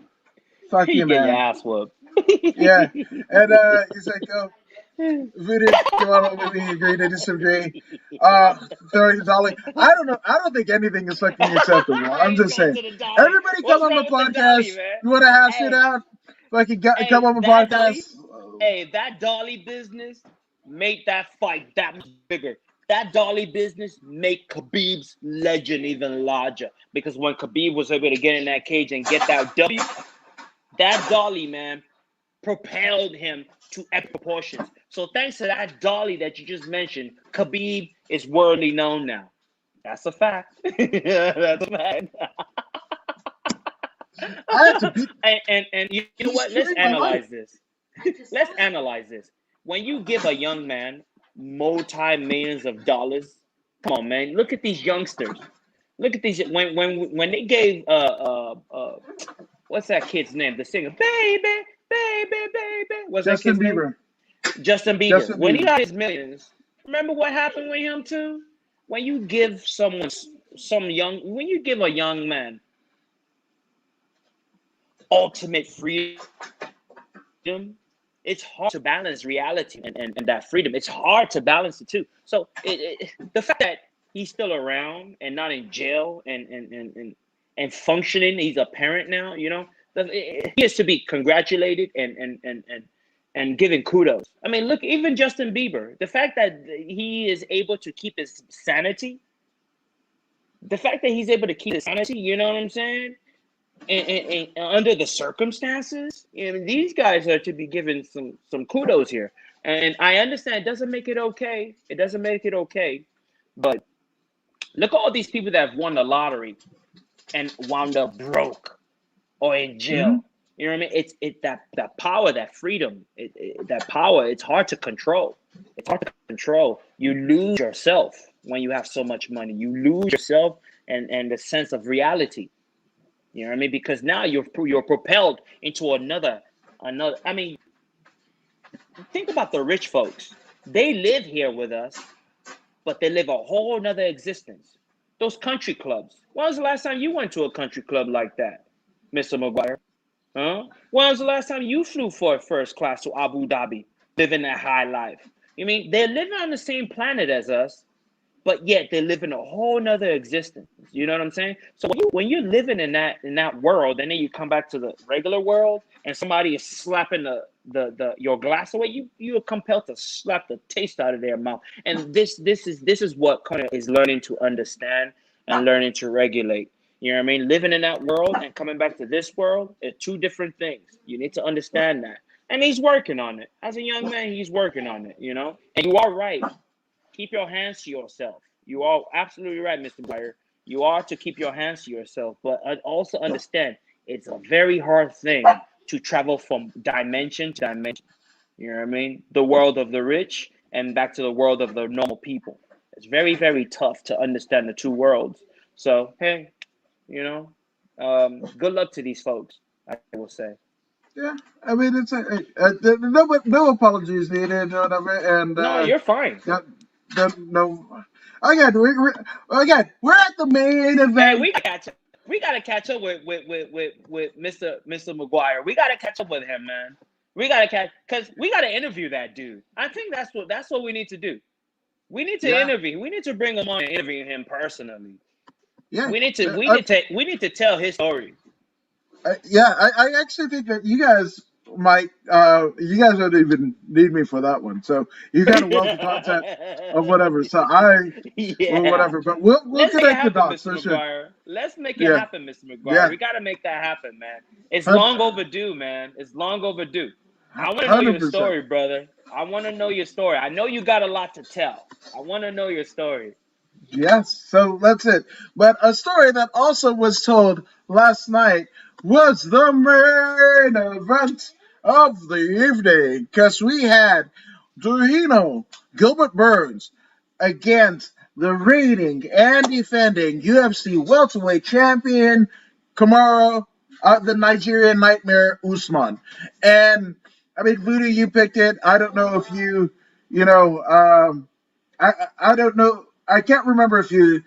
S1: fuck
S2: You
S1: you,
S2: get your
S1: man.
S2: ass whooped.
S1: Yeah, and he's like, oh, voodoo, come on with me, agree to disagree. Throwing dolly. I don't know. I don't think anything is fucking acceptable. I'm
S2: He's
S1: just
S2: going
S1: saying.
S2: to the dolly.
S1: Everybody come
S2: What's
S1: on my
S2: wrong with the dolly,
S1: podcast.
S2: man?
S1: You want to hash it
S2: Hey,
S1: out? Fucking come
S2: hey,
S1: on my
S2: that
S1: podcast.
S2: dolly, hey, that dolly business made that fight that much bigger. That dolly business made Khabib's legend even larger because when Khabib was able to get in that cage and get that W, that dolly, man, propelled him to epic proportions. So thanks to that dolly that you just mentioned, Khabib is worldly known now. That's a fact. That's a fact.
S1: I have to beat.
S2: And you know
S1: He's
S2: what? Let's
S1: killing my life.
S2: analyze this. Let's analyze this. When you give a young man multi millions of dollars, come on, man. Look at these youngsters. Look at these. When they gave what's that kid's name? The singer, baby, baby, baby. What's that
S1: Justin
S2: kid's name?
S1: Bieber.
S2: Justin Bieber.
S1: Justin
S2: When he
S1: Bieber.
S2: got his millions, remember what happened with him too? When you give when you give a young man ultimate freedom, it's hard to balance reality and that freedom. It's hard to balance the two. So the fact that he's still around and not in jail and functioning, he's a parent now. He is to be congratulated and given kudos. I mean, look, even Justin Bieber, the fact that he is able to keep his sanity, the fact that he's able to keep his sanity, you know what I'm saying? And under the circumstances, these guys are to be given some kudos here. And I understand it doesn't make it okay. It doesn't make it okay. But look at all these people that have won the lottery and wound up broke or in
S1: Hmm.
S2: jail. You know what I mean? It's that power, that freedom, that power. It's hard to control. It's hard to control. You lose yourself when you have so much money. You lose yourself and the sense of reality. You know what I mean? Because now you're propelled into another. I mean, think about the rich folks. They live here with us, but they live a whole nother existence. Those country clubs. When was the last time you went to a country club like that, Mr. McGuire? Huh? When was the last time you flew for first class to Abu Dhabi, living that high life? You mean they're living on the same planet as us, but yet they live in a whole nother existence. You know what I'm saying? So when you're living in that world, and then you come back to the regular world, and somebody is slapping the your glass away, you are compelled to slap the taste out of their mouth. And this is what Connor is learning to understand and learning to regulate. You know what I mean? Living in that world and coming back to this world are two different things. You need to understand that. And he's working on it. As a young man, he's working on it, you know? And you are right. Keep your hands to yourself. You are absolutely right, Mr. Meyer. You are to keep your hands to yourself, but also understand it's a very hard thing to travel from dimension to dimension. You know what I mean? The world of the rich and back to the world of the normal people. It's very, very tough to understand the two worlds. So, hey, you know, good luck to these folks, I will say.
S1: Yeah, I mean it's no apologies needed or whatever, and
S2: No, you're fine.
S1: yeah, no. Again, we're at the main
S2: Hey,
S1: event.
S2: we gotta catch up with Mr. McGuire. We gotta catch up with him, man. We gotta because we gotta interview that dude. I think that's what we need to do. We need to
S1: Yeah,
S2: interview. We need to bring him on and interview him personally.
S1: yeah,
S2: We need to
S1: uh,
S2: we
S1: I,
S2: need to we need to tell his story.
S1: yeah. I actually think that you guys don't even need me for that one. So you got a wealth of content of whatever. So or
S2: Yeah.
S1: whatever. But we'll
S2: Let's make it
S1: connect the
S2: happen,
S1: dots
S2: Mr.
S1: for sure.
S2: McGuire. Let's make it
S1: Yeah,
S2: happen, Mr. McGuire.
S1: yeah,
S2: We gotta make that happen, man. It's
S1: hun-
S2: long overdue, man. It's long overdue. I want to know your
S1: 100%.
S2: story, brother. I want to know your story. I know you got a lot to tell. I want to know your story.
S1: Yes, so that's it. But a story that also was told last night was the main event of the evening because we had Duhino Gilbert Burns against the reigning and defending UFC welterweight champion Kamaru, the Nigerian Nightmare Usman. And I mean, Voodoo, you picked it. I don't know if you know. I don't know. I can't remember if you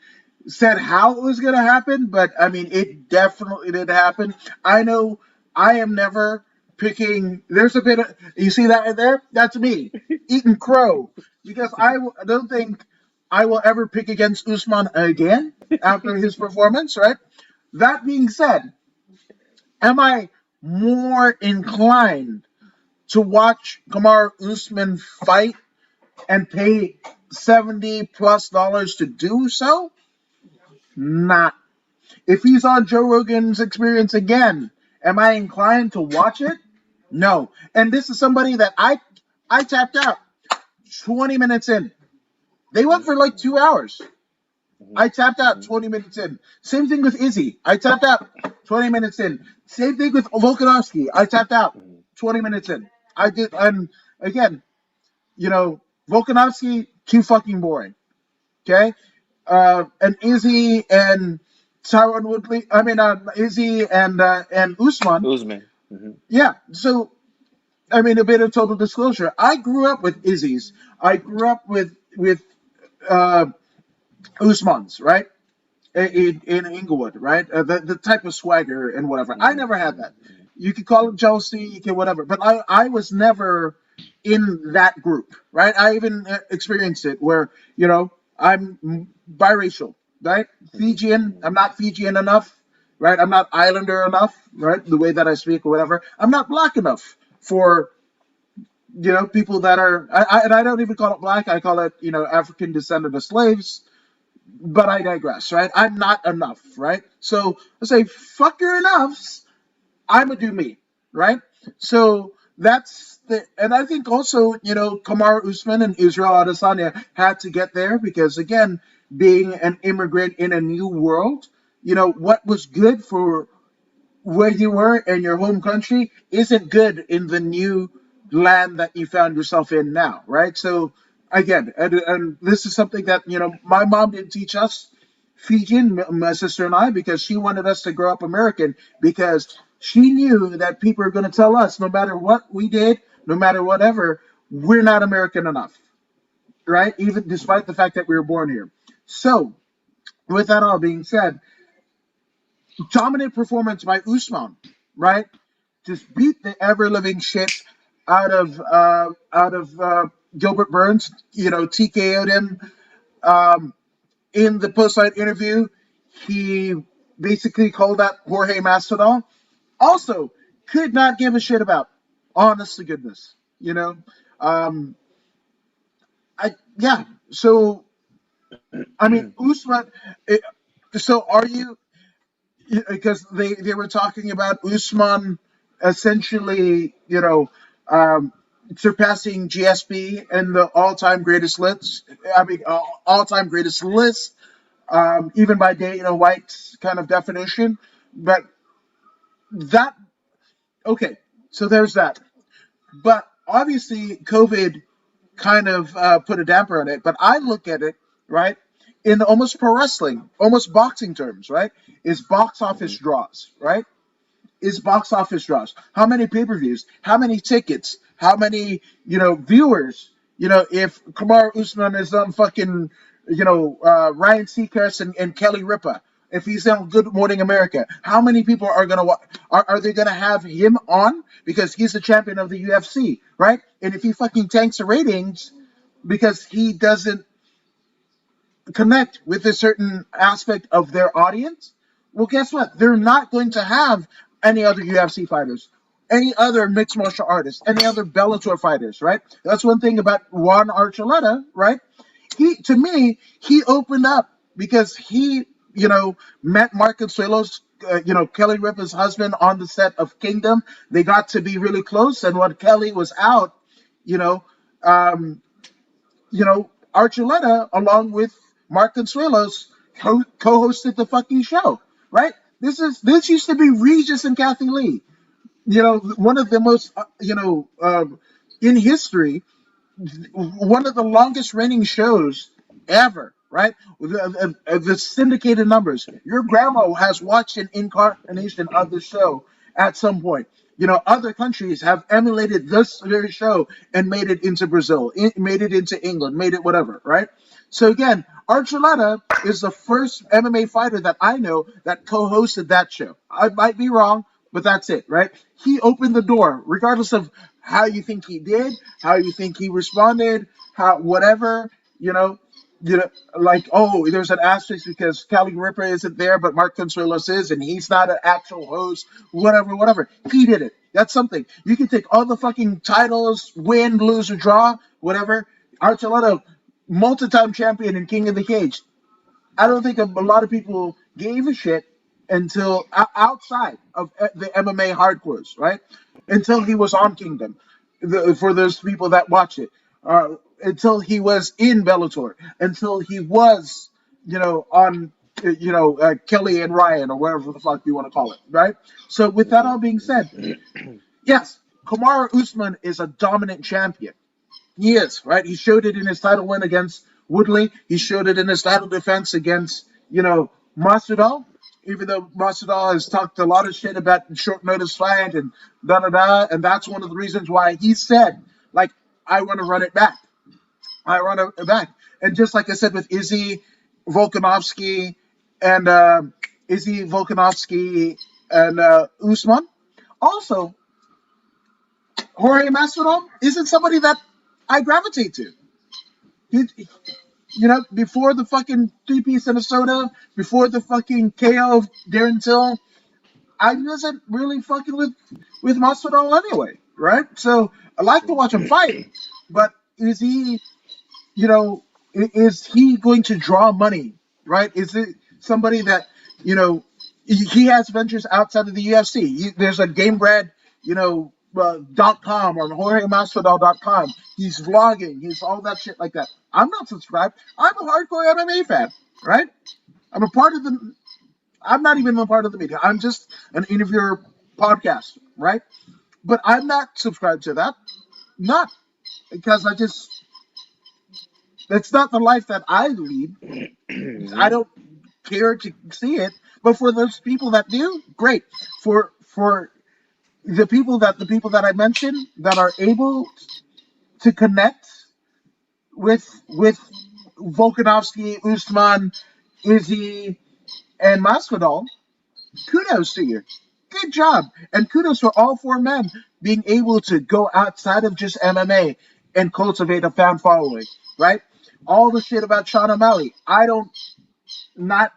S1: said how it was going to happen, but I mean, it definitely did happen. I know I am never picking. There's a bit of, you see that right there? That's me eating crow because I don't think I will ever pick against Usman again after his performance, right? That being said, am I more inclined to watch Kamar Usman fight and pay $70+ to do so? Not. If he's on Joe Rogan's Experience again, am I inclined to watch it? No. And this is somebody that I tapped out 20 minutes in. They went for like 2 hours. I tapped out 20 minutes in. Same thing with Izzy. I tapped out 20 minutes in. Same thing with Volkanovski. I tapped out 20 minutes in. I did, and again, Volkanovski, too fucking boring. Okay, and Izzy and Tyron Woodley. I mean, Izzy and Usman.
S2: Usman. Mm-hmm.
S1: Yeah. So I mean, a bit of total disclosure. I grew up with Izzy's. I grew up with uh, Usman's. Right. In Inglewood, right? The type of swagger and whatever. I
S2: Mm-hmm.
S1: never had that.
S2: Mm-hmm.
S1: You could call it jealousy, you can whatever, but I was never in that group, right? I even experienced it where I'm biracial, right? Fijian.
S2: Mm-hmm.
S1: I'm not Fijian enough, right? I'm not Islander enough, right? The way that I speak or whatever. I'm not black enough for people that are. And I don't even call it black. I call it African descendant of slaves, but I digress, right? I'm not enough, right? So I say, fuck your enoughs. I'm gonna do me, right? So and I think also, Kamar Usman and Israel Adesanya had to get there because, again, being an immigrant in a new world, what was good for where you were in your home country isn't good in the new land that you found yourself in now, right? So again, and this is something that my mom didn't teach us, Fijian, my sister and I, because she wanted us to grow up American, because she knew that people are going to tell us no matter what we did, no matter whatever, we're not American enough, right? Even despite the fact that we were born here. So with that all being said, dominant performance by Usman, right? Just beat the ever living shit out of Gilbert Burns. TKO'd him in the post fight interview. He basically called out Jorge Masvidal. Also, could not give a shit about. Honest to goodness, Um, I yeah. So I mean, Usman. It, so are you? Because they were talking about Usman essentially, um, surpassing GSP in the all-time greatest lists. I mean, all-time greatest list, even by Dana White's kind of definition. But that okay, so there's that. But obviously, COVID kind of put a damper on it. But I look at it right in almost pro wrestling, almost boxing terms, right? Is box office
S2: Mhm.
S1: draws, right? Is box office draws. How many pay-per-views? How many tickets? How many, viewers? If Kamar Usman is on fucking, Ryan Seacrest and Kelly Ripa, if he's on Good Morning America, how many people are gonna are they gonna have him on because he's the champion of the UFC, right? And if he fucking tanks the ratings because he doesn't connect with a certain aspect of their audience, well, guess what? They're not going to have any other UFC fighters, any other mixed martial artists, any other Bellator fighters, right? That's one thing about Juan Archuleta, right? To me, he opened up because he, met Mark Consuelos, Kelly Ripa's husband on the set of Kingdom. They got to be really close, and when Kelly was out, you know, um, Archuleta, along with Mark Consuelos, co-hosted the fucking show, right? This used to be Regis and Kathy Lee. One of the most, in history, one of the longest running shows ever, right? The syndicated numbers. Your grandma has watched an incarnation of the show at some point. Other countries have emulated this very show and made it into Brazil, made it into England, made it whatever, right? So again, Archuleta is the first MMA fighter that I know that co-hosted that show. I might be wrong, but that's it, right? He opened the door, regardless of how you think he did, how you think he responded, how whatever, you know, like there's an asterisk because Cali Ripper isn't there, but Mark Consuelos is, and he's not an actual host, whatever, whatever. He did it. That's something. You can take all the fucking titles, win, lose, or draw, whatever. Archuleta, multi-time champion and King of the Cage. I don't think a lot of people gave a shit until outside of the MMA hardcores, right? Until he was on Kingdom, for those people that watch it, until he was in Bellator, until he was, on, Kelly and Ryan or whatever the fuck you want to call it, right? So with that all being said, yes, Kamaru Usman is a dominant champion. He is, right? He showed it in his title win against Woodley. He showed it in his title defense against, Masvidal. Even though Masvidal has talked a lot of shit about short notice fight and da da da, and that's one of the reasons why he said, like, I want to run it back. I run it back. And just like I said with Volkanovski and Izzy Volkanovski and Usman, also Jorge Masvidal isn't somebody that I gravitate to. He, before the fucking three-piece Minnesota, before the fucking KO of Darren Till, I wasn't really fucking with Masvidal anyway, right? So I like to watch him fight, but is he, is he going to draw money, right? Is it somebody that, you know, he has ventures outside of the UFC? There's a GameBread, .com or JorgeMasvidal.com. He's vlogging. He's all that shit like that. I'm not subscribed. I'm a hardcore MMA fan, right? I'm a part of the I'm not even a part of the media. I'm just an interviewer podcast, right? But I'm not subscribed to that. Not because I just that's not the life that I lead. I
S2: Mhm.
S1: don't care to see it. But for those people that do, great. For the people that I mentioned that are able to connect with Volkanovski, Usman, Izzy, and Masvidal, kudos to you. Good job. And kudos for all four men being able to go outside of just MMA and cultivate a fan following, right? All the shit about Sean O'Malley. I don't not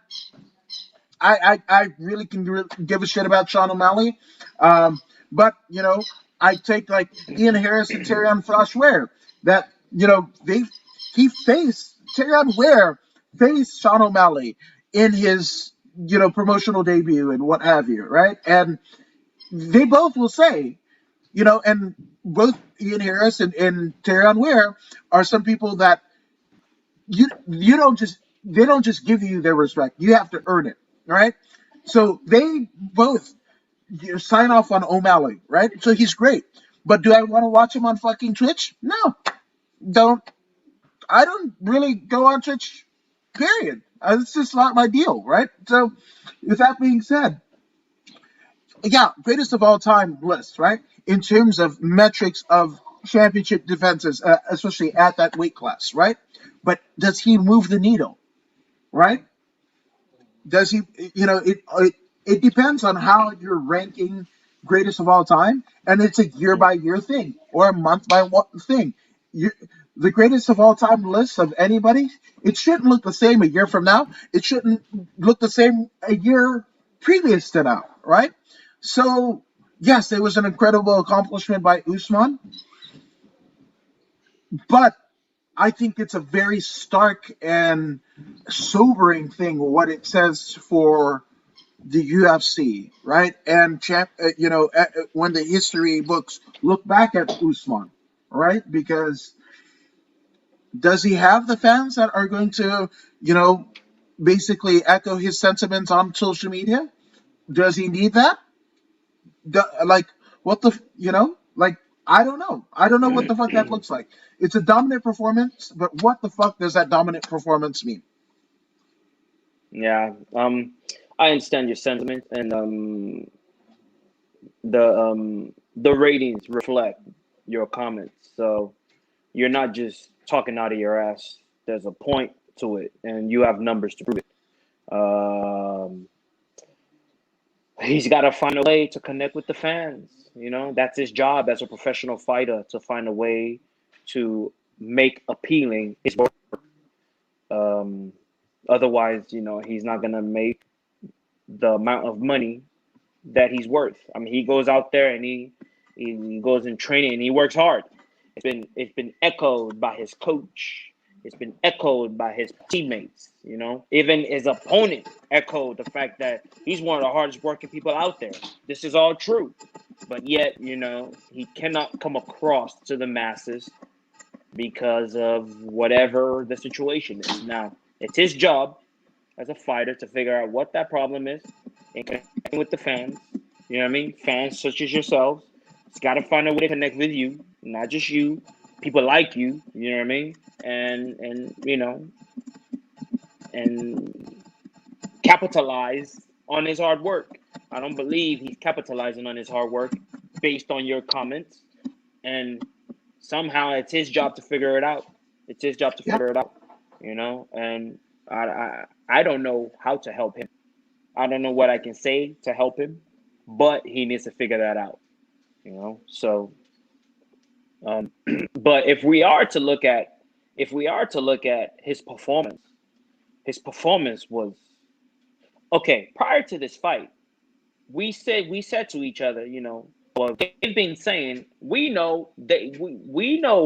S1: I really can give a shit about Sean O'Malley. But I take like Ian Harris and Terrion Frosh Ware that he faced Terrion Ware faced Sean O'Malley in his promotional debut and what have you, right? And they both will say, and both Ian Harris and Terrion Ware are some people that you don't just they don't just give you their respect. You have to earn it, right? So they both sign off on O'Malley, right? So he's great. But do I want to watch him on fucking Twitch? No, don't. I don't really go on Twitch. Period. It's just not my deal, right? So, with that being said, yeah, greatest of all time list, right? In terms of metrics of championship defenses, especially at that weight class, right? But does he move the needle, right? Does he? It depends on how you're ranking greatest of all time, and it's a year by year thing or a month by thing. You, the greatest of all time list of anybody, it shouldn't look the same a year from now. It shouldn't look the same a year previous to now, right? So yes, it was an incredible accomplishment by Usman, but I think it's a very stark and sobering thing what it says for the UFC, right? And when the history books look back at Usman, right? Because does he have the fans that are going to, you know, basically echo his sentiments on social media? Does he need that? Like what the like I don't know. I don't know what the fuck that looks like. It's a dominant performance, but what the fuck does that dominant performance mean?
S2: Yeah. I understand your sentiment, and the ratings reflect your comments. So you're not just talking out of your ass. There's a point to it, and you have numbers to prove it. Um, he's got to find a way to connect with the fans. That's his job as a professional fighter, to find a way to make appealing his work. Um, Otherwise, he's not gonna make the amount of money that he's worth. I mean, he goes out there and he goes in training and he works hard. It's been echoed by his coach. It's been echoed by his teammates. Even his opponent echoed the fact that he's one of the hardest working people out there. This is all true, but yet he cannot come across to the masses because of whatever the situation is. Now it's his job as a fighter to figure out what that problem is and connecting with the fans. You know what I mean? Fans such as yourselves. It's got to find a way to connect with you, not just you. People like you. You know what I mean? And capitalize on his hard work. I don't believe he's capitalizing on his hard work based on your comments. And somehow it's his job to figure it out. It's his job to
S1: Yeah,
S2: figure it out. And I don't know how to help him. I don't know what I can say to help him, but he needs to figure that out. So, but if we are to look at his performance was okay. Prior to this fight, we said to each other, well, they've been saying we know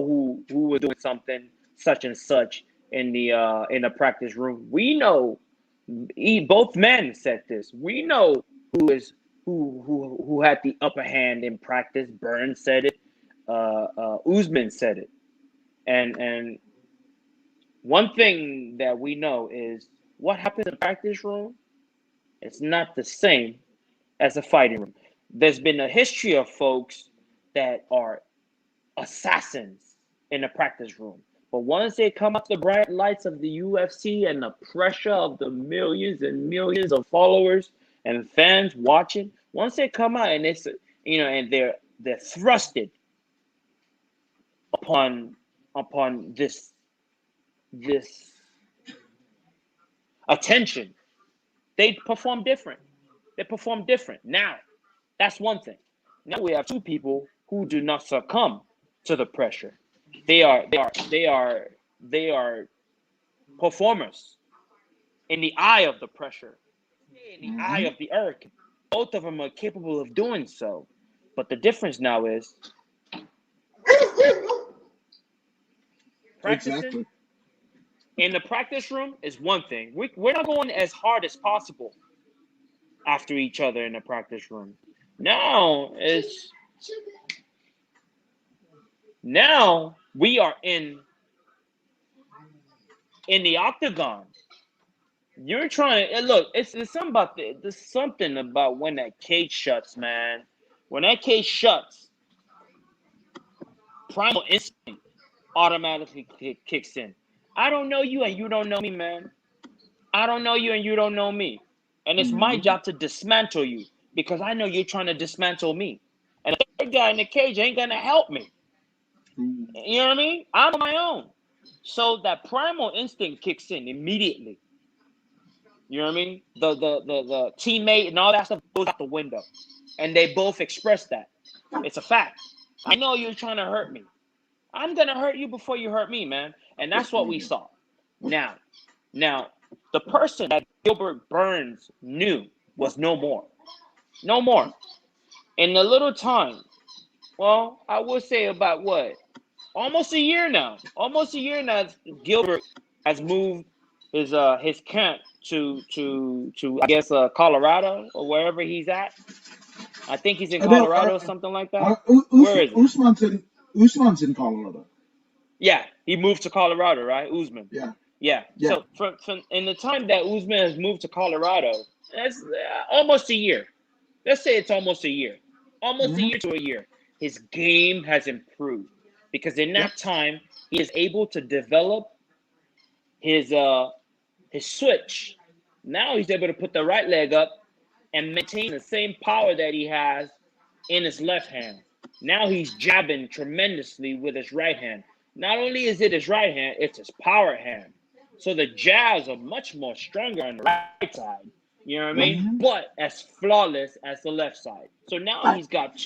S2: who was doing something such and such in the practice room. We know both men said this. We know who is who had the upper hand in practice. Burns said it. Usman said it. And one thing that we know is what happens in the practice room. It's not the same as a fighting room. There's been a history of folks that are assassins in the practice room. But once they come out the bright lights of the UFC and the pressure of the millions and millions of followers and fans watching, once they come out and it's and they're thrusted upon this attention, they perform different. They perform different. Now, that's one thing. Now we have two people who do not succumb to the pressure. They are performers in the eye of the pressure, in the eye
S1: Mm-hmm.
S2: of the earth. Both of them are capable of doing so. But the difference now is practicing
S1: Exactly.
S2: in the practice room is one thing. We're not going as hard as possible after each other in the practice room. Now it's now we are in the octagon. You're trying to look. It's something about there's something about when that cage shuts, man. When that cage shuts, primal instinct automatically kicks in. I don't know you and you don't know me, man. I don't know you and you don't know me. And it's my
S1: Mm-hmm.
S2: job to dismantle you because I know you're trying to dismantle me. And the third guy in the cage ain't gonna help me. You know what I mean? I'm on my own. So that primal instinct kicks in immediately. You know what I mean? The teammate and all that stuff goes out the window. And they both express that. It's a fact. I know you're trying to hurt me. I'm gonna hurt you before you hurt me, man. And that's what we saw. Now, now, the person that Gilbert Burns knew was no more. No more. In a little time, well, I would say about what? Almost a year now. Almost a year now, Gilbert has moved his camp to I guess Colorado or wherever he's at. I think he's in
S1: I know.
S2: Colorado or something like that. Where is he?
S1: Usman's in Colorado.
S2: Yeah, he moved to Colorado, right? Usman.
S1: Yeah.
S2: Yeah.
S1: Yeah.
S2: So from in the time that Usman has moved to Colorado, that's almost a year. Let's say it's almost a year. Almost a
S1: Mm-hmm.
S2: year to a year. His game has improved because in
S1: Yep.
S2: that time he is able to develop his switch. Now he's able to put the right leg up and maintain the same power that he has in his left hand. Now he's jabbing tremendously with his right hand. Not only is it his right hand, it's his power hand. So the jabs are much more stronger on the right side. You know what I
S1: Yep.
S2: mean? But as flawless as the left side. So now he's got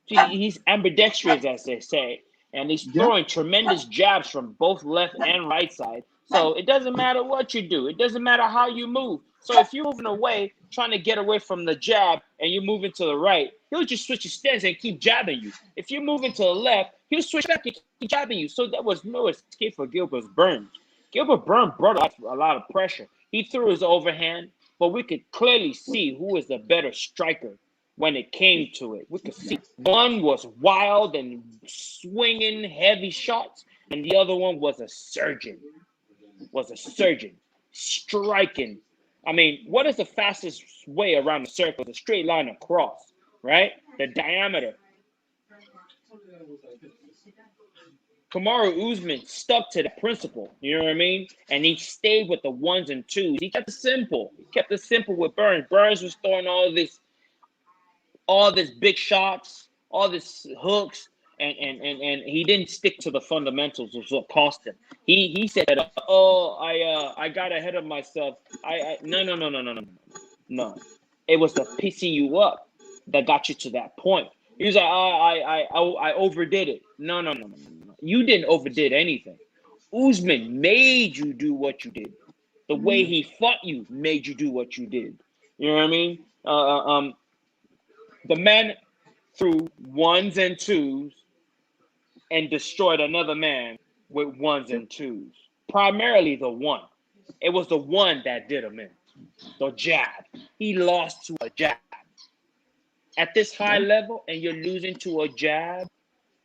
S2: he's ambidextrous, as they say, and he's
S1: Yep.
S2: throwing tremendous jabs from both left and right side. So it doesn't matter what you do. It doesn't matter how you move. So if you're moving away, trying to get away from the jab, and you're moving to the right, he'll just switch his stance and keep jabbing you. If you're moving to the left, he'll switch back and keep jabbing you. So there was no escape for Gilbert Burns. Gilbert Burns brought a lot of pressure. He threw his overhand, but we could clearly see who was the better striker when it came to it. We could see one was wild and swinging heavy shots, and the other one was a surgeon. Striking. I mean, what is the fastest way around the circle? The straight line across, right? The diameter. Kamaru Usman stuck to the principle, you know what I mean? And he stayed with the ones and twos. He kept it simple. He kept it simple with Burns. Burns was throwing all this big shots, all this hooks, and he didn't stick to the fundamentals, which what cost him. He said, "Oh, I got ahead of myself. No. It was the picking you up that got you to that point." He was like, I overdid it. No. You didn't overdid anything. Usman made you do what you did. The way he fought you made you do what you did. You know what I mean? The man threw ones and twos and destroyed another man with ones and twos. Primarily the one. It was the one that did him in. The jab. He lost to a jab. At this high
S1: Yep.
S2: level, and you're losing to a jab,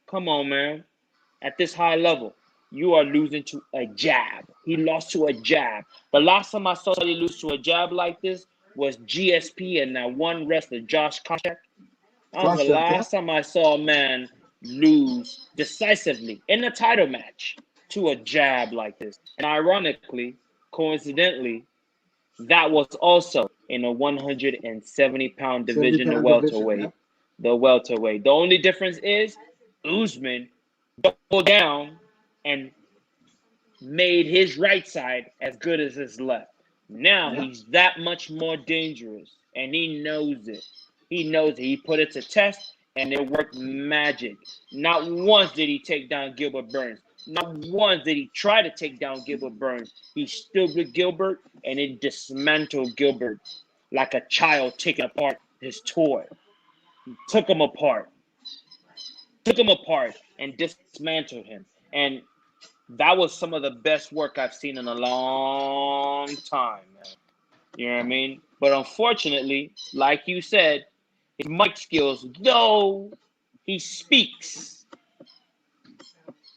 S2: come on, man. At this high level, you are losing to a jab. He lost to a jab. The last time I saw somebody lose to a jab like this was GSP and that one wrestler, Josh Koscheck. That was the
S1: Prospect, yeah.
S2: last time I saw a man lose decisively in a title match to a jab like this. And ironically, coincidentally, that was also in a 170-pound
S1: 70
S2: division, the
S1: pound division, yeah.
S2: welterweight. The welterweight. The only difference is Usman doubled down and made his right side as good as his left. Now
S1: Yeah.
S2: he's that much more dangerous, and he knows it. He knows it. He put it to test, and it worked magic. Not once did he take down Gilbert Burns. Not once did he try to take down Gilbert Burns. He stood with Gilbert, and it dismantled Gilbert like a child taking apart his toy. Took him apart. Took him apart and dismantled him. And that was some of the best work I've seen in a long time, man. You know what I mean? But unfortunately, like you said, his mic skills, though he speaks,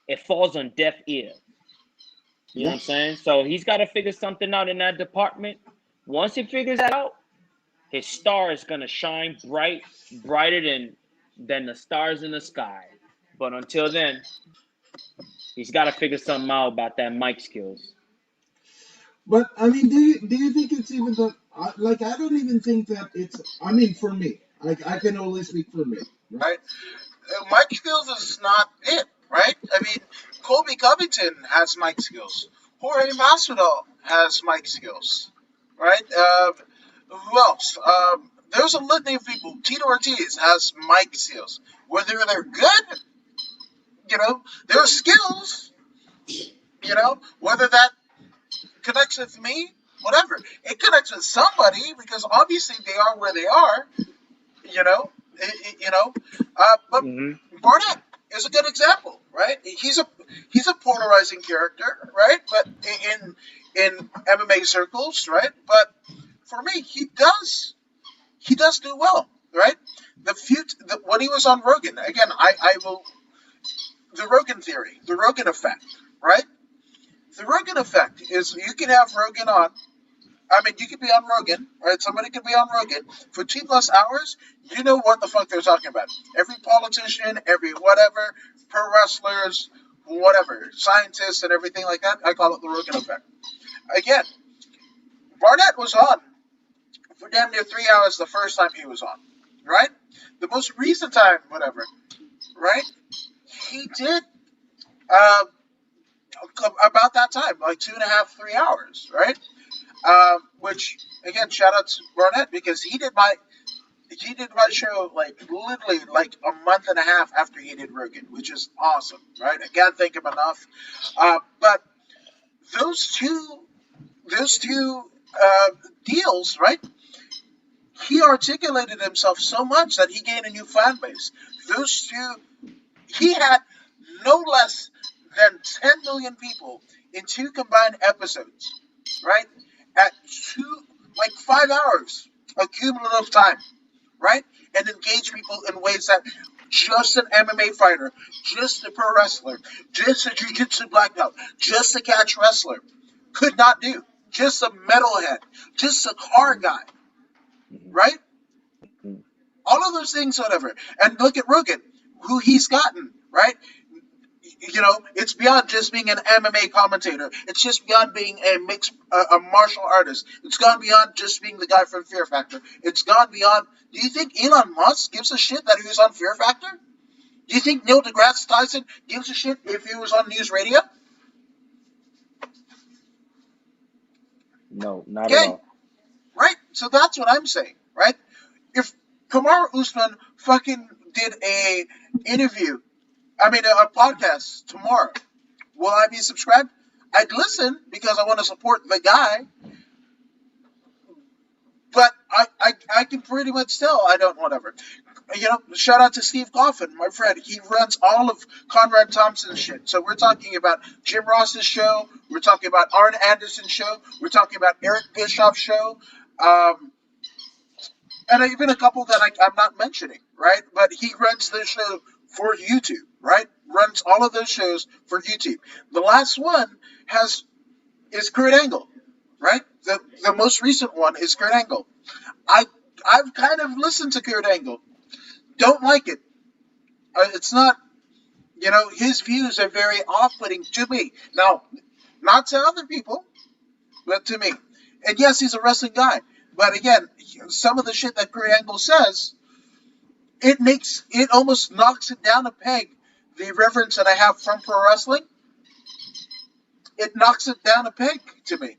S2: it falls on deaf ears. You know what
S1: Yeah.
S2: I'm saying? So he's got to figure something out in that department. Once he figures that out, his star is gonna shine brighter than the stars in the sky. But until then, he's got to figure something out about that mic skills.
S1: But I mean, do you think it's even the like? I don't even think that it's. I mean, for me, I can only speak for me, right? Mike skills is not it, right? I mean, Colby Covington has mic skills. Jorge Masvidal has mic skills, right? Who else? There's a litany of people. Tito Ortiz has mic skills. Whether they're good, there are skills. Whether that connects with me, whatever. It connects with somebody because obviously they are where they are, you know. But
S2: Mm-hmm.
S1: Barnett is a good example, right? He's a polarizing character, right? But in MMA circles, right? But for me, he does do well, right? When he was on Rogan, again, I will the Rogan theory, the Rogan effect, right? The Rogan effect is you can have Rogan on. I mean, you could be on Rogan, right? Somebody could be on Rogan for 2+ hours. You know what the fuck they're talking about. Every politician, every whatever, pro wrestlers, whatever, scientists and everything like that. I call it the Rogan effect. Again, Barnett was on for damn near 3 hours the first time he was on, right? The most recent time, whatever, right? He did uh, about that time, like 2.5, 3 hours, right? Which again, shout out to Barnett because he did my show like literally like a month and a half after he did Rogan, which is awesome, right? I can't thank him enough. But those two deals, right? He articulated himself so much that he gained a new fan base. Those two, he had no less than 10 million people in 2 combined episodes, right? At 5 hours of cumulative time, right? And engage people in ways that just an MMA fighter, just a pro wrestler, just a jiu-jitsu black belt, just a catch wrestler could not do. Just a metalhead, just a car guy, right? All of those things, whatever. And look at Rogan, who he's gotten, right? It's beyond just being an MMA commentator. It's just beyond being a martial artist. It's gone beyond just being the guy from Fear Factor. It's gone beyond. Do you think Elon Musk gives a shit that he was on Fear Factor? Do you think Neil deGrasse Tyson gives a shit if he was on News Radio?
S2: No, not at
S1: Okay,
S2: all.
S1: right? So that's what I'm saying, right? If Kamaru Usman fucking did a podcast tomorrow, will I be subscribed? I'd listen because I want to support the guy, but I can pretty much tell I don't whatever. Shout out to Steve Coffin, my friend. He runs all of Conrad Thompson's shit. So we're talking about Jim Ross's show. We're talking about Arn Anderson's show. We're talking about Eric Bischoff's show. And even a couple that I'm not mentioning, right? But he runs the show for YouTube, right? Runs all of those shows for YouTube. The last one is Kurt Angle, right? The most recent one is Kurt Angle. I I've kind of listened to Kurt Angle. Don't like it. It's not, his views are very off-putting to me. Now, not to other people, but to me. And yes, he's a wrestling guy. But again, some of the shit that Kurt Angle says, it almost knocks it down a peg. The reverence that I have from pro wrestling, it knocks it down a peg to me,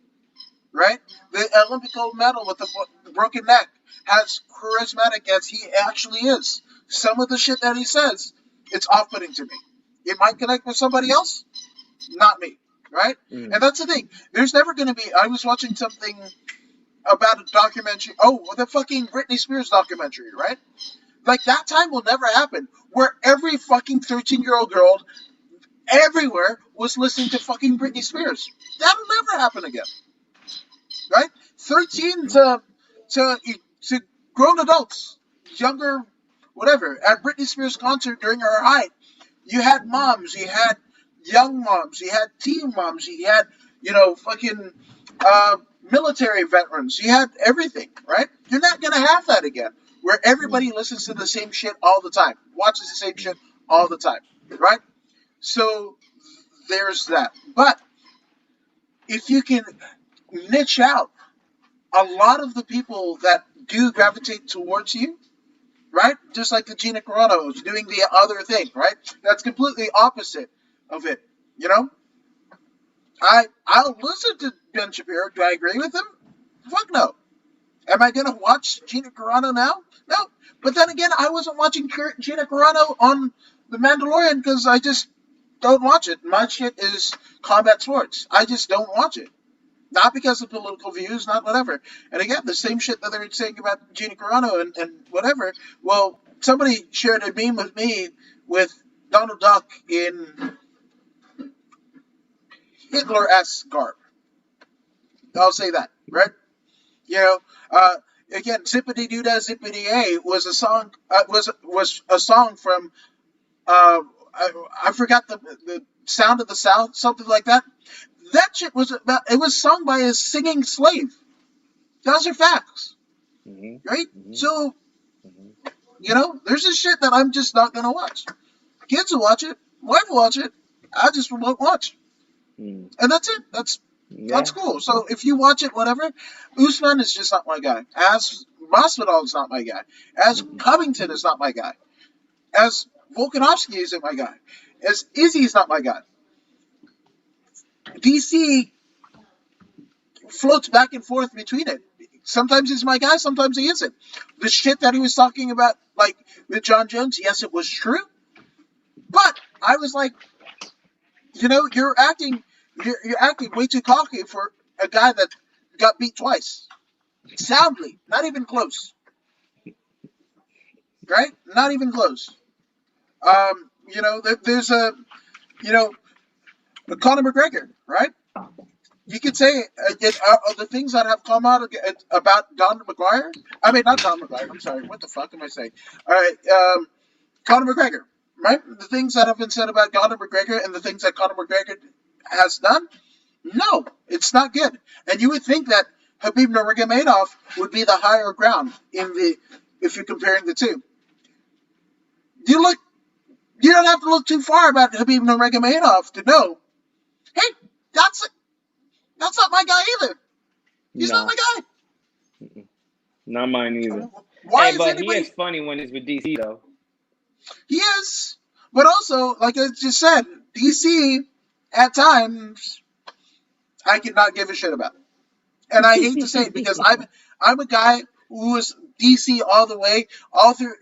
S1: right? The Olympic gold medal with the broken neck, as charismatic as he actually is, some of the shit that he says, it's off-putting to me. It might connect with somebody else, not me, right? And that's the thing. There's never going to be. I was watching something about a documentary. Oh, the fucking Britney Spears documentary, right? Like, that time will never happen, where every fucking 13-year-old girl everywhere was listening to fucking Britney Spears. That'll never happen again, right? 13 to grown adults, younger, whatever, at Britney Spears concert during her height. You had moms, you had young moms, you had teen moms, you had, fucking military veterans, you had everything, right? You're not going to have that again, where everybody listens to the same shit all the time, watches the same shit all the time, right? So there's that. But if you can niche out a lot of the people that do gravitate towards you, right? Just like the Gina Carano is doing the other thing, right? That's completely opposite of it, I'll listen to Ben Shapiro. Do I agree with him? Fuck no. Am I going to watch Gina Carano now? No. But then again, I wasn't watching Gina Carano on The Mandalorian because I just don't watch it. My shit is combat sports. I just don't watch it. Not because of political views, not whatever. And again, the same shit that they're saying about Gina Carano and whatever. Well, somebody shared a meme with me with Donald Duck in Hitler-esque garb. I'll say that, right? Again, Zippity Doo Dah Zippity A was a song. Was a song from I forgot the sound of the South, something like that. That shit was about. It was sung by a singing slave. Those are facts, right? So, there's this shit that I'm just not gonna watch. Kids will watch it. Wife will watch it. I just won't watch. And that's it. That's cool. So if you watch it, whatever. Usman is just not my guy. As Masvidal is not my guy. As Covington is not my guy. As Volkanovski isn't my guy. As Izzy is not my guy. DC floats back and forth between it. Sometimes he's my guy, sometimes he isn't. The shit that he was talking about, like with John Jones, yes, it was true. But I was like, you're acting way too cocky for a guy that got beat twice. Soundly. Not even close. Right? Not even close. There's Conor McGregor, right? You could say the things that have come out about Don McGuire. I mean, not Don McGuire. I'm sorry. What the fuck am I saying? All right, Conor McGregor, right? The things that have been said about Conor McGregor and the things that Conor McGregor has done. No, it's not good. And you would think that Khabib Nurmagomedov would be the higher ground if you're comparing the two. You don't have to look too far about Khabib Nurmagomedov to know. Hey, that's not my guy either. He's not my guy.
S2: Not mine either.
S1: Why
S2: hey, but he is funny when he's with DC though.
S1: He is, but also, like I just said, DC at times I could not give a shit about. And I hate to say it because I'm a guy who was DC all the way, all through,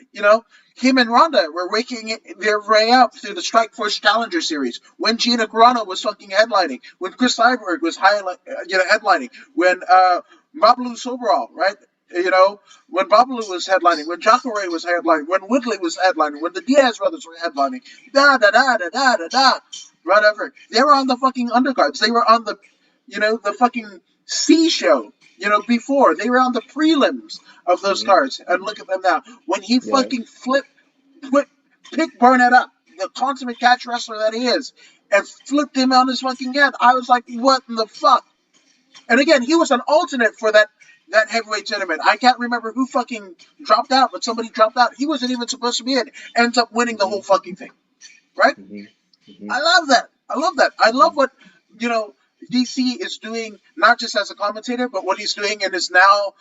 S1: him and Ronda were waking their way up through the Strikeforce Challenger Series. When Gina Carano was fucking headlining. When Chris Cyborg was headlining. When Babalu Sobral, right? When Babalu was headlining. When Jacare was headlining. When Woodley was headlining. When the Diaz brothers were headlining. Whatever. They were on the fucking undercards. They were on the, the fucking C show. Before they were on the prelims of those cards, and look at them now. When he fucking picked Barnett up, the consummate catch wrestler that he is, and flipped him on his fucking head, I was like, what in the fuck? And again, he was an alternate for that heavyweight tournament. I can't remember who fucking dropped out, but somebody dropped out. He wasn't even supposed to be in. Ends up winning the
S2: Mm-hmm.
S1: whole fucking thing, right?
S2: Mm-hmm. Mm-hmm.
S1: I love that. I love that. I love
S2: Mm-hmm.
S1: what you know DC is doing, not just as a commentator, but what he's doing in his now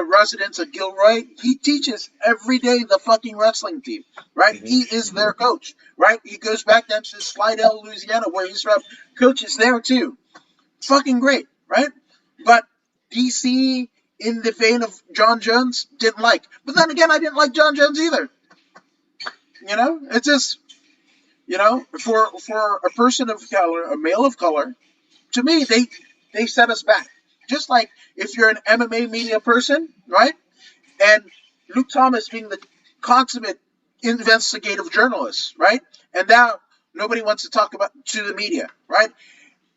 S1: residence at Gilroy. He teaches every day the fucking wrestling team, right? He is their coach, right? He goes back down to Slidell, Louisiana, where he's from. Coach is there too. Fucking great, right? But DC, in the vein of John Jones, didn't like. But then again, I didn't like John Jones either. It's just for a person of color, a male of color, to me, they set us back. Just like if you're an MMA media person, right? And Luke Thomas being the consummate investigative journalist, right? And now nobody wants to talk about to the media, right?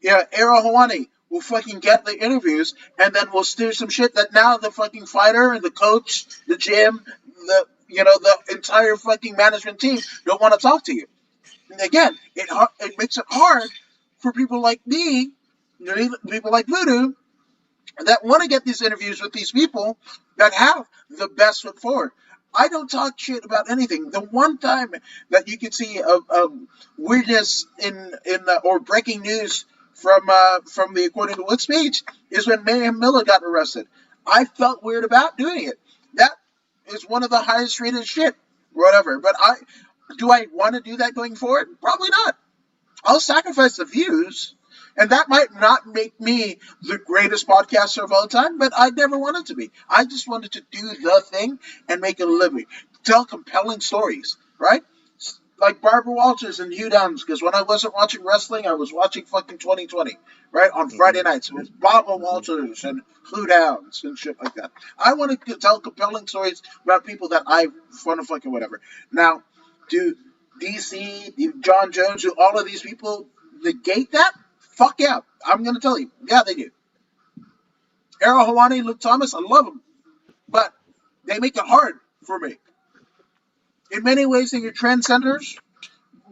S1: Yeah, Errol Hawani will fucking get the interviews, and then we'll steer some shit that now the fucking fighter and the coach, the gym, the entire fucking management team don't want to talk to you. And again, it makes it hard for people like me, people like Voodoo, that want to get these interviews with these people that have the best foot forward. I don't talk shit about anything. The one time that you can see a weirdness or breaking news from the According to Wood speech is when Mayhem Miller got arrested. I felt weird about doing it. That is one of the highest rated shit, whatever. But do I want to do that going forward? Probably not. I'll sacrifice the views, and that might not make me the greatest podcaster of all time, but I never wanted to be. I just wanted to do the thing and make a living, tell compelling stories, right? Like Barbara Walters and Hugh Downs, because when I wasn't watching wrestling, I was watching fucking 2020, right? On
S2: Mm-hmm.
S1: Friday nights. It was Barbara
S2: Mm-hmm.
S1: Walters and Hugh Downs and shit like that. I want to tell compelling stories about people that I want to fucking whatever. Now, do DC, do John Jones, do all of these people negate that? Fuck yeah. I'm going to tell you. Yeah, they do. Errol Hawani, Luke Thomas, I love them. But they make it hard for me. In many ways, they're trendsetters,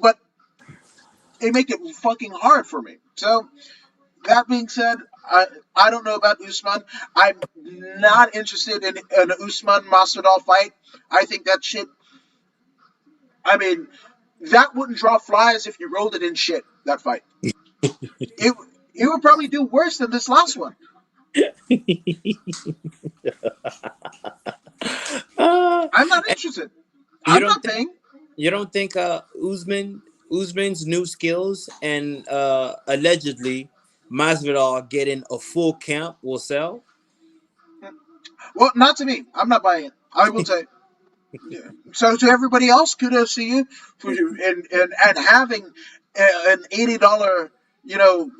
S1: but they make it fucking hard for me. So, that being said, I don't know about Usman. I'm not interested in an Usman Masvidal fight. I think that shit. I mean, that wouldn't draw flies if you rolled it in shit. That fight. It it would probably do worse than this last one.
S3: Uh,
S1: I'm not interested.
S3: you
S1: I'm
S3: don't
S1: not
S3: think
S1: paying.
S3: you don't think Usman's new skills and allegedly Masvidal getting a full camp will sell?
S1: Well, not to me. I'm not buying it. I will say. Yeah. So to everybody else, kudos to you for and having an $80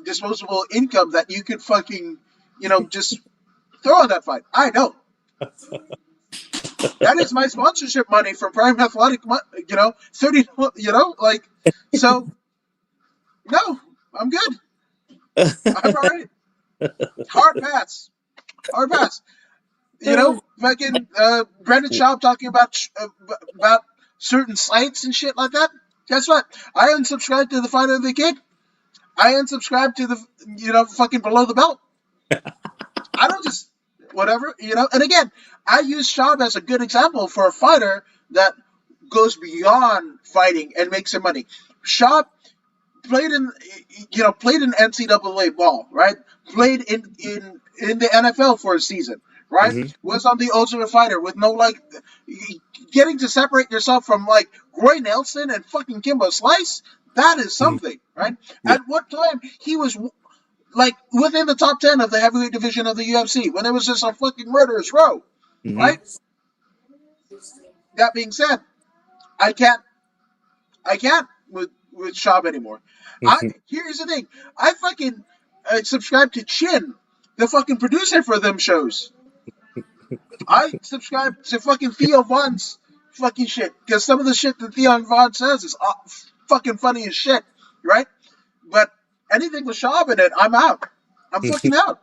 S1: disposable income that you could fucking just throw on that fight. I know that is my sponsorship money from Prime Athletic. 30. Like so. No, I'm good. I'm all right. Hard pass. Hard pass. Fucking Brendan Schaub talking about certain sites and shit like that. Guess what? I unsubscribed to the Fighter of the Kid. I unsubscribed to the fucking Below the Belt. I don't just whatever. And again, I use Schaub as a good example for a fighter that goes beyond fighting and makes some money. Schaub played in NCAA ball, right? Played in the NFL for a season, right?
S3: Mm-hmm.
S1: Was on the Ultimate Fighter with no getting to separate yourself from like Roy Nelson and fucking Kimbo Slice. That is something, right?
S3: Yeah.
S1: At what time he was like within the top 10 of the heavyweight division of the UFC when it was just a fucking murderous row,
S3: Mm-hmm.
S1: right? That being said, I can't I can't with Schaub anymore. Here's the thing. I fucking subscribe to Chin, the fucking producer for them shows. I subscribe to fucking Theo Von's fucking shit because some of the shit that Theo Von says is fucking funny as shit, right? But anything with Schaub in it, I'm out. I'm fucking out.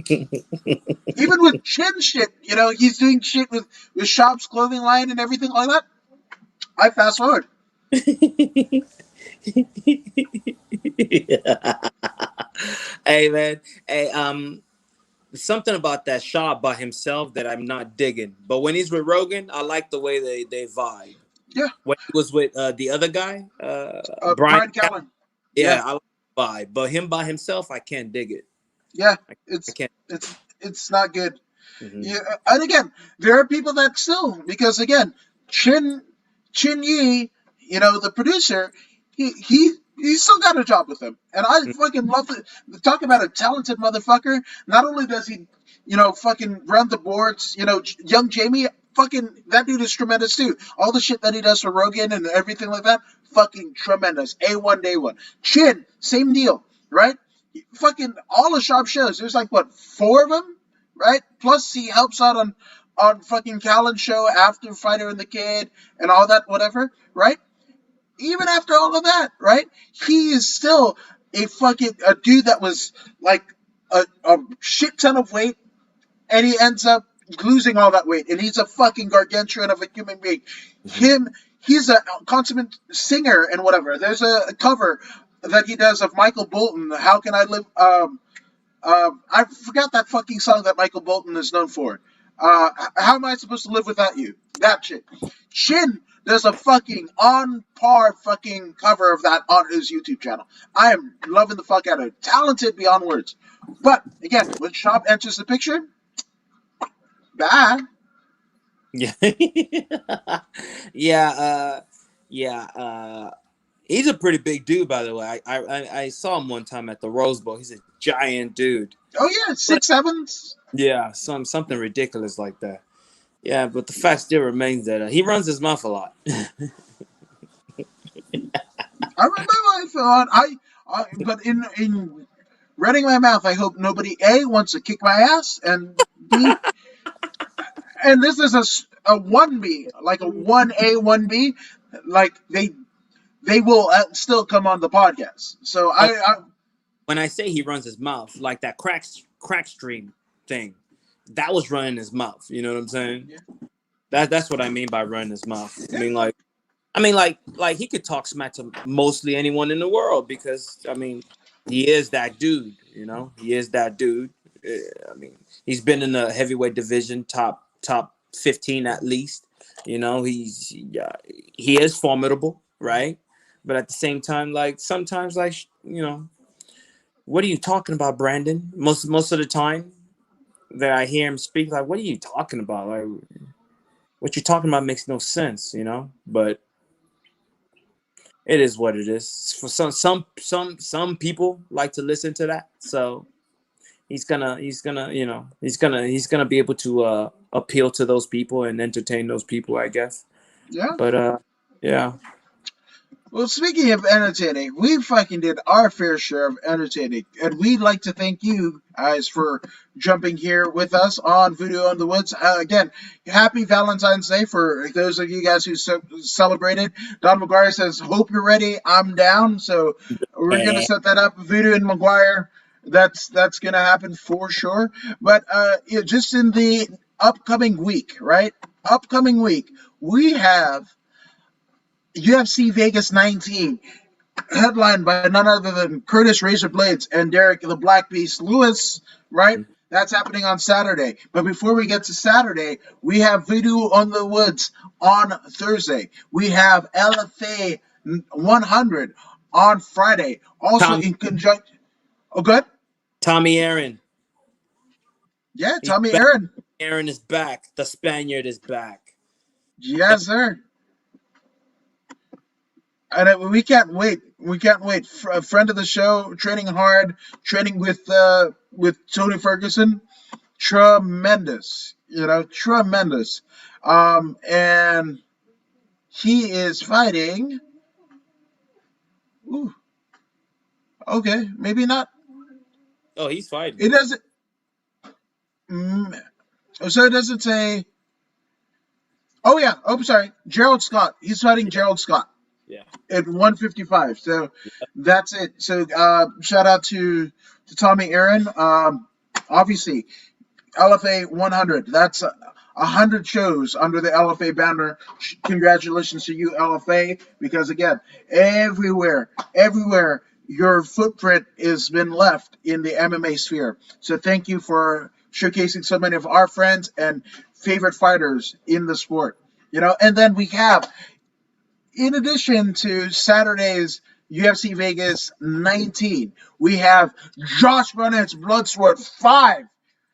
S1: Even with Chin shit, he's doing shit with Schaub's clothing line and everything like that. I fast forward.
S3: Hey man, hey something about that shot by himself that I'm not digging. But when he's with Rogan, I like the way they vibe.
S1: Yeah,
S3: When he was with the other guy, Brian,
S1: Brian Callen. Yeah,
S3: yeah, I like the vibe. But him by himself, I can't dig it.
S1: yeah.
S3: I
S1: It's
S3: can't.
S1: it's not good.
S3: Hmm.
S1: Yeah, and again, there are people that still, because again, Chin Chin Yi, the producer, he still got a job with him, and I fucking love it. Talk about a talented motherfucker. Not only does he, fucking run the boards, young Jamie, fucking that dude is tremendous too. All the shit that he does for Rogan and everything like that, fucking tremendous. A1 day one. Chin, same deal, right? Fucking all the sharp shows. There's like what, four of them, right? Plus he helps out on fucking Callan's show after Fighter and the Kid and all that, whatever, right? Even after all of that, right? He is still a dude that was like a shit ton of weight, and he ends up losing all that weight, and he's a fucking gargantuan of a human being.
S3: Hmm.
S1: He's a consummate singer and whatever. There's a cover that he does of Michael Bolton. How can I live? I forgot that fucking song that Michael Bolton is known for. How am I supposed to live without you? That shit. Shin does a fucking on par fucking cover of that on his YouTube channel. I am loving the fuck out of it. Talented beyond words. But again, when Shop enters the picture, bad.
S3: Yeah, yeah, yeah. He's a pretty big dude, by the way. I saw him one time at the Rose Bowl. He's a giant dude.
S1: Oh yeah,
S3: But
S1: 6'7".
S3: yeah, something ridiculous like that. Yeah, but the fact still remains that he runs his mouth a lot.
S1: I remember I thought but in running my mouth, I hope nobody A wants to kick my ass, and B, and this is a 1B, like a 1A 1B, like they will still come on the podcast. So
S3: Oh,
S1: I
S3: when I say he runs his mouth, like that crack stream thing, that was running his mouth. You know what I'm saying?
S1: yeah,
S3: That's what I mean by running his mouth.
S1: yeah,
S3: Like he could talk smack to mostly anyone in the world because he is that dude. You know, he is that dude. I mean, he's been in the heavyweight division, top 15 at least. You know, he is formidable, right? But at the same time, like sometimes, like what are you talking about, Brandon? Most of the time that I hear him speak, like, what are you talking about? Like, what you're talking about makes no sense, But it is what it is. For some people like to listen to that, so he's gonna be able to appeal to those people and entertain those people, I guess.
S1: yeah.
S3: But yeah.
S1: Well, speaking of entertaining, we fucking did our fair share of entertaining, and we'd like to thank you guys for jumping here with us on Voodoo in the Woods. Again, happy Valentine's Day for those of you guys who celebrated. Don McGuire says, "Hope you're ready. I'm down." So we're gonna set that up. Voodoo and McGuire. That's gonna happen for sure. But just in the upcoming week, right? Upcoming week, we have UFC Vegas 19, headlined by none other than Curtis Razor Blades and Derek the Black Beast Lewis, right? That's happening on Saturday. But before we get to Saturday, we have Voodoo on the Woods on Thursday. We have LFA 100 on Friday. Also
S3: Tom
S1: in conjunction. Oh, good.
S3: Tommy Aaron.
S1: Yeah,
S3: He's
S1: Tommy
S3: back.
S1: Aaron.
S3: Aaron is back. The Spaniard is back.
S1: Yes, sir. And we can't wait. We can't wait. A friend of the show, training hard, training with Tony Ferguson, tremendous. Tremendous. And he is fighting. Ooh, okay, maybe not.
S3: Oh, he's fighting.
S1: It doesn't. Mm, so it doesn't say. Oh yeah. Oh, sorry. Gerald Scott. He's fighting Gerald Scott
S3: Yeah.
S1: at 155. So that's it. So shout out to Tommy Aaron. Obviously, LFA 100. That's 100 shows under the LFA banner. Congratulations to you, LFA, because again, everywhere, your footprint has been left in the MMA sphere. So thank you for showcasing so many of our friends and favorite fighters in the sport. And then we have, in addition to Saturday's UFC Vegas 19, we have Josh Barnett's Bloodsport 5,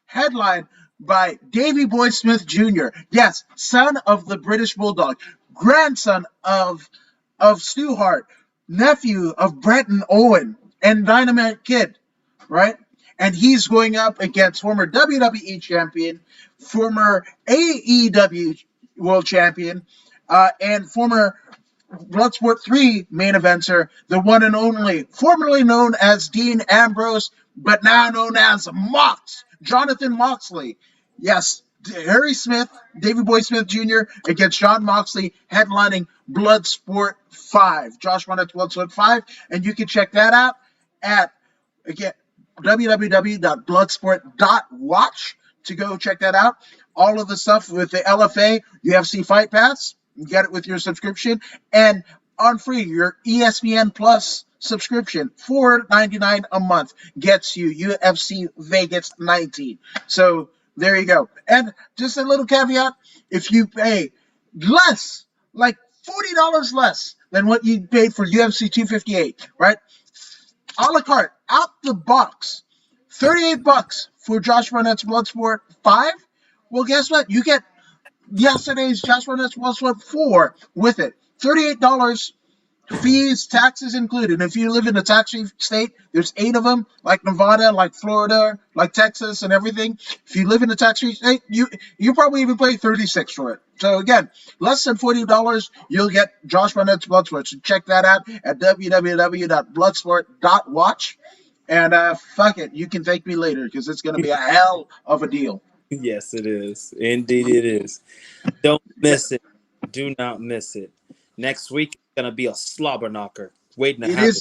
S1: headlined by Davey Boy Smith Jr. Yes, son of the British Bulldog, grandson of Stu Hart, nephew of Brett and Owen and Dynamite Kid, right? And he's going up against former WWE champion, former AEW world champion, and former Bloodsport 3 main eventer, the one and only, formerly known as Dean Ambrose, but now known as Mox, Jonathan Moxley. Yes, Harry Smith, Davey Boy Smith Jr. against John Moxley, headlining Bloodsport 5. Josh Barnett's Bloodsport 5, and you can check that out at, again, www.bloodsport.watch to go check that out. All of the stuff with the LFA, UFC Fight Pass, you get it with your subscription, and on free, your ESPN Plus subscription, $4.99 a month, gets you UFC Vegas 19. So there you go. And just a little caveat, if you pay less, like $40 less than what you paid for UFC 258, right? A la carte, out the box, $38 for Josh Barnett's Bloodsport 5. Well, guess what? You get yesterday's Josh Barnett's Bloodsport 4 with it. $38, fees, taxes included. If you live in a tax-free state, there's 8 of them, like Nevada, like Florida, like Texas, and everything. If you live in a tax-free state, you probably even pay $36 for it. So again, less than $40, you'll get Josh Barnett's Bloodsport. So check that out at www.bloodsport.watch. And fuck it, you can thank me later because it's going to be a hell of a deal.
S3: Yes, it is. Indeed, it is. Don't miss it. Do not miss it. Next week, it's going to be a slobber knocker waiting to happen.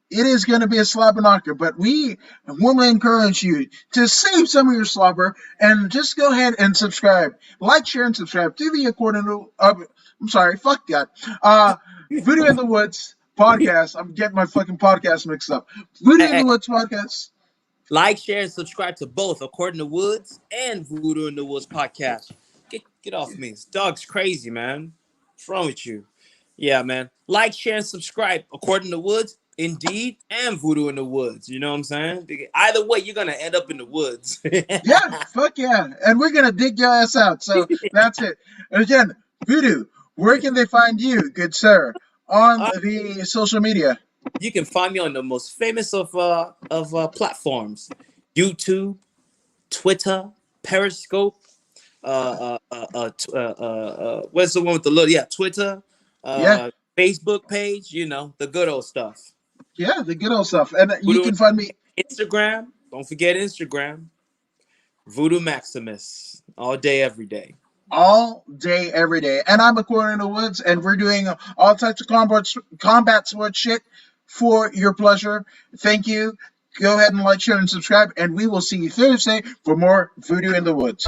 S1: It is going to be a slobber knocker, but we warmly encourage you to save some of your slobber and just go ahead and subscribe. Like, share, and subscribe to the Voodoo in the Woods podcast. I'm getting my fucking podcast mixed up. Voodoo in the Woods podcast.
S3: Like, share, and subscribe to both According to Woods and Voodoo in the Woods podcast. Get off me. This dog's crazy, man. What's wrong with you? Yeah, man. Like, share, and subscribe According to Woods, Indeed, and Voodoo in the Woods. You know what I'm saying? Either way, you're going to end up in the woods.
S1: Yeah, fuck yeah. And we're going to dig your ass out. So that's it. And again, Voodoo, where can they find you, good sir, on the social media?
S3: You can find me on the most famous of platforms: YouTube, Twitter, Periscope. Where's the one with the little? Yeah, Twitter. Facebook page. You know, the good old stuff.
S1: Yeah, the good old stuff. And you can find me
S3: Instagram. Don't forget Instagram. Voodoo Maximus. All day, every day.
S1: All day, every day. And I'm According to Woods, and we're doing all types of combat sports shit for your pleasure. Thank you. Go ahead and like, share, and subscribe, and we will see you Thursday for more Voodoo in the Woods.